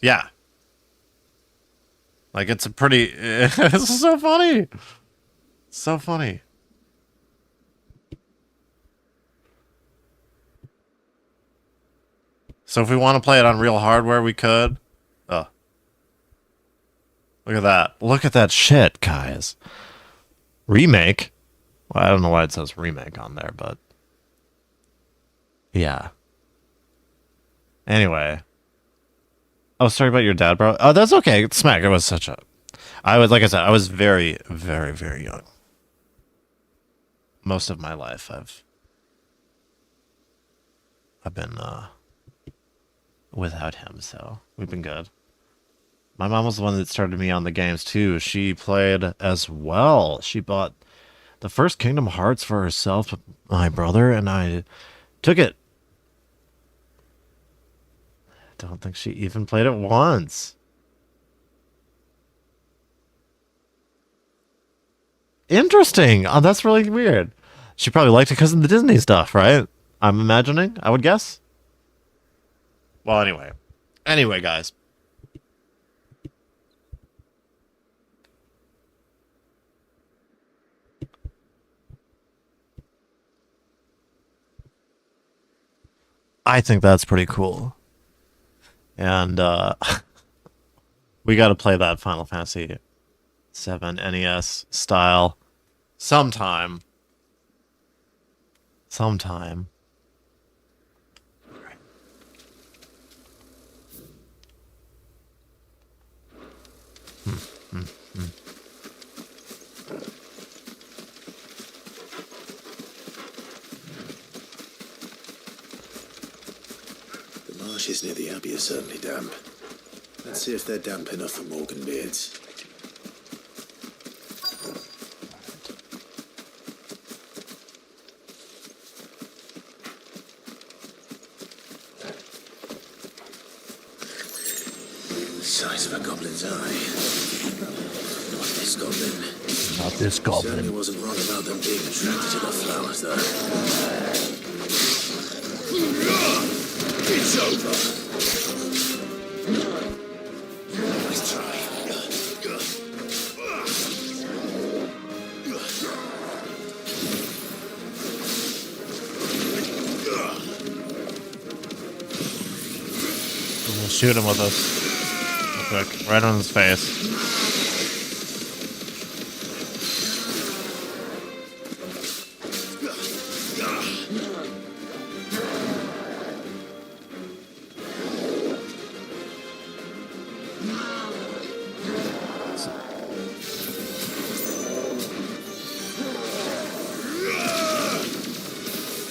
yeah, like it's a pretty. This is so funny, so funny. So if we want to play it on real hardware, we could. Oh. Look at that. Look at that shit, guys. Remake? Well, I don't know why it says remake on there, but... yeah. Anyway. Oh, sorry about your dad, bro. Oh, that's okay. Smack, it was such a... like I said, I was very, very, very young. most of my life, I've been without him, so we've been good. My mom was the one that started me on the games too. She played as well. She bought the first Kingdom Hearts for herself, my brother, and I took it. I don't think she even played it once. Interesting. Oh, that's really weird. She probably liked it because of the Disney stuff, right? I'm imagining, I would guess. Well, anyway. Anyway, guys. I think that's pretty cool. And we got to play that Final Fantasy VII NES style sometime. Sometime. The marshes near the Abbey are certainly damp. Let's see if they're damp enough for Morgan beards. The size of a goblin's eye. Not this goblin. Not this goblin. Certainly wasn't wrong about them being attracted to the flowers, though. It's over. Nice try. We'll shoot him with this. Real quick. Right on his face.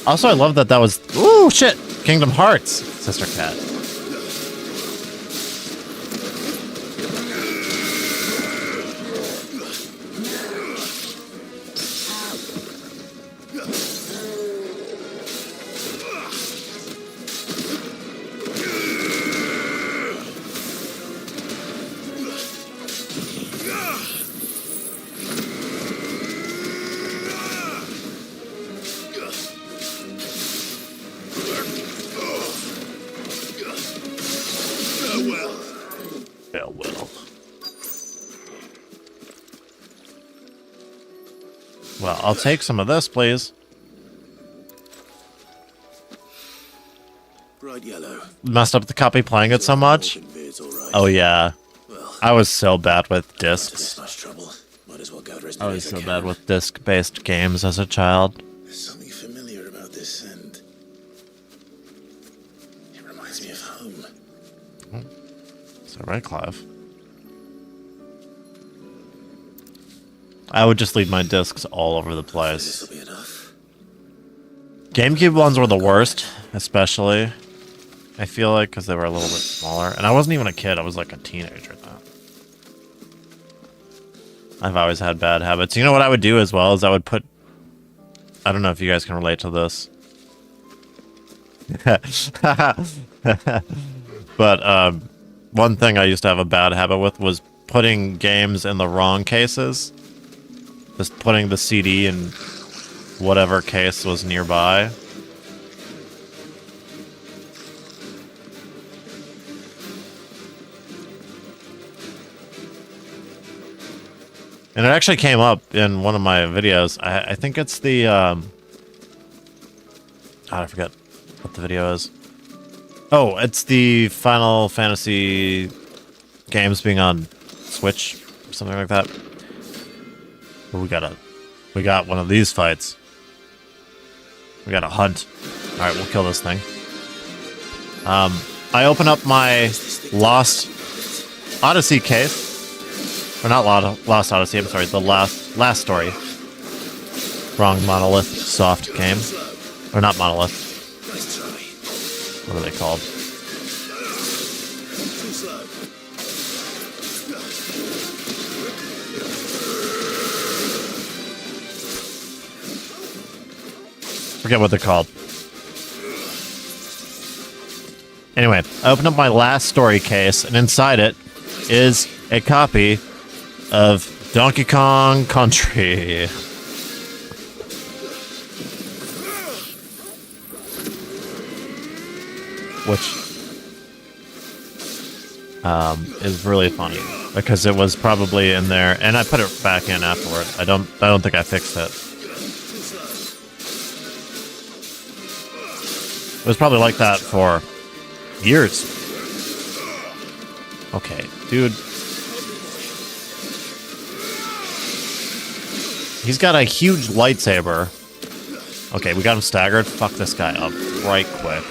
Also, I love that was... Ooh, shit! Kingdom Hearts, Sister Cat. Farewell. Well, I'll take some of this, please. Bright yellow. Messed up the copy playing it so much. Oh yeah. I was so bad with discs. I was so bad with disc-based games as a child. There's something familiar about this scent. It reminds me of home. So right, Clive. I would just leave my discs all over the place. This'll be enough. GameCube ones were the worst, especially. I feel like because they were a little bit smaller, and I wasn't even a kid. I was like a teenager then. I've always had bad habits. You know what I would do as well is I would put. I don't know if you guys can relate to this. But one thing I used to have a bad habit with was putting games in the wrong cases. Just putting the CD in whatever case was nearby. And it actually came up in one of my videos. I think it's the... I forget what the video is. Oh, it's the Final Fantasy games being on Switch or something like that. But we got one of these fights. We got a hunt. Alright, we'll kill this thing. I open up my Lost Odyssey case. Or not Lost Odyssey, I'm sorry, the last story. Wrong monolith. Soft game. Or not monolith. What are they called? Forget what they're called. Anyway, I opened up my last story case, and inside it is a copy of Donkey Kong Country. Which is really funny because it was probably in there, and I put it back in afterward. I don't think I fixed it. It was probably like that for years. Okay, dude. He's got a huge lightsaber. Okay, we got him staggered. Fuck this guy up right quick.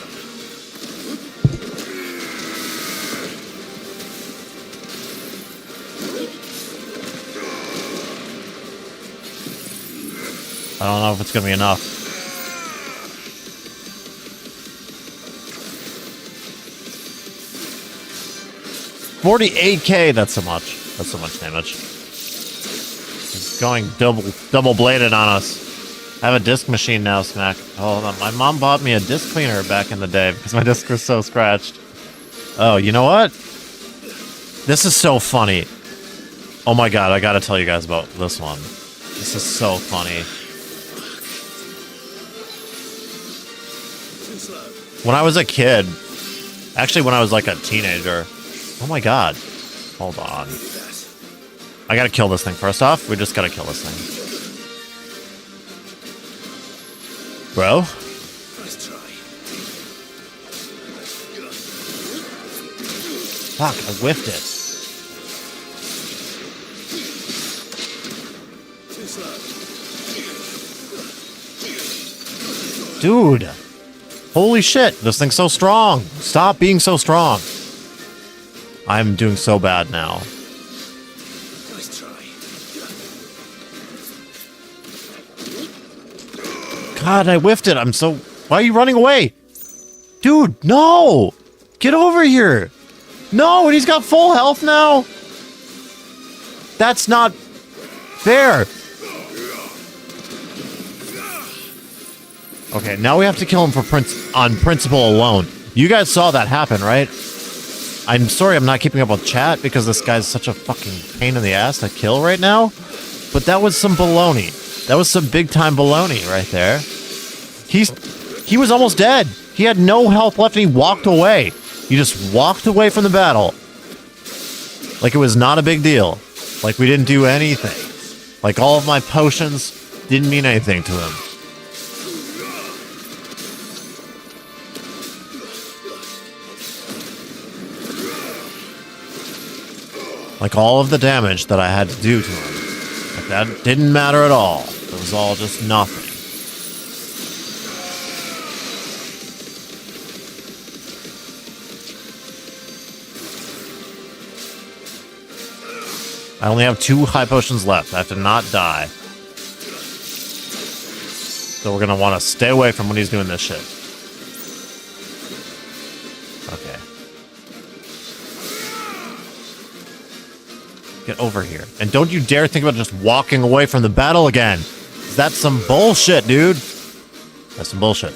I don't know if it's gonna be enough. $48K. That's so much. That's so much damage. He's going double bladed on us. I have a disc machine now, Smack. Hold on. My mom bought me a disc cleaner back in the day because my discs were so scratched. Oh, you know what? This is so funny. Oh my god, I gotta tell you guys about this one. This is so funny. When I was a kid, actually when I was like a teenager, oh my god. Hold on. I gotta kill this thing first off. We just gotta kill this thing. Bro? Fuck, I whiffed it. Dude. Holy shit, this thing's so strong. Stop being so strong. I'm doing so bad now. God, I whiffed it. I'm so... Why are you running away? Dude, no! Get over here! No, and he's got full health now? That's not fair. Okay, now we have to kill him for on principle alone. You guys saw that happen, right? I'm sorry I'm not keeping up with chat because this guy's such a fucking pain in the ass to kill right now. But that was some baloney. That was some big time baloney right there. He was almost dead. He had no health left and he walked away. He just walked away from the battle. Like it was not a big deal. Like we didn't do anything. Like all of my potions didn't mean anything to him. Like all of the damage that I had to do to him. Like that didn't matter at all. It was all just nothing. I only have 2 high potions left. I have to not die. So we're gonna want to stay away from when he's doing this shit. Okay. Get over here. And don't you dare think about just walking away from the battle again. That's some bullshit, dude. That's some bullshit.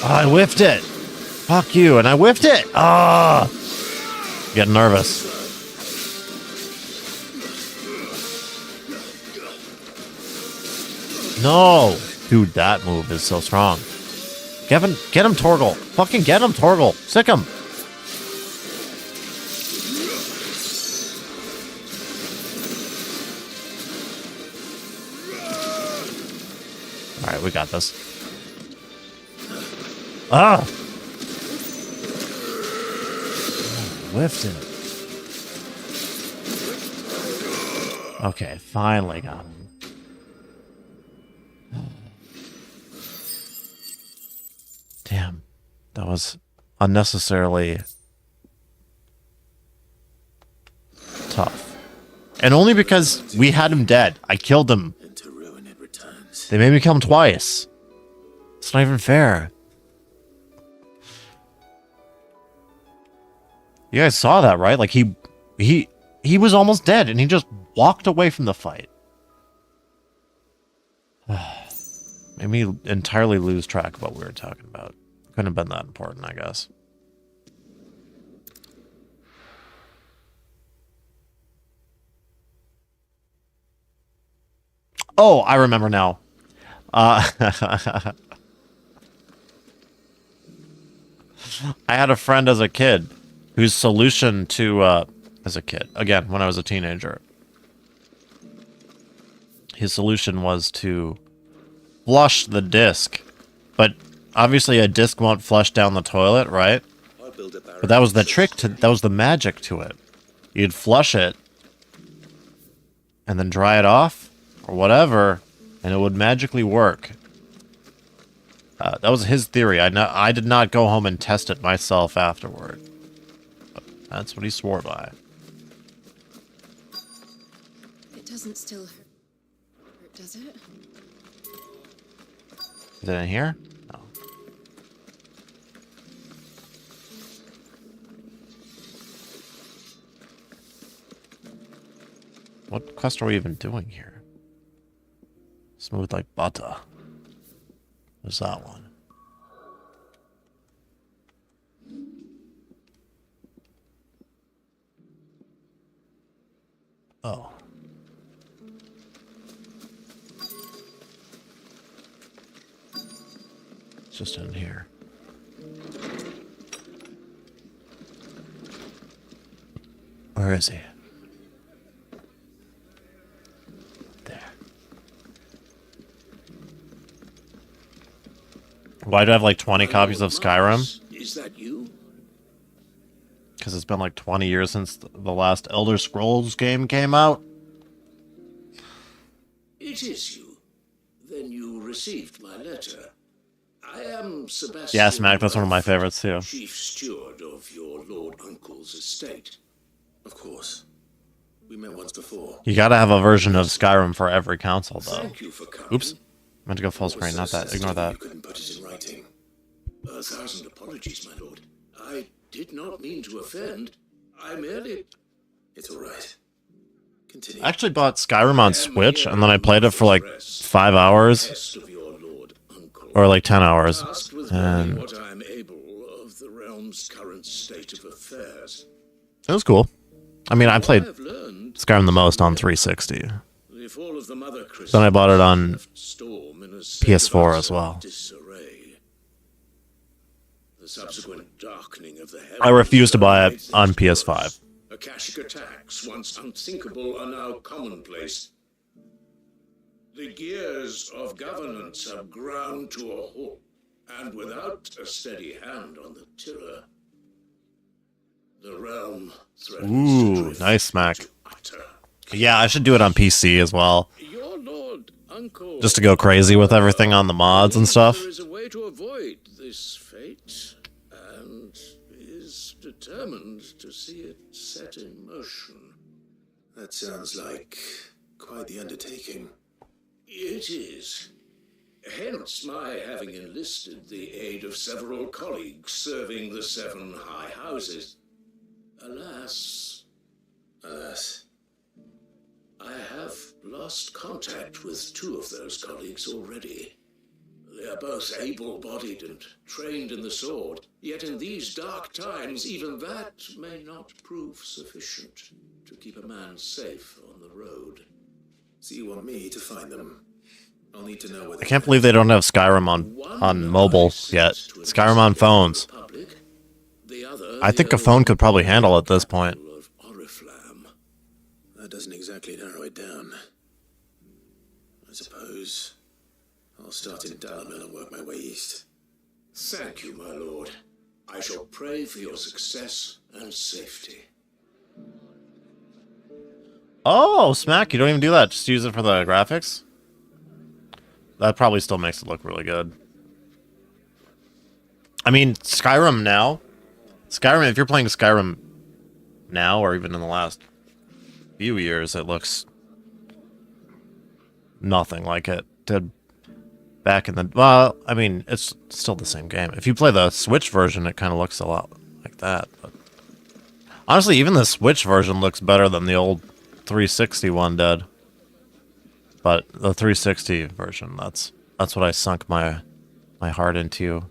Oh, I whiffed it. Fuck you. And I whiffed it. Ah. Oh. Getting nervous. No. Dude, that move is so strong. Get him, Torgal. Fucking get him, Torgal. Sick him. Alright, we got this. Ah! Whiffed it. Okay, finally got him. Damn, that was unnecessarily And only because we had him dead. I killed him. And to ruin it returns. They made me kill him twice. It's not even fair. You guys saw that, right? Like he was almost dead and he just walked away from the fight. Made me entirely lose track of what we were talking about. Couldn't have been that important, I guess. Oh, I remember now. I had a friend as a kid whose solution to, as a kid, again, when I was a teenager, his solution was to flush the disc. But obviously a disc won't flush down the toilet, right? But that was the trick to, that was the magic to it. You'd flush it and then dry it off or whatever, and it would magically work. That was his theory. I did not go home and test it myself afterward. But that's what he swore by. It doesn't still hurt, does it? Is it in here? No. What quest are we even doing here? Smooth like butter. There's that one. Oh. It's just in here. Where is he? There. Why do I have like 20 copies of Skyrim? Is that you? Because it's been like 20 years since the last Elder Scrolls game came out. It is you. Then you received my letter. I am Sebastian. Yeah, Smack, that's one of my favorites too. Chief Steward of your Lord Uncle's estate. Of course. We met once before. You gotta have a version of Skyrim for every console, though. Thank you for coming. Oops. I meant to go full screen, not that. Ignore that. You couldn't put it in writing. 1,000 apologies, my lord. I did not mean to offend. I merely... It's all right. Continue. I actually bought Skyrim on Switch, and then I played it for like 5 hours. Or like 10 hours. And what I am able of the realm's current state of affairs. it was cool. I mean, I played Skyrim the most on 360. If all of the mother Then I bought it on storm in a PS4 as well. disarray. The subsequent darkening of the I refuse to buy it on PS5. Akashic attacks, once unthinkable, are now commonplace. The gears of governance have ground to a halt, and without a steady hand on the tiller, the realm threatens to Ooh, drift nice Smack. into utter. Yeah, I should do it on PC as well. Your Lord Uncle, Just to go crazy with everything on the mods and stuff. there is a way to avoid this fate, and is determined to see it set in motion. That sounds like quite the undertaking. It is. Hence my having enlisted the aid of several colleagues serving the 7 high houses. Alas, I have lost contact with 2 of those colleagues already. They are both able-bodied and trained in the sword, yet in these dark times even that may not prove sufficient to keep a man safe on the road. So you want me to find them? I'll need to know where I can't believe they don't have Skyrim on mobile yet. Skyrim on phones. I think a phone could probably handle it at this point. That doesn't exactly narrow it down. I suppose I'll start in Dalamil and work my way east. Thank you, my lord. I shall pray for your success and safety. Oh, Smack, you don't even do that. Just use it for the graphics? That probably still makes it look really good. I mean, Skyrim now. Skyrim, if you're playing Skyrim now, or even in the last, few years, it looks nothing like it did back in the... Well, I mean, it's still the same game. If you play the Switch version, it kind of looks a lot like that. But honestly, even the Switch version looks better than the old 360 one did. But the 360 version, that's what I sunk my heart into.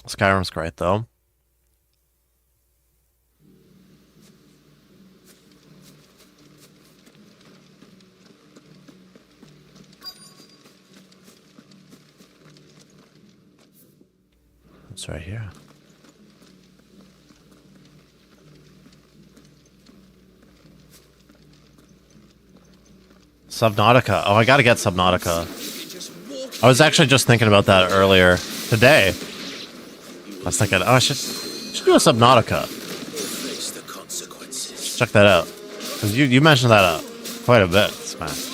Skyrim's great, though. It's right here. Subnautica. Oh, I gotta get Subnautica. I was actually just thinking about that earlier today. I was thinking, oh, I should do a Subnautica. Check that out. 'Cause you mentioned that quite a bit, Smash.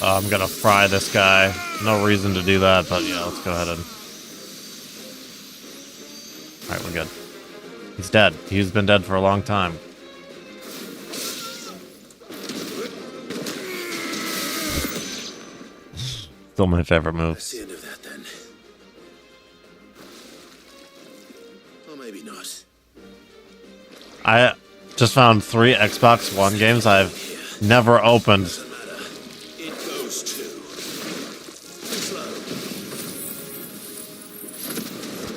Oh, I'm gonna fry this guy. No reason to do that, but yeah, let's go ahead and... Alright, we're good. He's dead. He's been dead for a long time. Still my favorite move. That's the end of that, then. Or maybe not. I just found 3 Xbox One games I've never opened. It goes to...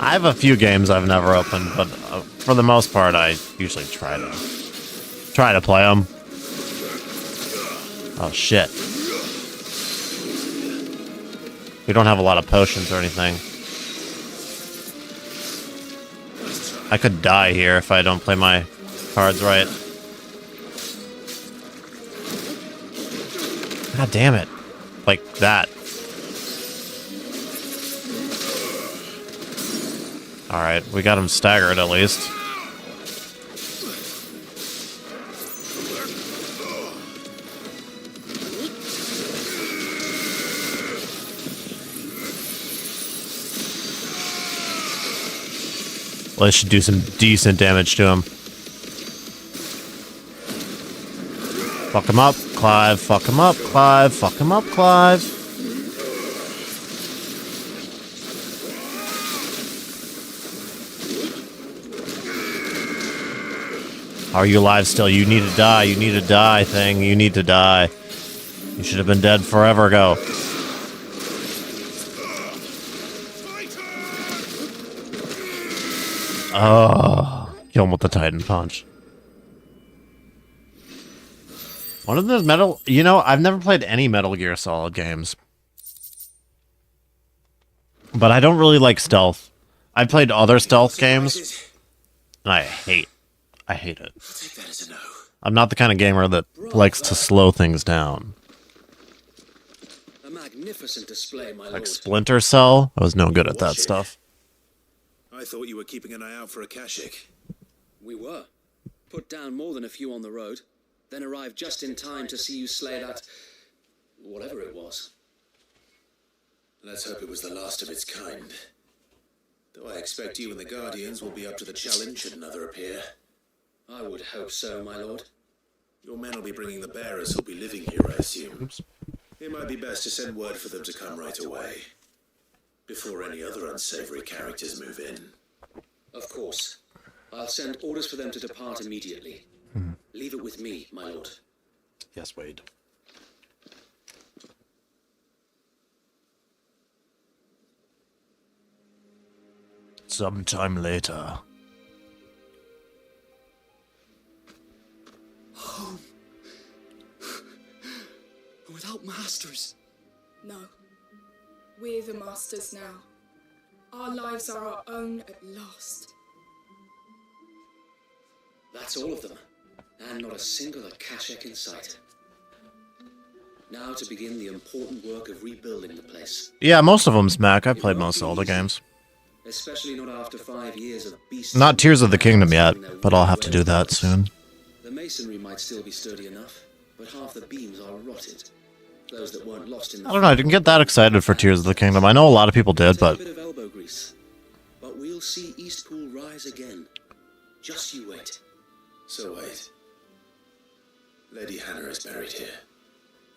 I have a few games I've never opened, but for the most part, I usually try to play them. Oh shit! We don't have a lot of potions or anything. I could die here if I don't play my cards right. God damn it! Like that. Alright, we got him staggered at least. Well, this should do some decent damage to him. Fuck him up, Clive. Fuck him up, Clive. Fuck him up, Clive. Are you alive still? You need to die. You need to die, thing. You need to die. You should have been dead forever ago. Oh, kill him with the Titan Punch. One of those Metal... You know, I've never played any Metal Gear Solid games. But I don't really like stealth. I've played other stealth games, and I hate it. I'm not the kind of gamer that likes to slow things down. A magnificent display, my Like lord. Splinter Cell, I was no good at that stuff. I thought you were keeping an eye out for a Kashik. We were. Put down more than a few on the road, then arrived just in time to see you slay that... whatever it was. Let's hope it was the last of its kind. Though I expect you and the Guardians will be up to the challenge should another appear. I would hope so, my lord. Your men will be bringing the bearers who'll be living here, I assume. It might be best to send word for them to come right away, before any other unsavory characters move in. Of course. I'll send orders for them to depart immediately. Leave it with me, my lord. Yes, Wade. Sometime later. Home. Without masters. No. We're the masters now. Our lives are our own at last. That's all of them. and not a single Akashic in sight. Now to begin the important work of rebuilding the place. Yeah, most of them, Smack. I played most Zelda games. Especially not after 5 years of beasts. Not Tears of the Kingdom yet, but I'll have to do that soon. The masonry might still be sturdy enough, but half the beams are rotted. Those that weren't lost in the I don't know, I didn't get that excited for Tears of the Kingdom. I know a lot of people did, but... a bit of elbow grease. But we'll see Eastpool rise again. Just you wait. So wait. Lady Hannah is buried here.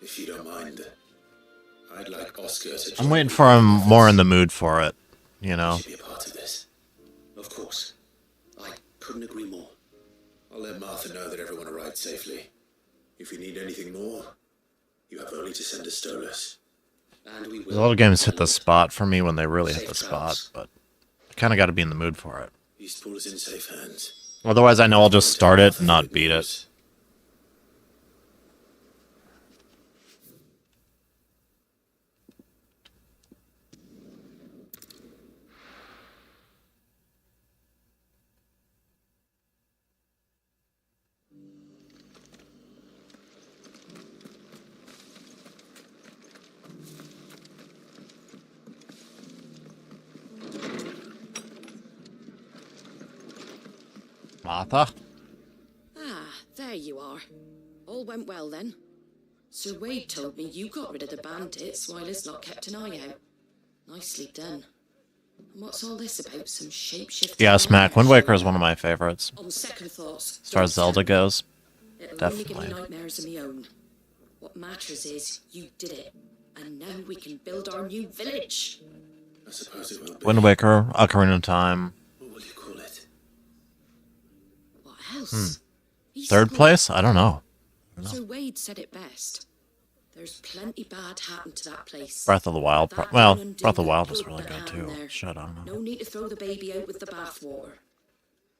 If you don't mind, I'd like Oscar to... I'm waiting for him more in the mood for it, you know? Be a part of this. Of course. I couldn't agree more. I'll let Martha know that everyone arrived safely. If you need anything more, you have only to send a Stolas. And we will. A lot of games hit the spot for me when they really hit the spot, but I kind of got to be in the mood for it. Eastpool is in safe hands. Otherwise, I know I'll just start it and not beat it. Martha? Ah, there you are. All went well then. Sir Wade told me you got rid of the bandits while his lot kept an eye out. Nicely done. And what's all this about? Some shapeshifting? Yeah, Smack. Wind Waker is one of my favorites. On second thoughts, As far as Zelda goes, it'll definitely. only give me nightmares of my own. What matters is you did it, and now we can build our new village. I suppose it will be. Wind Waker, Ocarina of Time. What will you call it? What else? Third place? I don't know. Sir Wade said it best. There's plenty bad happened to that place. Breath of the Wild. That Well, one Breath of the undid Wild was put really the good hand too. there. Shit, I don't know. No need to throw the baby out with the bathwater.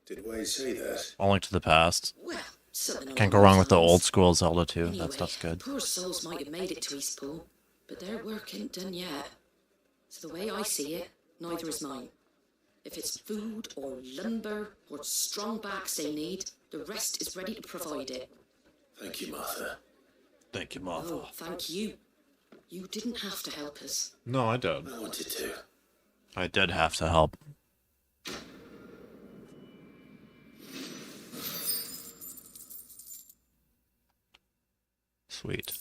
Did Wade say that? All Link to the Past. Well, something Can't go along wrong those with the lines. old school Zelda too. Anyway, That stuff's good. Poor souls might have made it to Eastpool, but their work ain't done yet. So the way I see it, neither is mine. If it's food or lumber or strong backs they need, the rest is ready to provide it. Thank you, Martha. Thank you, Martha. Oh, thank you. You didn't have to help us. No, I did. I wanted to. I did have to help. Sweet.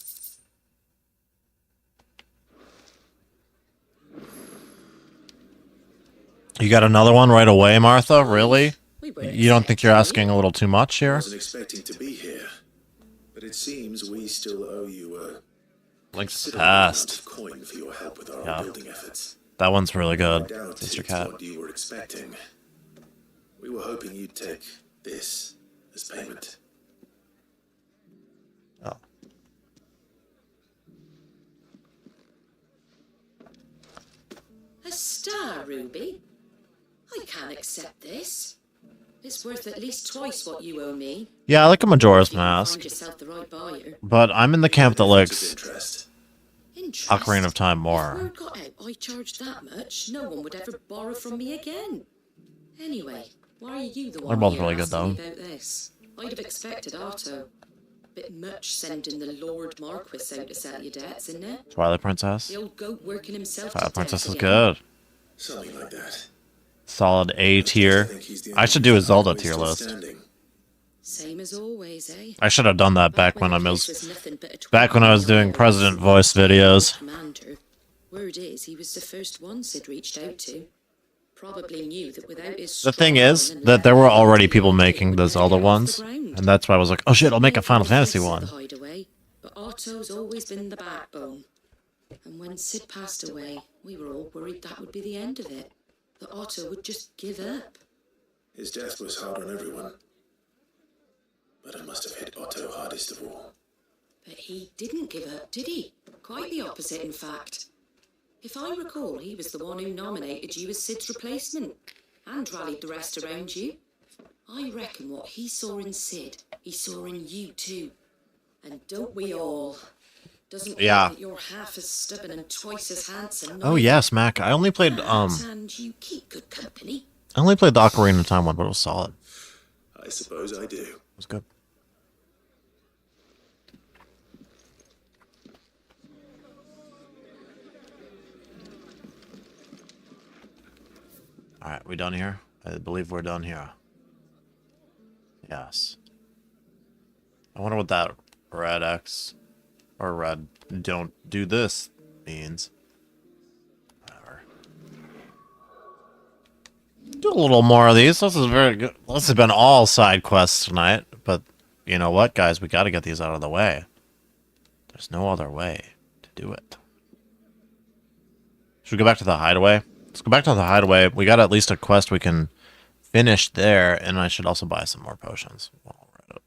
You got another one right away, Martha? Really? You don't think you're asking a little too much I here? wasn't expecting to be here, but it seems we still owe you a Link to the considerable amount Past. of coin for your help with our Yeah. rebuilding efforts. That one's really I good, doubt Sister it's Cat. what you were expecting. We were hoping you'd take this as payment. Oh. A star, Ruby? I can't accept this. It's worth at least twice what you owe me. Yeah, I like a Majora's If you can Mask, Find yourself the right buyer. but I'm in the camp that likes Interest. Interest. Ocarina of Time If more. word got out I charged that much, no one would ever borrow from me again. Anyway, why are you the one both here really good, asking me though. about this? I'd have expected Otto. Bit much sending the Lord Marquis out to settle your debts, isn't it? Twilight Princess. The old goat working himself Twilight to death Princess is again. good. Something like that. Solid A tier. I should do a Zelda tier list. Same as always, eh? I should have done that back when I the place was nothing but a back when I was doing president voice videos. Commander. Word is he was the first one Sid reached out to. Probably knew that without his The thing strong is arm and that there were legs, already he'd people be making the able to Zelda get off the ones, ground. and that's why I was like, oh shit, I'll make a Final Fantasy This is one. the hideaway, but Otto's always been the backbone. And when Sid passed away, we were all worried that would be the end of it. That Otto would just give up. His death was hard on everyone. But it must have hit Otto hardest of all. But he didn't give up, did he? Quite the opposite, in fact. If I recall, he was the one who nominated you as Sid's replacement and rallied the rest around you. I reckon what he saw in Sid, he saw in you too. And don't we all? Doesn't mean Yeah. that you're half as stubborn and twice as handsome. Oh yes, Mac. I only played And you keep good company. I only played the Ocarina of Time one, but it was solid. I suppose I do. It was good. Alright, we done here? I believe we're done here. Yes. I wonder what that red X or red don't do this means. Whatever. Do a little more of these. This is very good. This has been all side quests tonight, but you know what, guys? We got to get these out of the way. There's no other way to do it. Should we go back to the hideaway? Let's go back to the hideaway. We got at least a quest we can finish there, and I should also buy some more potions. While we're at it.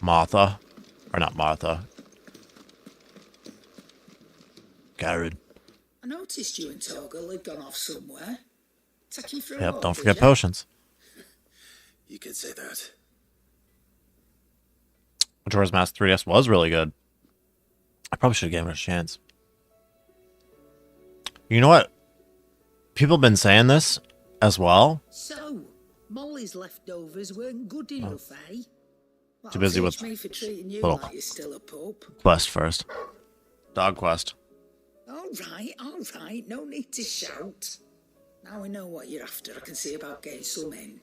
Martha. Or not Martha. Garen. I noticed you and Torgal had gone off somewhere. Taking for a Yep, walk, don't did forget ya? potions. You could say that. Majora's Mask 3DS was really good. I probably should have given it a chance. You know what? People have been saying this as well. So, Molly's leftovers weren't good enough, eh? Well, Too busy with me for treating you little like you're still a pup. quest first. Dog quest. All right. No need to shout. Now we know what you're after. I can see about getting some in.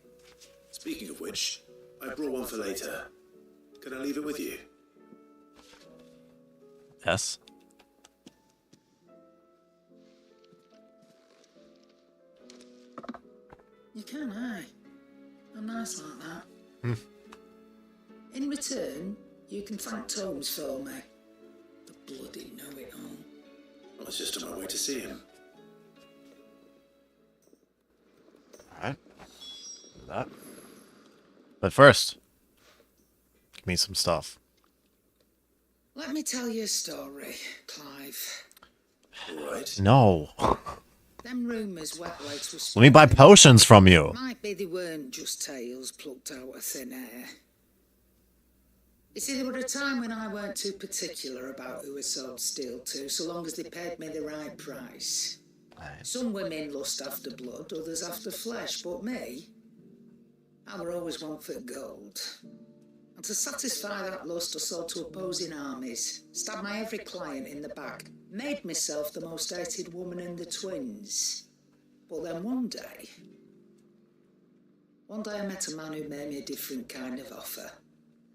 Speaking of which, I brought one for later. Can I leave it with you? Yes. You can, eh? I'm nice like that. Hmm. In return, you can thank Tomes for me. The bloody know-it-all. I was just on my way to see him. Alright. Do that. But first, give me some stuff. Let me tell you a story, Clive. Right. No. Them rumours Wetlegs was... Let me buy potions from you. Might be they weren't just tales plucked out of thin air. You see, there were a time when I weren't too particular about who I sold steel to, so long as they paid me the right price. Some women lust after blood, others after flesh, but me, I were always one for gold. And to satisfy that lust, I sold to opposing armies, stabbed my every client in the back, made myself the most hated woman in the twins. But then one day I met a man who made me a different kind of offer.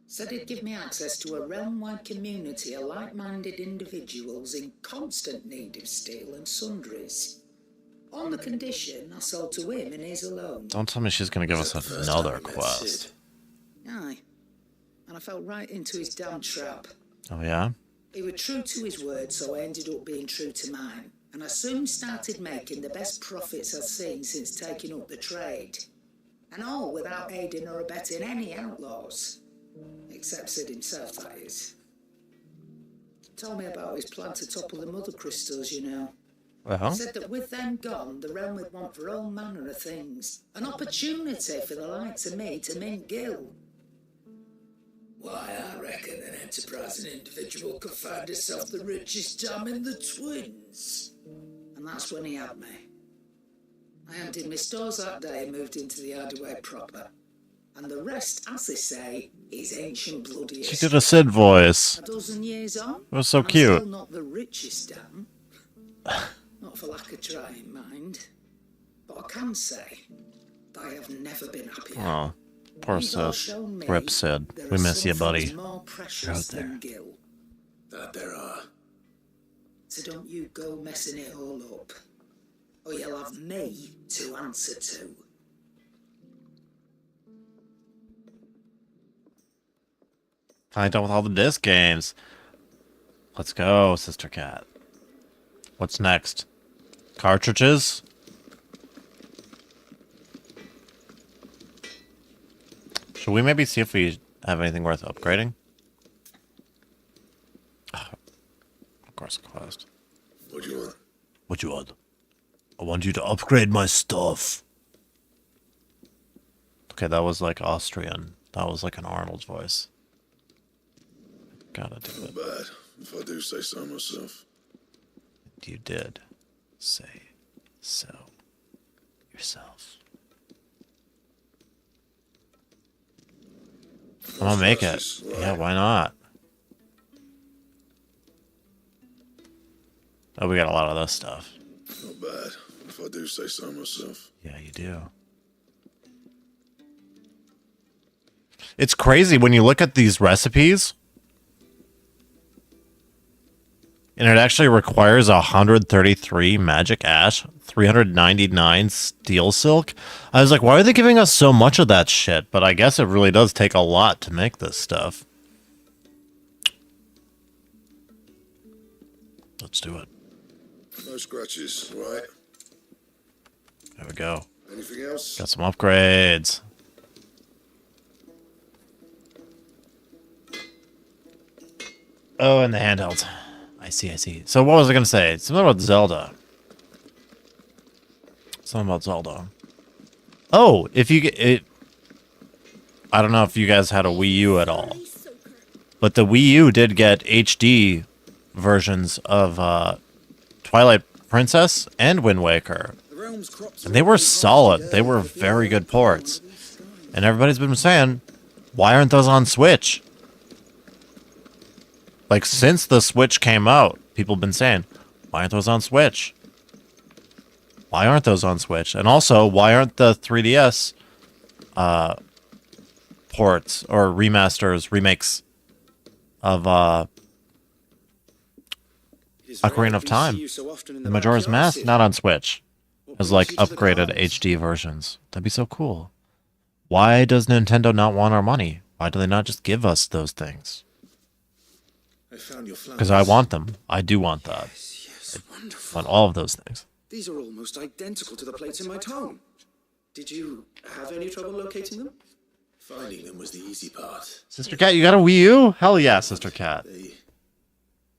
Said he'd give me access to a realm-wide community of like-minded individuals in constant need of steel and sundries. On the condition I sold to him and his alone. Don't tell me she's going to give us another quest. Aye. And I fell right into his damn trap. Oh, yeah? He was true to his word, so I ended up being true to mine. And I soon started making the best profits I've seen since taking up the trade. And all without aiding or abetting any outlaws. Except Sid himself, that is. Told me about his plan to topple the mother crystals, you know. Well? Said that with them gone, the realm would want for all manner of things. An opportunity for the likes of me to mint gil. Why, I reckon an enterprising individual could find himself the richest dam in the twins. And that's when he had me. I emptied my stores that day and moved into the hideaway proper. And the rest, as they say, is ancient bloody She history. did a Sid voice. A dozen years on, It was so I'm cute. still not the richest dam. Not for lack of trying, mind. But I can say that I have never been happier. Oh, poor You've all Sid. shown me Rip Sid. there We are miss some you, buddy. things more You're precious out there. than gil. That there are. So don't you go messing it all up, or you'll have me to answer to. Finally done with all the disc games. Let's go, Sister Cat. What's next? Cartridges? Should we maybe see if we have anything worth upgrading? Of course, quest. What do you want? What you want? I want you to upgrade my stuff. Okay, that was like Austrian. That was like an Arnold voice. Gotta do Not it. bad, if I do say so myself. You did say so yourself. I'm gonna make it. Yeah, why not? Oh, we got a lot of this stuff. Not bad, if I do say so myself. Yeah, you do. It's crazy when you look at these recipes. And it actually requires 133 magic ash, 399 steel silk. I was like, why are they giving us so much of that shit? But I guess it really does take a lot to make this stuff. Let's do it. No scratches, right? There we go. Anything else? Got some upgrades. Oh, and the handhelds. I see. So what was I going to say? Something about Zelda. Oh, if you get it... I don't know if you guys had a Wii U at all. But the Wii U did get HD versions of Twilight Princess and Wind Waker. And they were solid. They were very good ports. And everybody's been saying, why aren't those on Switch? Like, since the Switch came out, people have been saying, why aren't those on Switch? Why aren't those on Switch? And also, why aren't the 3DS ports or remasters, remakes of Ocarina of Time, the Majora's Mask, not on Switch, as like upgraded HD versions? That'd be so cool. Why does Nintendo not want our money? Why do they not just give us those things? Because I want them. I do want that. Yes, I wonderful. want all of those things. These are almost identical to the plates in my tome. Did you have any trouble locating them? Finding them was the easy part. Sister Cat, you got a Wii U? Hell yeah, Sister Cat. They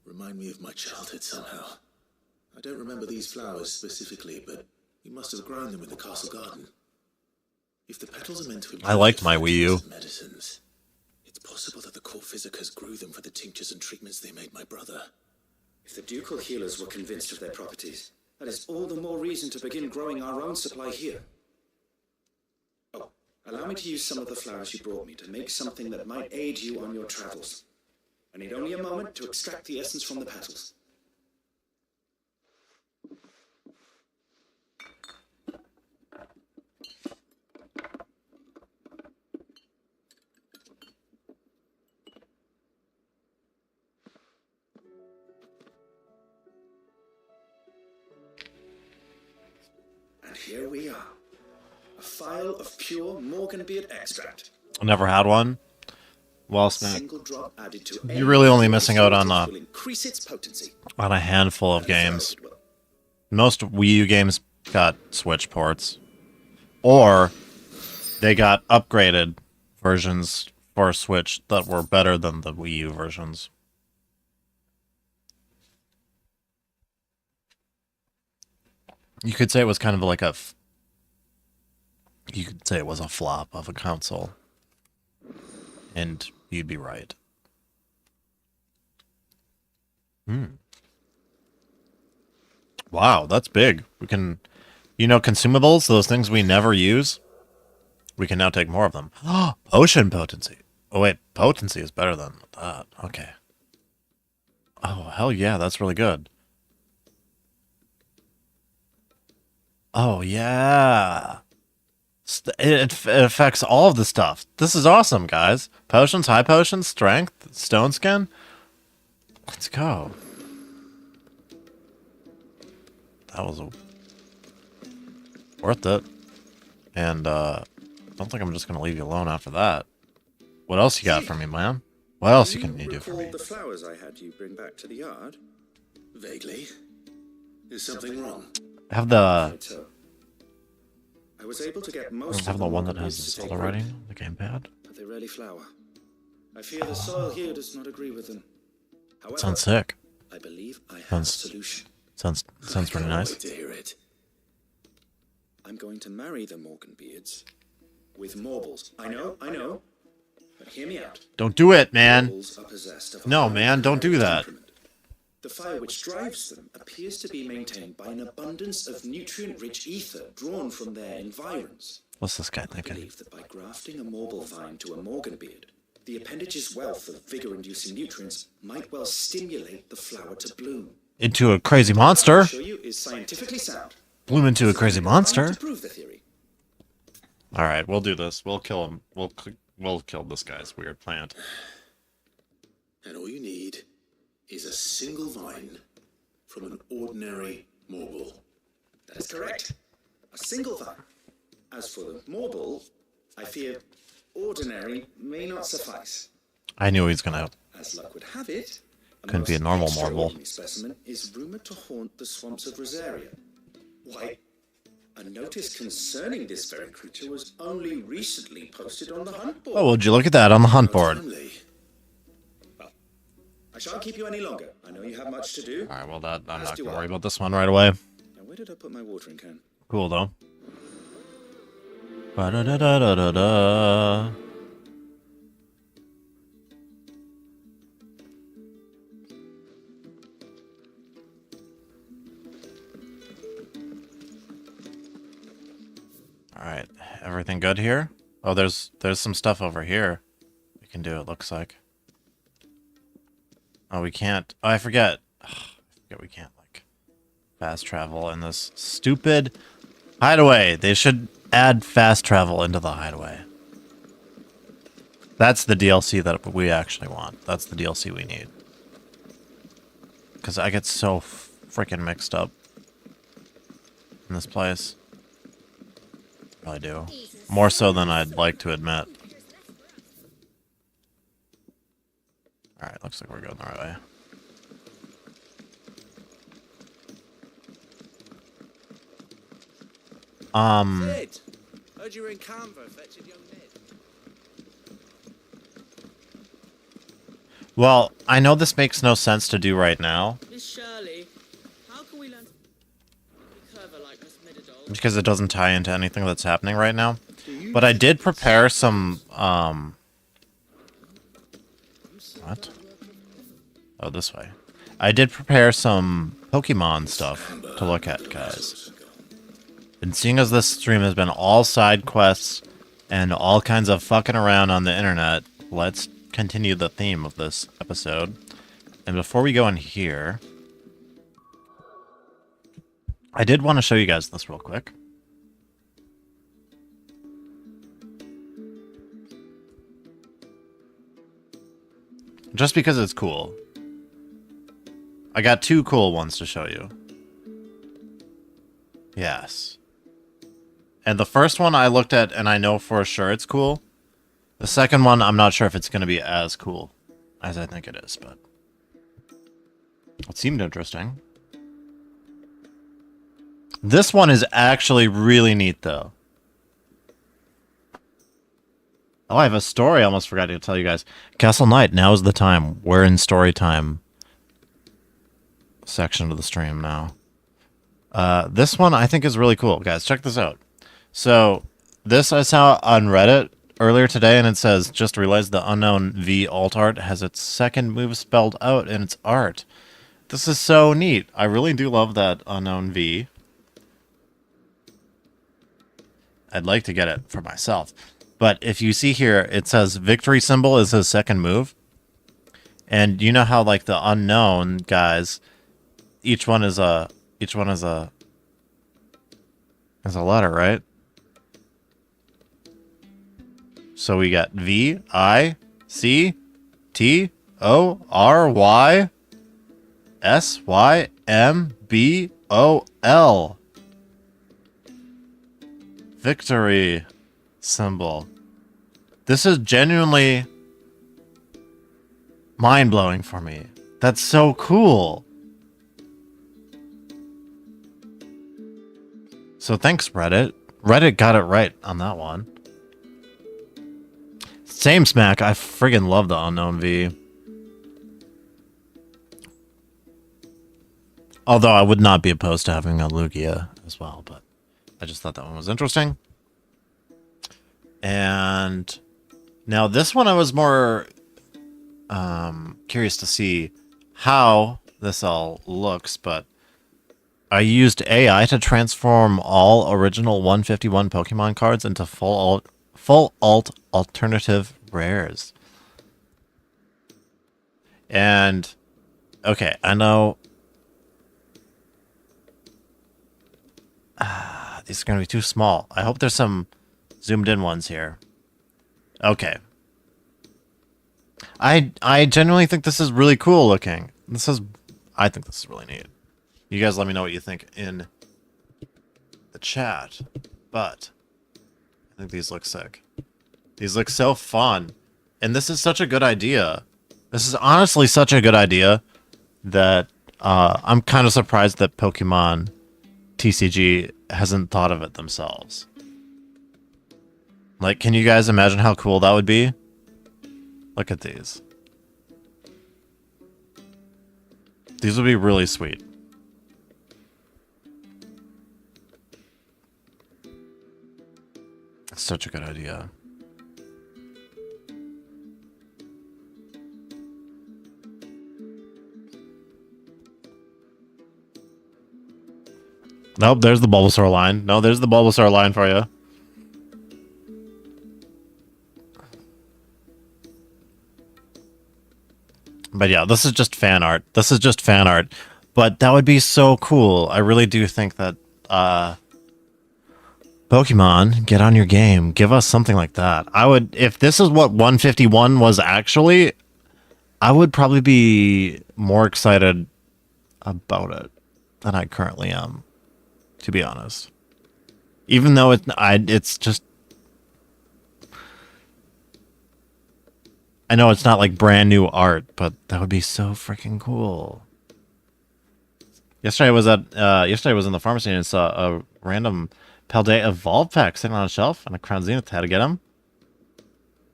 remind me of my childhood somehow. I don't remember these flowers specifically, but we must have grown them in the castle garden. If the petals are meant to I liked my Wii U. Medicines, it's possible that the core physicers grew them for the tinctures and treatments they made my brother. If the ducal healers were convinced of their properties, that is all the more reason to begin growing our own supply here. Oh, allow me to use some of the flowers you brought me to make something that might aid you on your travels. I need only a moment to extract the essence from the petals. And here we are. A phial of pure Morganbeard extract. I never had one. Well spent. Single drop added to You're really only missing out on will increase its potency. a handful of games. Most Wii U games got Switch ports. Or they got upgraded versions for Switch that were better than the Wii U versions. You could say it was kind of like you could say it was a flop of a console. And you'd be right. Wow, that's big. We can, consumables, those things we never use, we can now take more of them. Potion potency. Oh, wait, potency is better than that. Okay. Oh, hell yeah, that's really good. Oh, yeah. It affects all of the stuff. This is awesome, guys. Potions, high potions, strength, stone skin. Let's go. That was worth it. And I don't think I'm just going to leave you alone after that. What else you got for me, man? What else you can do for me? The flowers I had you bring back to the yard? Vaguely. Is something wrong? I have the... I was able to get I most have of the them one that to has the take Zelda root, writing, the gamepad. but they rarely flower. I fear the soil here does not agree with them. However, Sounds sick. I believe I have a solution. Sounds pretty nice. Wait to hear it. I'm going to marry the Morganbeards with Morbles. I know. But hear me out. Don't do it, man. Morbles are possessed of a No, high man, don't do that. temperament. The fire which drives them appears to be maintained by an abundance of nutrient-rich ether drawn from their environs. What's this guy I thinking? believe that by grafting a Morble vine to a Morganbeard, The appendage's wealth of vigor-inducing nutrients might well stimulate the flower to bloom. Into a crazy monster. I'll show you is scientifically sound. Bloom into a crazy monster. To prove the theory. All right, we'll do this. We'll kill him. We'll kill this guy's weird plant. And all you need is a single vine from an ordinary morble. That is correct. A single vine. As for the morble, I fear ordinary may not suffice. I knew he was gonna. As luck would have it, Couldn't be a normal marble. extraordinary specimen is rumored to haunt the swamps of Rosaria. Why, a notice concerning this very creature was only recently posted on the hunt board. Oh, would you look at that on the hunt board? Well, I shan't keep you any longer. I know you have much to do. All right, well, that I'm not gonna worry about this one right away. Now, where did I put my watering can? Cool though. Ba-da-da-da-da-da-da. All right, everything good here? Oh, there's some stuff over here we can do, it looks like. Oh, we can't. Oh, I forget. I forget we can't, like, fast travel in this stupid hideaway. They should add fast travel into the hideaway. That's the DLC that we actually want. That's the DLC we need. Because I get so freaking mixed up in this place. I do. More so than I'd like to admit. Alright, looks like we're going the right way. Sid, heard you were in Canberra fetching young Ned. Well, I know this makes no sense to do right now. Miss Shirley, how can we learn to be clever like Miss Midadol? Because it doesn't tie into anything that's happening right now. But I did prepare some, what? Oh, this way. I did prepare some Pokemon stuff to look at, guys. And seeing as this stream has been all side quests and all kinds of fucking around on the internet, let's continue the theme of this episode. And before we go in here, I did want to show you guys this real quick. Just because it's cool. I got two cool ones to show you. Yes. And the first one I looked at and I know for sure it's cool. The second one, I'm not sure if it's going to be as cool as I think it is, but it seemed interesting. This one is actually really neat, though. Oh, I have a story I almost forgot to tell you guys. Castle Knight, now is the time. We're in story time section of the stream now. This one I think is really cool. Guys, check this out. So, this I saw on Reddit earlier today, and it says, just realized the unknown V alt art has its second move spelled out in its art. This is so neat. I really do love that unknown V. I'd like to get it for myself. But if you see here, it says victory symbol is his second move. And you know how like the unknown guys, each one is a letter, right? So we got V, I, C, T, O, R, Y, S, Y, M, B, O, L. Victory symbol. This is genuinely mind-blowing for me. That's so cool. So thanks, Reddit. Reddit got it right on that one. Same smack. I friggin' love the unknown V. Although I would not be opposed to having a Lugia as well, but I just thought that one was interesting. And now this one I was more curious to see how this all looks, but I used AI to transform all original 151 Pokemon cards into full alt alternative rares. And okay, I know these are gonna be too small. I hope there's some zoomed in ones here. Okay. I genuinely think this is really cool looking. I think this is really neat. You guys let me know what you think in the chat. But I think these look sick. These look so fun. And this is such a good idea. This is honestly such a good idea that I'm kind of surprised that Pokemon TCG hasn't thought of it themselves. Like, can you guys imagine how cool that would be? Look at these. These would be really sweet. That's such a good idea. Nope, there's the Bulbasaur line. No, there's the Bulbasaur line for you. But yeah, this is just fan art. This is just fan art. But that would be so cool. I really do think that Pokemon, get on your game. Give us something like that. I would, if this is what 151 was actually, I would probably be more excited about it than I currently am, to be honest. Even though it's just, I know it's not like brand new art, but that would be so freaking cool. Yesterday I was in the pharmacy and saw a random Paldea Evolve pack sitting on a shelf and a Crown Zenith. Had to get him.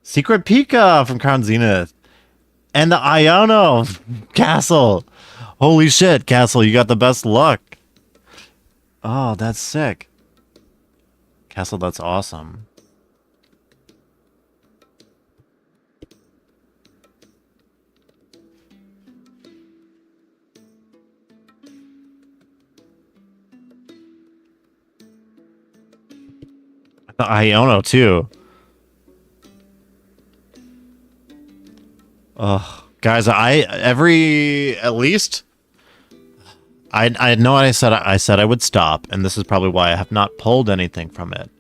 Secret Pika from Crown Zenith. And the Iono Castle. Holy shit, Castle, you got the best luck. Oh, that's sick. Castle, that's awesome. The Iono too. Guys, I know what I said. I said I would stop, and this is probably why I have not pulled anything from it.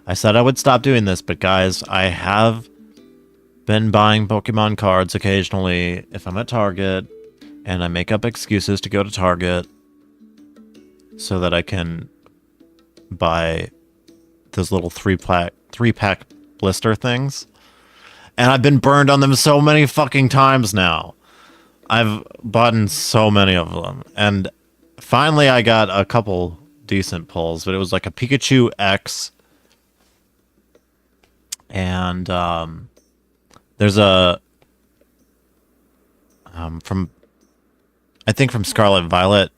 I said I would stop doing this, but guys, I have been buying Pokemon cards occasionally if I'm at Target, and I make up excuses to go to Target so that I can buy those little three-pack blister things. And I've been burned on them so many fucking times now. I've bought so many of them. And finally I got a couple decent pulls, but it was like a Pikachu X. And there's a from Scarlet Violet,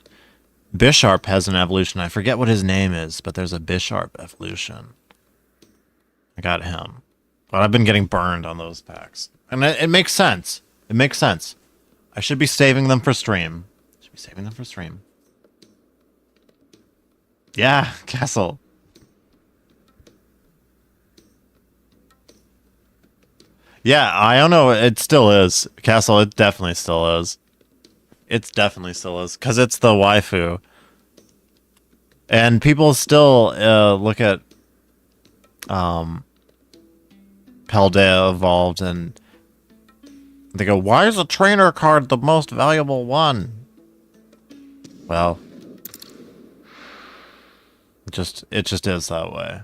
Bisharp has an evolution. I forget what his name is, but there's a Bisharp evolution. I got him. But I've been getting burned on those packs. And it makes sense. It makes sense. I should be saving them for stream. Yeah, Castle. Yeah, I don't know. It still is. Castle, it definitely still is. It definitely still is. Because it's the waifu. And people still look at Paldea Evolved and they go, why is a trainer card the most valuable one? Well, it just is that way.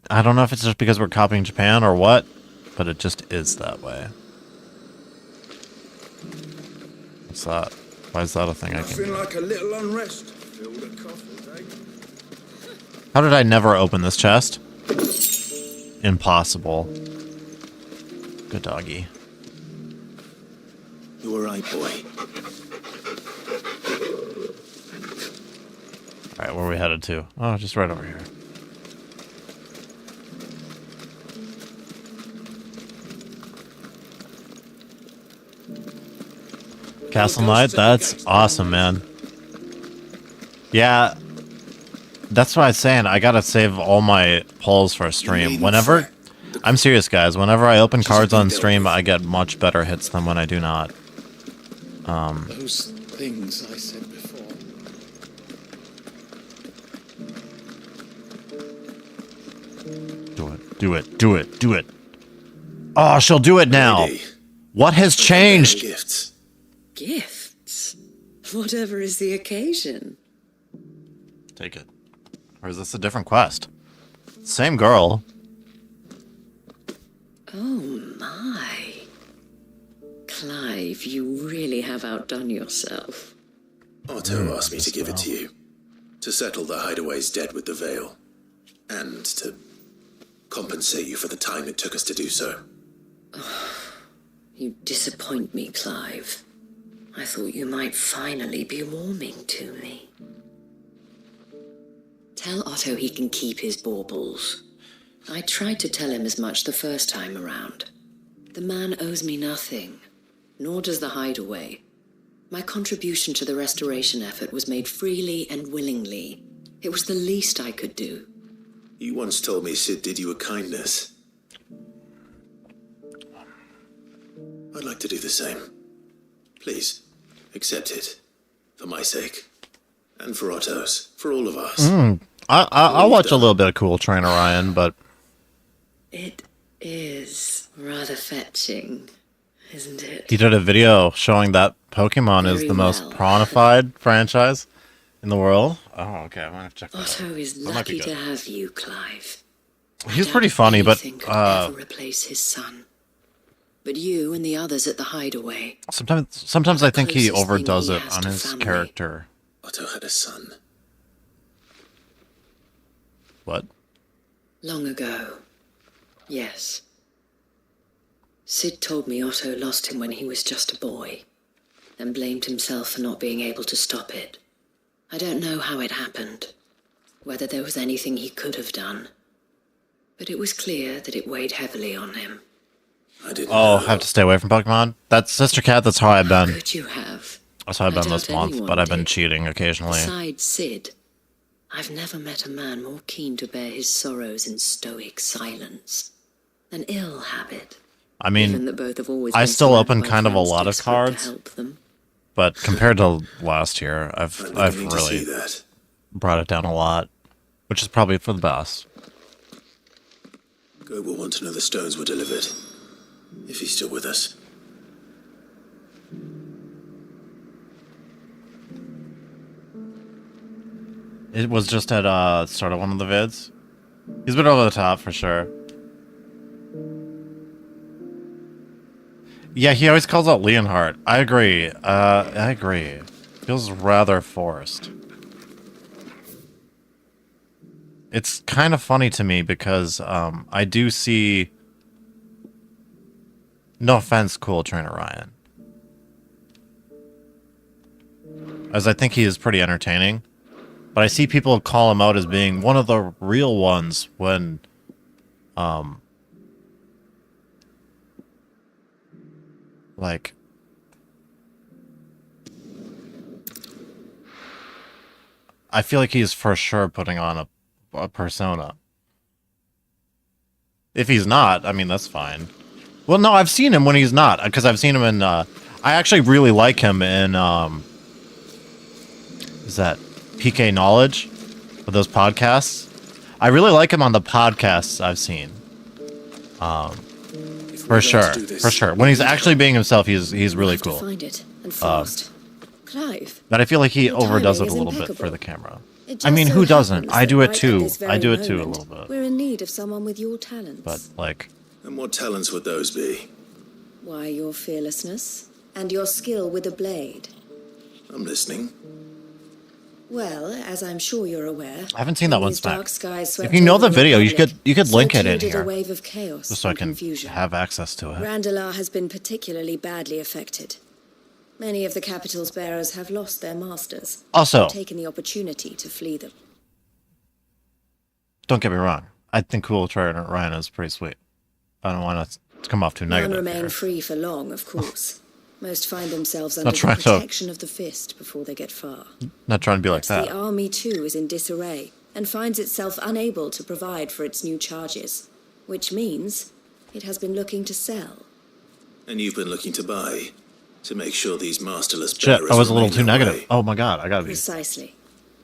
I don't know if it's just because we're copying Japan or what, but it just is that way. What's that? Why is that a thing I can do? Like a little unrest. Feel the coffers, eh? How did I never open this chest? Impossible. Good doggy. You were right, boy. Alright, where are we headed to? Oh, just right over here. Castle Knight, that's awesome, man. Yeah, that's what I was saying. I gotta save all my pulls for a stream. Whenever I'm serious, guys. Whenever I open cards on stream, I get much better hits than when I do not. Those things I said before. Do it. Do it. Do it. Do it. Oh, she'll do it now. Lady, what has changed? gifts. Gifts? Whatever is the occasion. Take it. Or is this a different quest? Same girl. Oh my. Clive, you really have outdone yourself. Otto asked me to give it to you. To settle the Hideaway's debt with the Veil. And to compensate you for the time it took us to do so. You disappoint me, Clive. I thought you might finally be warming to me. Tell Otto he can keep his baubles. I tried to tell him as much the first time around. The man owes me nothing, nor does the Hideaway. My contribution to the restoration effort was made freely and willingly. It was the least I could do. You once told me Sid did you a kindness. I'd like to do the same. Please, accept it. For my sake. And for Otto's. For all of us. I'll watch a little bit of Cool Train Orion, but... It is rather fetching, isn't it? He did a video showing that Pokemon is Very the most well. pronified franchise in the world. Oh, okay. I'm going to check that out. Otto is That might be lucky to good. have you, Clive. He's pretty funny, but... Anything could ever replace his son. But you and the others at the Hideaway. Sometimes I think he closest thing overdoes he it has on to his family. character. Otto had a son. What? Long ago. Yes. Sid told me Otto lost him when he was just a boy, and blamed himself for not being able to stop it. I don't know how it happened, whether there was anything he could have done, but it was clear that it weighed heavily on him. I didn't Oh, know. have to stay away from Pokemon? That's Sister Cat, that's how I've been. Could you have? That's how I've I been this doubt month, anyone but I've been did. cheating occasionally. Besides Sid, I've never met a man more keen to bear his sorrows in stoic silence. An ill habit. I Given mean, that both have always I been still surrounded open by kind of a friends lot of desperate to cards, help them. but compared to last year, I've beginning to see really that. brought it down a lot, which is probably for the best. Go will want to know the stones were delivered. If he's still with us. It was just at start of one of the vids. He's been over the top for sure. Yeah, he always calls out Leonhardt. I agree. I agree. Feels rather forced. It's kind of funny to me because I do see... No offense, Cool Trainer Ryan. As I think he is pretty entertaining. But I see people call him out as being one of the real ones when... like... I feel like he's for sure putting on a persona. If he's not, I mean, that's fine. Well, no, I've seen him when he's not, because I've seen him in, I actually really like him in, is that PK Knowledge? With those podcasts? I really like him on the podcasts I've seen. For sure, for sure. When he's actually being himself, he's really cool. Find it, and fast. Clive. But I feel like he Your overdoes it timing a is little bit impeccable. for the camera. It I just mean, so who doesn't? happens I do that it right at too. this I very do it too a moment, little bit. We're in need of someone with your talents. But, like... And what talents would those be? Why, your fearlessness and your skill with a blade. I'm listening. Well, as I'm sure you're aware, I haven't seen that when one these smack. dark skies If swept you know over the video, you Republic, could so link it too in did here. a wave of chaos Just so I and can confusion. have access to it. Randalar has been particularly badly affected. Many of the capital's bearers have lost their masters. Also- and taken the opportunity to flee them. Don't get me wrong. I think Cool Trainer Ryan is pretty sweet. I don't want to come off too None negative remain here. free for long, of course. Most find themselves Not under the trying to- protection of the fist before they get far. Not trying to be like The that. army, too, is in disarray and finds itself unable to provide for its new charges, which means It has been looking to sell. And you've been looking to buy, to make sure these masterless Shit, bearers I was a little remain too their negative. way. Oh my god, I gotta be Precisely.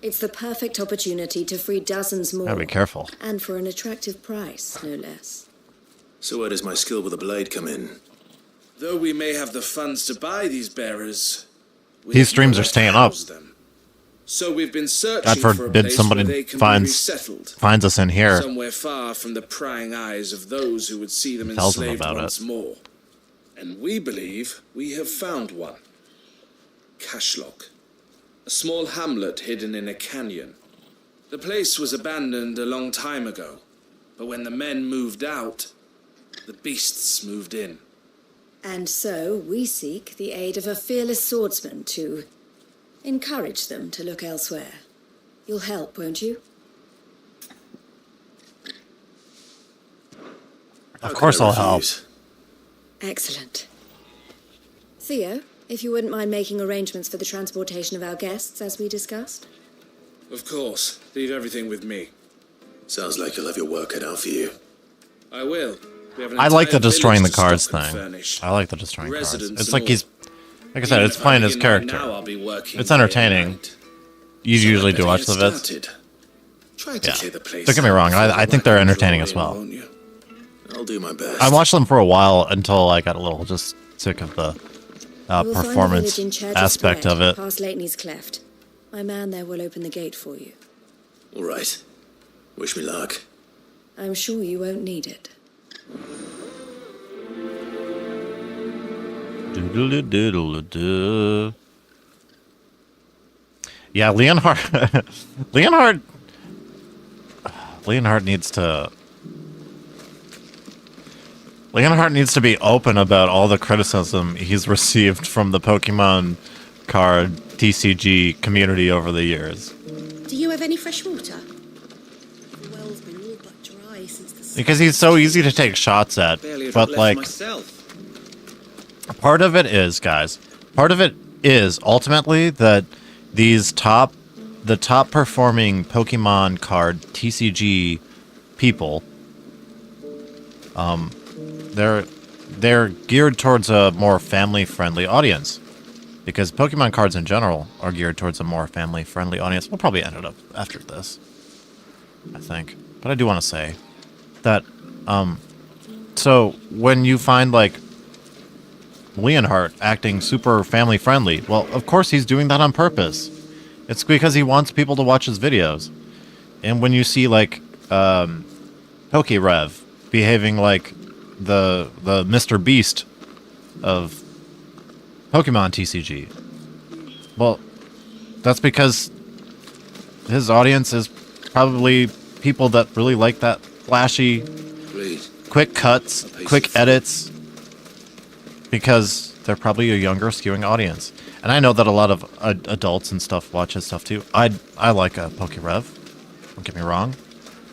It's the perfect opportunity to free dozens more. gotta be careful. And for an attractive price, no less. So where does my skill with the blade come in? Though we may have the funds to buy these bearers, we These have streams nowhere are to staying up. house them. So we've been searching God for a forbid place somebody where they can be finds resettled. us in here. Somewhere far from the prying eyes of those who would see them Tells them enslaved about once it. more. And we believe we have found one. Cashlock. A small hamlet hidden in a canyon. The place was abandoned a long time ago, but when the men moved out, the beasts moved in. And so we seek the aid of a fearless swordsman to encourage them to look elsewhere. You'll help, won't you? Of course I'll help. Excellent. Theo, if you wouldn't mind making arrangements for the transportation of our guests, as we discussed. Of course. Leave everything with me. Sounds like you'll have your work cut out for you. I will. We have an I like the entire destroying the village to cards stock and thing. furnish. I like the destroying cards. Residents It's and like all. he's, like I said, Even it's if I playing his begin right character. now, I'll be working It's day and entertaining. night. You So usually I'd do better watch get the vids. started. Try to Yeah. clear the place Don't get me out wrong. before I the think they're weapons entertaining roll as in, well. won't you? I'll do my best. I watched them for a while until I got a little just sick of the We'll find a performance village in Church aspect Square, of it. past Latney's Cleft. My man there will open the gate for you. All right. Wish me luck. I'm sure you won't need it. Doodle-doo-doodle-doo. Yeah, Leonhard. Leonhard needs to. Leonhard needs to be open about all the criticism he's received from the Pokemon card TCG community over the years. Do you have any fresh water? The well's been all but dry since the Because he's so easy to take shots at. Barely a But, drop left like, for myself. part of it is, guys, part of it is ultimately that these the top performing Pokemon card TCG people, they're geared towards a more family-friendly audience. Because Pokemon cards in general are geared towards a more family-friendly audience. We'll probably end it up after this, I think. But I do want to say that, so when you find, like, Leonhardt acting super family-friendly, well, of course he's doing that on purpose. It's because he wants people to watch his videos. And when you see, like, Pokerev behaving like the Mr. Beast of Pokemon TCG, well, that's because his audience is probably people that really like that flashy, quick cuts, quick edits, because they're probably a younger skewing audience. And I know that a lot of adults and stuff watch his stuff too. I like a Pokerev, don't get me wrong.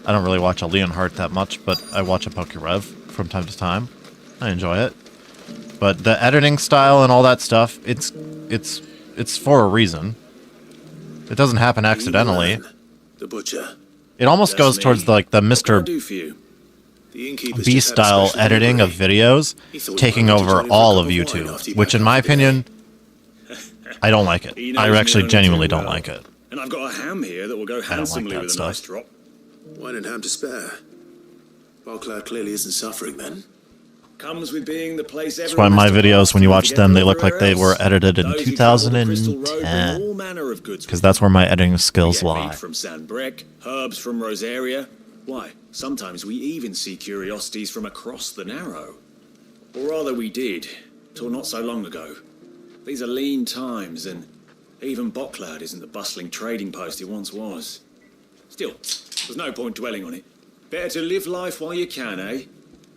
I don't really watch a Leonhardt that much, but I watch a Pokerev from time to time. I enjoy it. But the editing style and all that stuff, it's for a reason. It doesn't happen accidentally. The butcher. It almost That's goes me. towards like the What can I Mr. do for you? The innkeeper's B just had a style special editing of delivery. videos He thought taking he wanted to over join in for a all cup of wine YouTube, after he which in backed my off the game. opinion, I don't like it. He knows I me actually only genuinely too don't well. like it. And I've got a ham here that will go like handsomely that with a stuff. nice drop. Wine and ham to spare. Barclay clearly isn't suffering then. Comes with being the place That's why my videos, when you watch them, they look like they were edited in 2010. Because that's where my editing skills lie. Meat from Sandbreck, herbs from Rosaria. Why, sometimes we even see curiosities from across the Narrow. Or rather we did, till not so long ago. These are lean times, and even Bocklard isn't the bustling trading post it once was. Still, there's no point dwelling on it. Better to live life while you can, eh?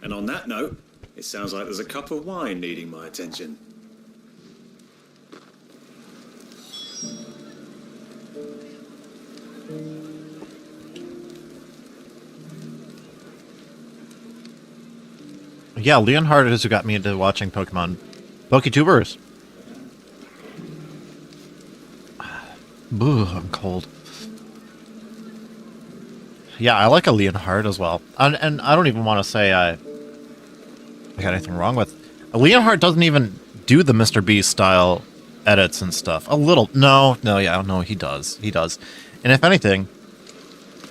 And on that note, it sounds like there's a cup of wine needing my attention. Yeah, Leonhardt is who got me into watching Pokemon. PokeTubers. Boo, I'm cold. Yeah, I like a Leonhardt as well. And I don't even want to say I got anything wrong with. Leonhardt doesn't even do the Mr. Beast style edits and stuff. A little. No, he does. He does. And if anything,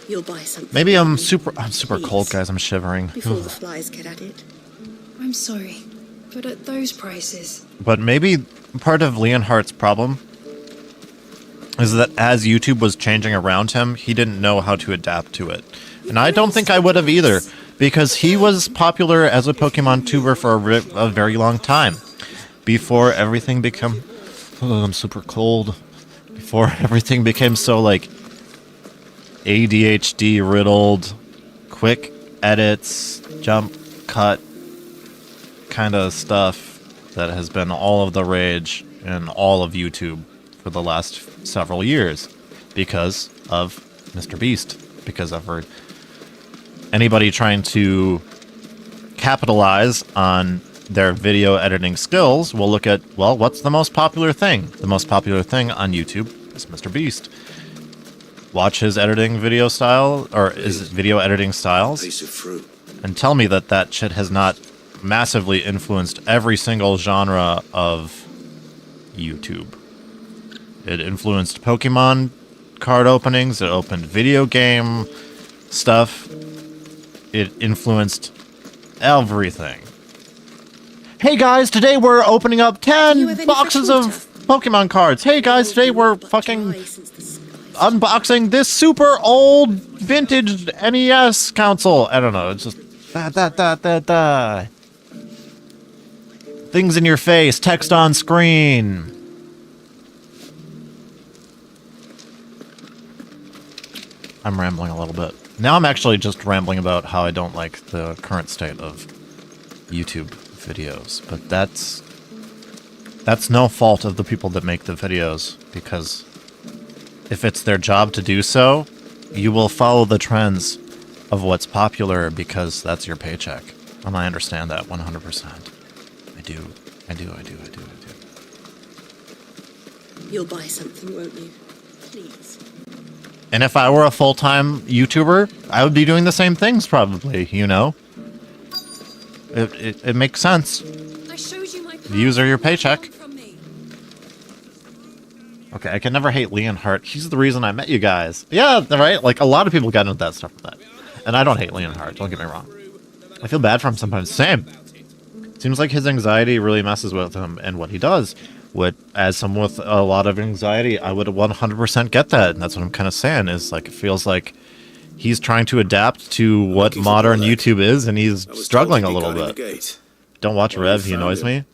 you'll buy something. Maybe I'm super cold, guys. I'm shivering. Before the flies get at it. I'm sorry, but at those prices. But maybe part of Leonhardt's problem is that as YouTube was changing around him, he didn't know how to adapt to it. And I don't think I would have either, because he was popular as a Pokemon tuber for a very long time. Before everything became... Oh, I'm super cold. Before everything became so, like, ADHD-riddled, quick edits, jump, cut, kind of stuff that has been all of the rage in all of YouTube for the last several years because of Mr. Beast. Because of anybody trying to capitalize on their video editing skills will look at, well, what's the most popular thing? The most popular thing on YouTube is Mr. Beast. Watch his editing video style, or his video editing styles, Piece of fruit. and tell me that that shit has not massively influenced every single genre of YouTube. It influenced Pokemon card openings, it opened video game stuff, it influenced everything. Hey guys, today we're opening up 10 boxes of Pokemon cards. Hey guys, today we're fucking unboxing this super old vintage NES console. I don't know, it's just things in your face, text on screen. I'm rambling a little bit. Now I'm actually just rambling about how I don't like the current state of YouTube videos, but that's no fault of the people that make the videos, because if it's their job to do so, you will follow the trends of what's popular because that's your paycheck. And I understand that 100%. I do. You'll buy something, won't you? Please. And if I were a full-time YouTuber, I would be doing the same things probably, you know? It makes sense. I showed you my Views are your paycheck. Okay, I can never hate Leonhardt. He's the reason I met you guys. Yeah, right? Like, a lot of people got into that stuff with that. And I don't hate Leonhardt, don't get me wrong. I feel bad for him sometimes. Same. Seems like his anxiety really messes with him and what he does. As someone with a lot of anxiety, I would 100% get that. And that's what I'm kind of saying, is like, it feels like he's trying to adapt to what modern YouTube is, and he's struggling a little bit. Don't watch Rev, he annoys me.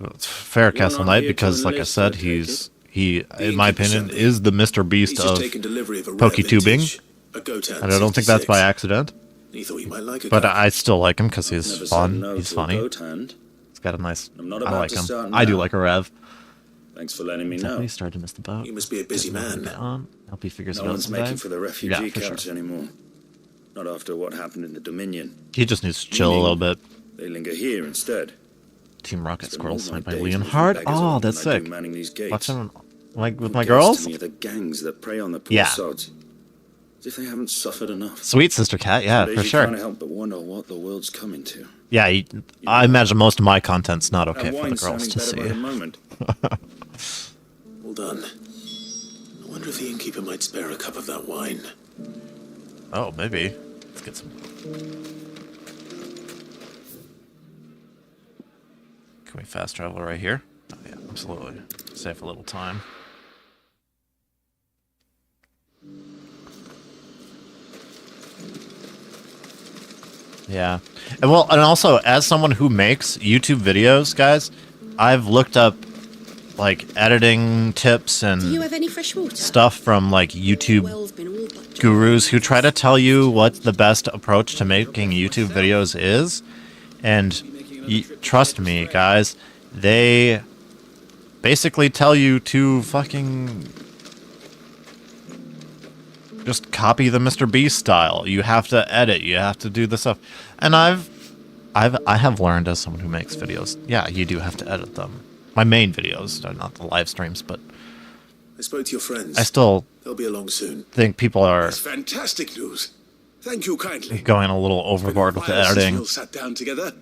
It's fair Castle Knight, because, like I said, he, in my opinion, is the Mr. Beast of PokeTubing. And I don't think that's by accident. But I still like him because he's fun, he's funny. He's got a nice... I like him. I do like a Rev. Thanks for letting me know. He started to miss the boat. You must be a busy man. Hope he figures No it out one's someday. making for the refugee Yeah, for camps sure. anymore. Not after what happened in the Dominion. He just needs to chill a little bit. They linger here instead. Team Rocket Spend Squirrel all signed my by days Leonhardt. moving beggars Oh, around that's than I do sick. manning these gates. Watch him with What my gets to girls? me are the gangs that prey on the poor Yeah. sods. As if they haven't suffered enough. Sweet Sister Cat, yeah, Some days for you sure. can't help but wonder what the world's coming to. Yeah, I imagine most of my content's not okay That for the wine's girls to sounding better see. by the moment. Well done. I wonder if the innkeeper might spare a cup of that wine. Oh, maybe. Let's get some. Can we fast travel right here? Oh, yeah, absolutely. Save a little time. Yeah. And well, and also, as someone who makes YouTube videos, guys, I've looked up, like, editing tips and Do you have any fresh water? stuff from, like, YouTube Well's been all but dry. gurus who try to tell you what the best approach to making YouTube videos is. And trust me, guys, they basically tell you to fucking just copy the Mr. Beast style. You have to edit, you have to do the stuff. And I have learned as someone who makes videos, yeah, you do have to edit them. My main videos are not the live streams, but I spoke to your friends. I still They'll be along soon. think people are That's fantastic news. Thank you kindly. going a little overboard with the While since we editing. all sat down together.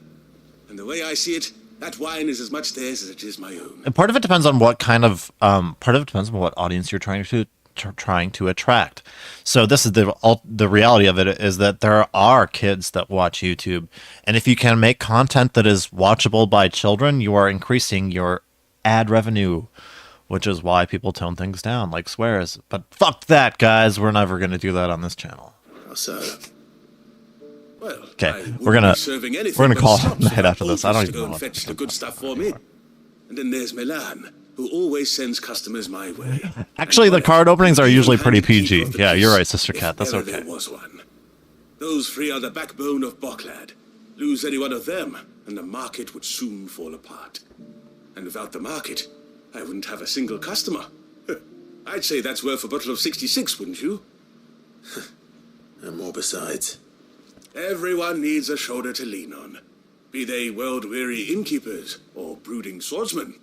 And the way I see it, that wine is as much theirs as it is my own. And part of it depends on what kind of what audience you're trying to attract. So this is the reality of it is that there are kids that watch YouTube, and if you can make content that is watchable by children, you are increasing your ad revenue, which is why people tone things down like swears. But fuck that, guys, we're never going to do that on this channel. So, well, okay, we're gonna call it a night after this. I don't even know what fetch the good stuff for me. And then there's Milan, who always sends customers my way. Actually, the card openings are usually pretty PG. Yeah, you're right, Sister Cat. That's okay. There was one. Those three are the backbone of Boklad. Lose any one of them, and the market would soon fall apart. And without the market, I wouldn't have a single customer. I'd say that's worth a bottle of 66, wouldn't you? And more besides. Everyone needs a shoulder to lean on. Be they world-weary innkeepers or brooding swordsmen.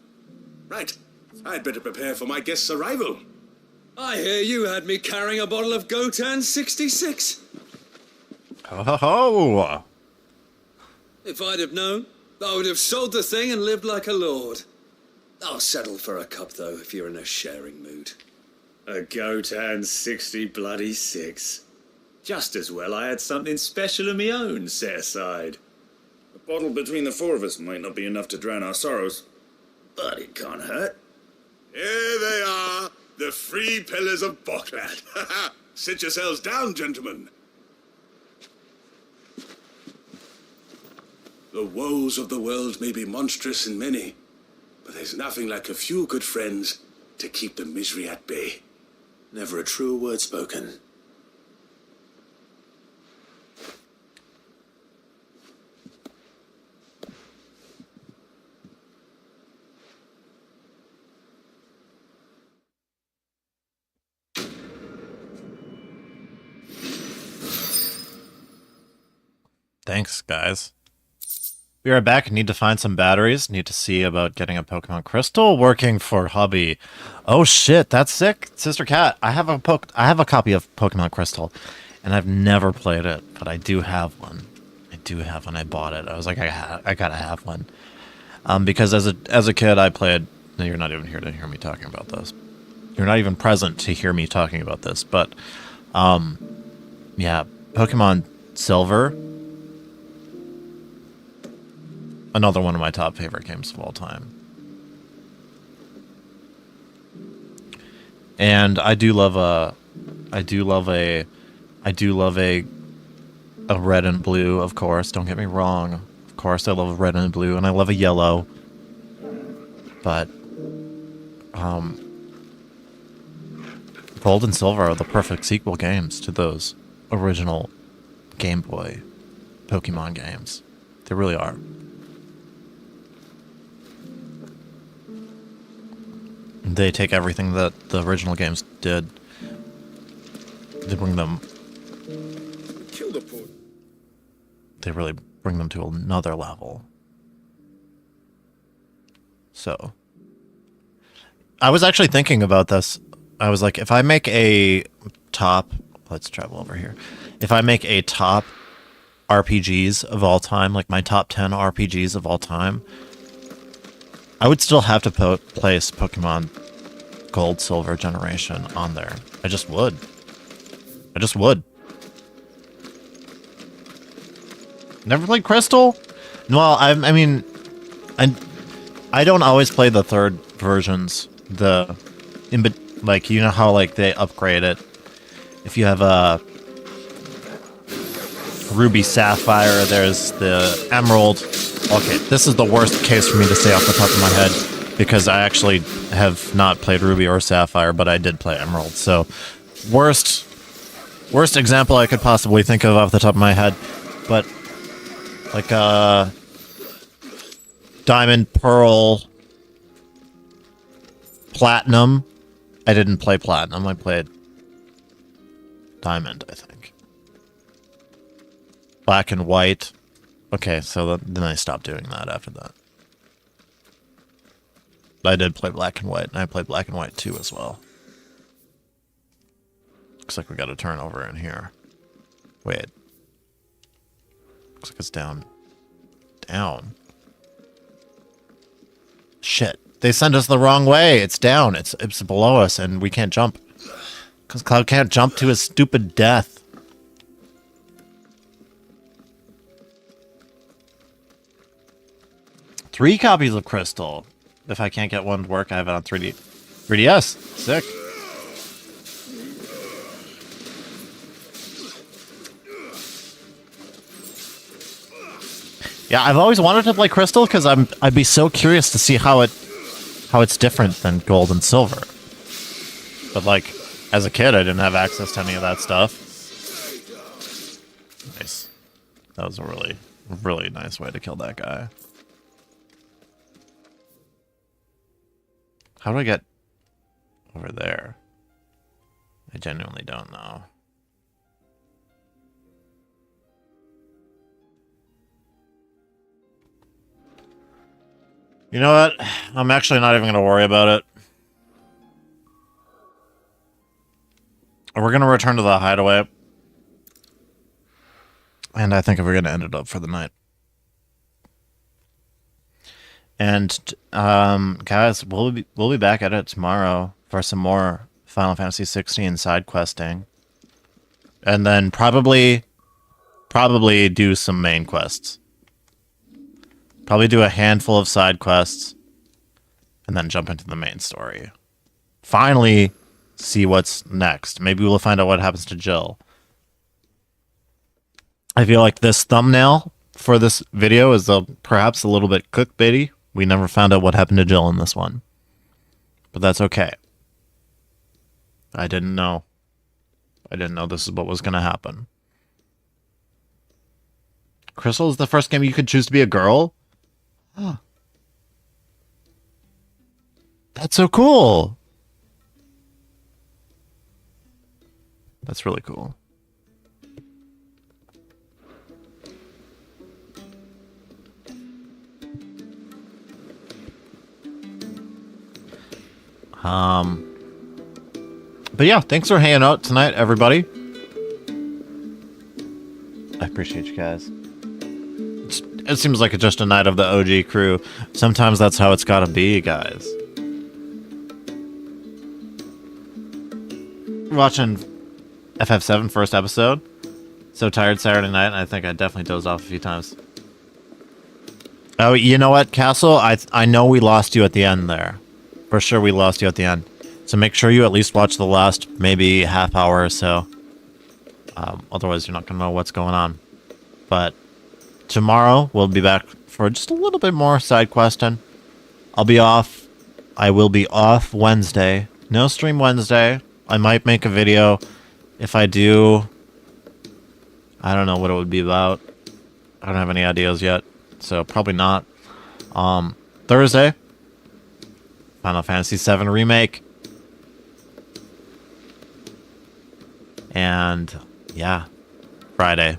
Right, I'd better prepare for my guest's arrival. I hear you had me carrying a bottle of Gotan 66. Ho ho ho! If I'd have known, I would have sold the thing and lived like a lord. I'll settle for a cup, though, if you're in a sharing mood. A Gotan 60 bloody 6. Just as well I had something special of my own set aside. A bottle between the four of us might not be enough to drown our sorrows, but it can't hurt. Here they are, the three pillars of Boklad. Sit yourselves down, gentlemen. The woes of the world may be monstrous and many, but there's nothing like a few good friends to keep the misery at bay. Never a truer word spoken. Thanks, guys. We are back. Need to find some batteries. Need to see about getting a Pokemon Crystal working for hubby. Oh shit, that's sick, Sister Cat. I have a copy of Pokemon Crystal, and I've never played it, but I do have one. I bought it. I was like, I gotta have one. Because as a kid, I played. No, you're not even here to hear me talking about this. You're not even present to hear me talking about this. But, yeah, Pokemon Silver. Another one of my top favorite games of all time. And I do love a red and blue, of course. Don't get me wrong. Of course I love red and blue, and I love a yellow. But Gold and Silver are the perfect sequel games to those original Game Boy Pokemon games. They really are. They take everything that the original games did. They bring them. They really bring them to another level. So, I was actually thinking about this. I was like, if I make a top, let's travel over here. If I make a top RPGs of all time, like my top 10 RPGs of all time, I would still have to place Pokemon Gold, Silver Generation on there. I just would. Never played Crystal? Well, I mean, I don't always play the third versions. Like, you know how like they upgrade it. If you have a Ruby Sapphire, there's the Emerald. Okay, this is the worst case for me to say off the top of my head, because I actually have not played Ruby or Sapphire, but I did play Emerald. So, worst example I could possibly think of off the top of my head. But, like, Diamond, Pearl, Platinum. I didn't play Platinum. I played Diamond, I think. Black and White. Okay, so then I stopped doing that after that. But I did play Black and White, and I played Black and White 2 as well. Looks like we got a turnover in here. Wait. Looks like it's down. Down. Shit. They sent us the wrong way. It's down. It's below us, and we can't jump. Because Cloud can't jump to his stupid death. Three copies of Crystal. If I can't get one to work, I have it on 3DS. Sick. Yeah, I've always wanted to play Crystal because I'd be so curious to see how it's different than Gold and Silver. But like, as a kid, I didn't have access to any of that stuff. Nice. That was a really, really nice way to kill that guy. How do I get over there? I genuinely don't know. You know what? I'm actually not even going to worry about it. We're going to return to the hideaway. And I think we're going to end it up for the night. And, guys, we'll be back at it tomorrow for some more Final Fantasy XVI side questing. And then probably do some main quests. Probably do a handful of side quests, and then jump into the main story. Finally, see what's next. Maybe we'll find out what happens to Jill. I feel like this thumbnail for this video is perhaps a little bit clickbaity. We never found out what happened to Jill in this one. But that's okay. I didn't know. I didn't know this is what was going to happen. Crystal is the first game you could choose to be a girl? Huh. That's so cool. That's really cool. But yeah, thanks for hanging out tonight, everybody. I appreciate you guys. It seems like it's just a night of the OG crew. Sometimes that's how it's gotta be, guys. Watching FF7 first episode. So tired Saturday night, and I think I definitely dozed off a few times. Oh, you know what, Castle? I know we lost you at the end there. For sure we lost you at the end. So make sure you at least watch the last maybe half hour or so. Otherwise you're not gonna know what's going on. But tomorrow, we'll be back for just a little bit more side questing. I'll be off. I will be off Wednesday. No stream Wednesday. I might make a video. If I do, I don't know what it would be about. I don't have any ideas yet. So probably not. Thursday, Final Fantasy VII Remake. And yeah, Friday.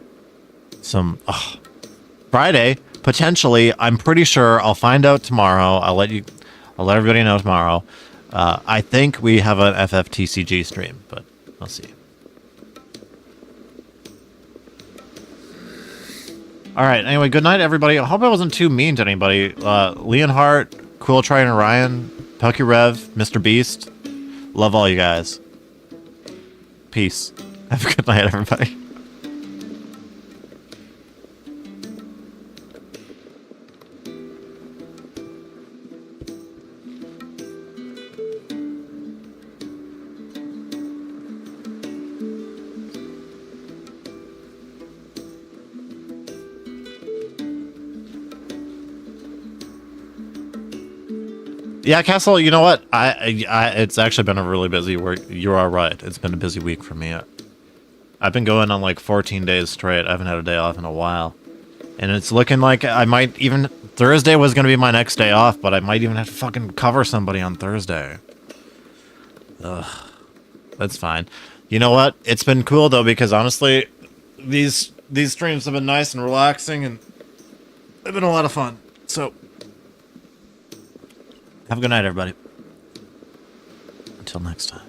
Friday, potentially, I'm pretty sure I'll find out tomorrow. I'll let everybody know tomorrow. I think we have an FFTCG stream, but I'll see. All right. Anyway, good night, everybody. I hope I wasn't too mean to anybody. Leonhardt, Cool Try and Ryan, Pokerev, Mr. Beast. Love all you guys. Peace. Have a good night, everybody. Yeah, Castle, you know what? It's actually been a really busy week. You are right. It's been a busy week for me. I've been going on like 14 days straight. I haven't had a day off in a while. And it's looking like I might even... Thursday was going to be my next day off, but I might even have to fucking cover somebody on Thursday. Ugh. That's fine. You know what? It's been cool, though, because honestly, these streams have been nice and relaxing, and they've been a lot of fun. So... have a good night, everybody. Until next time.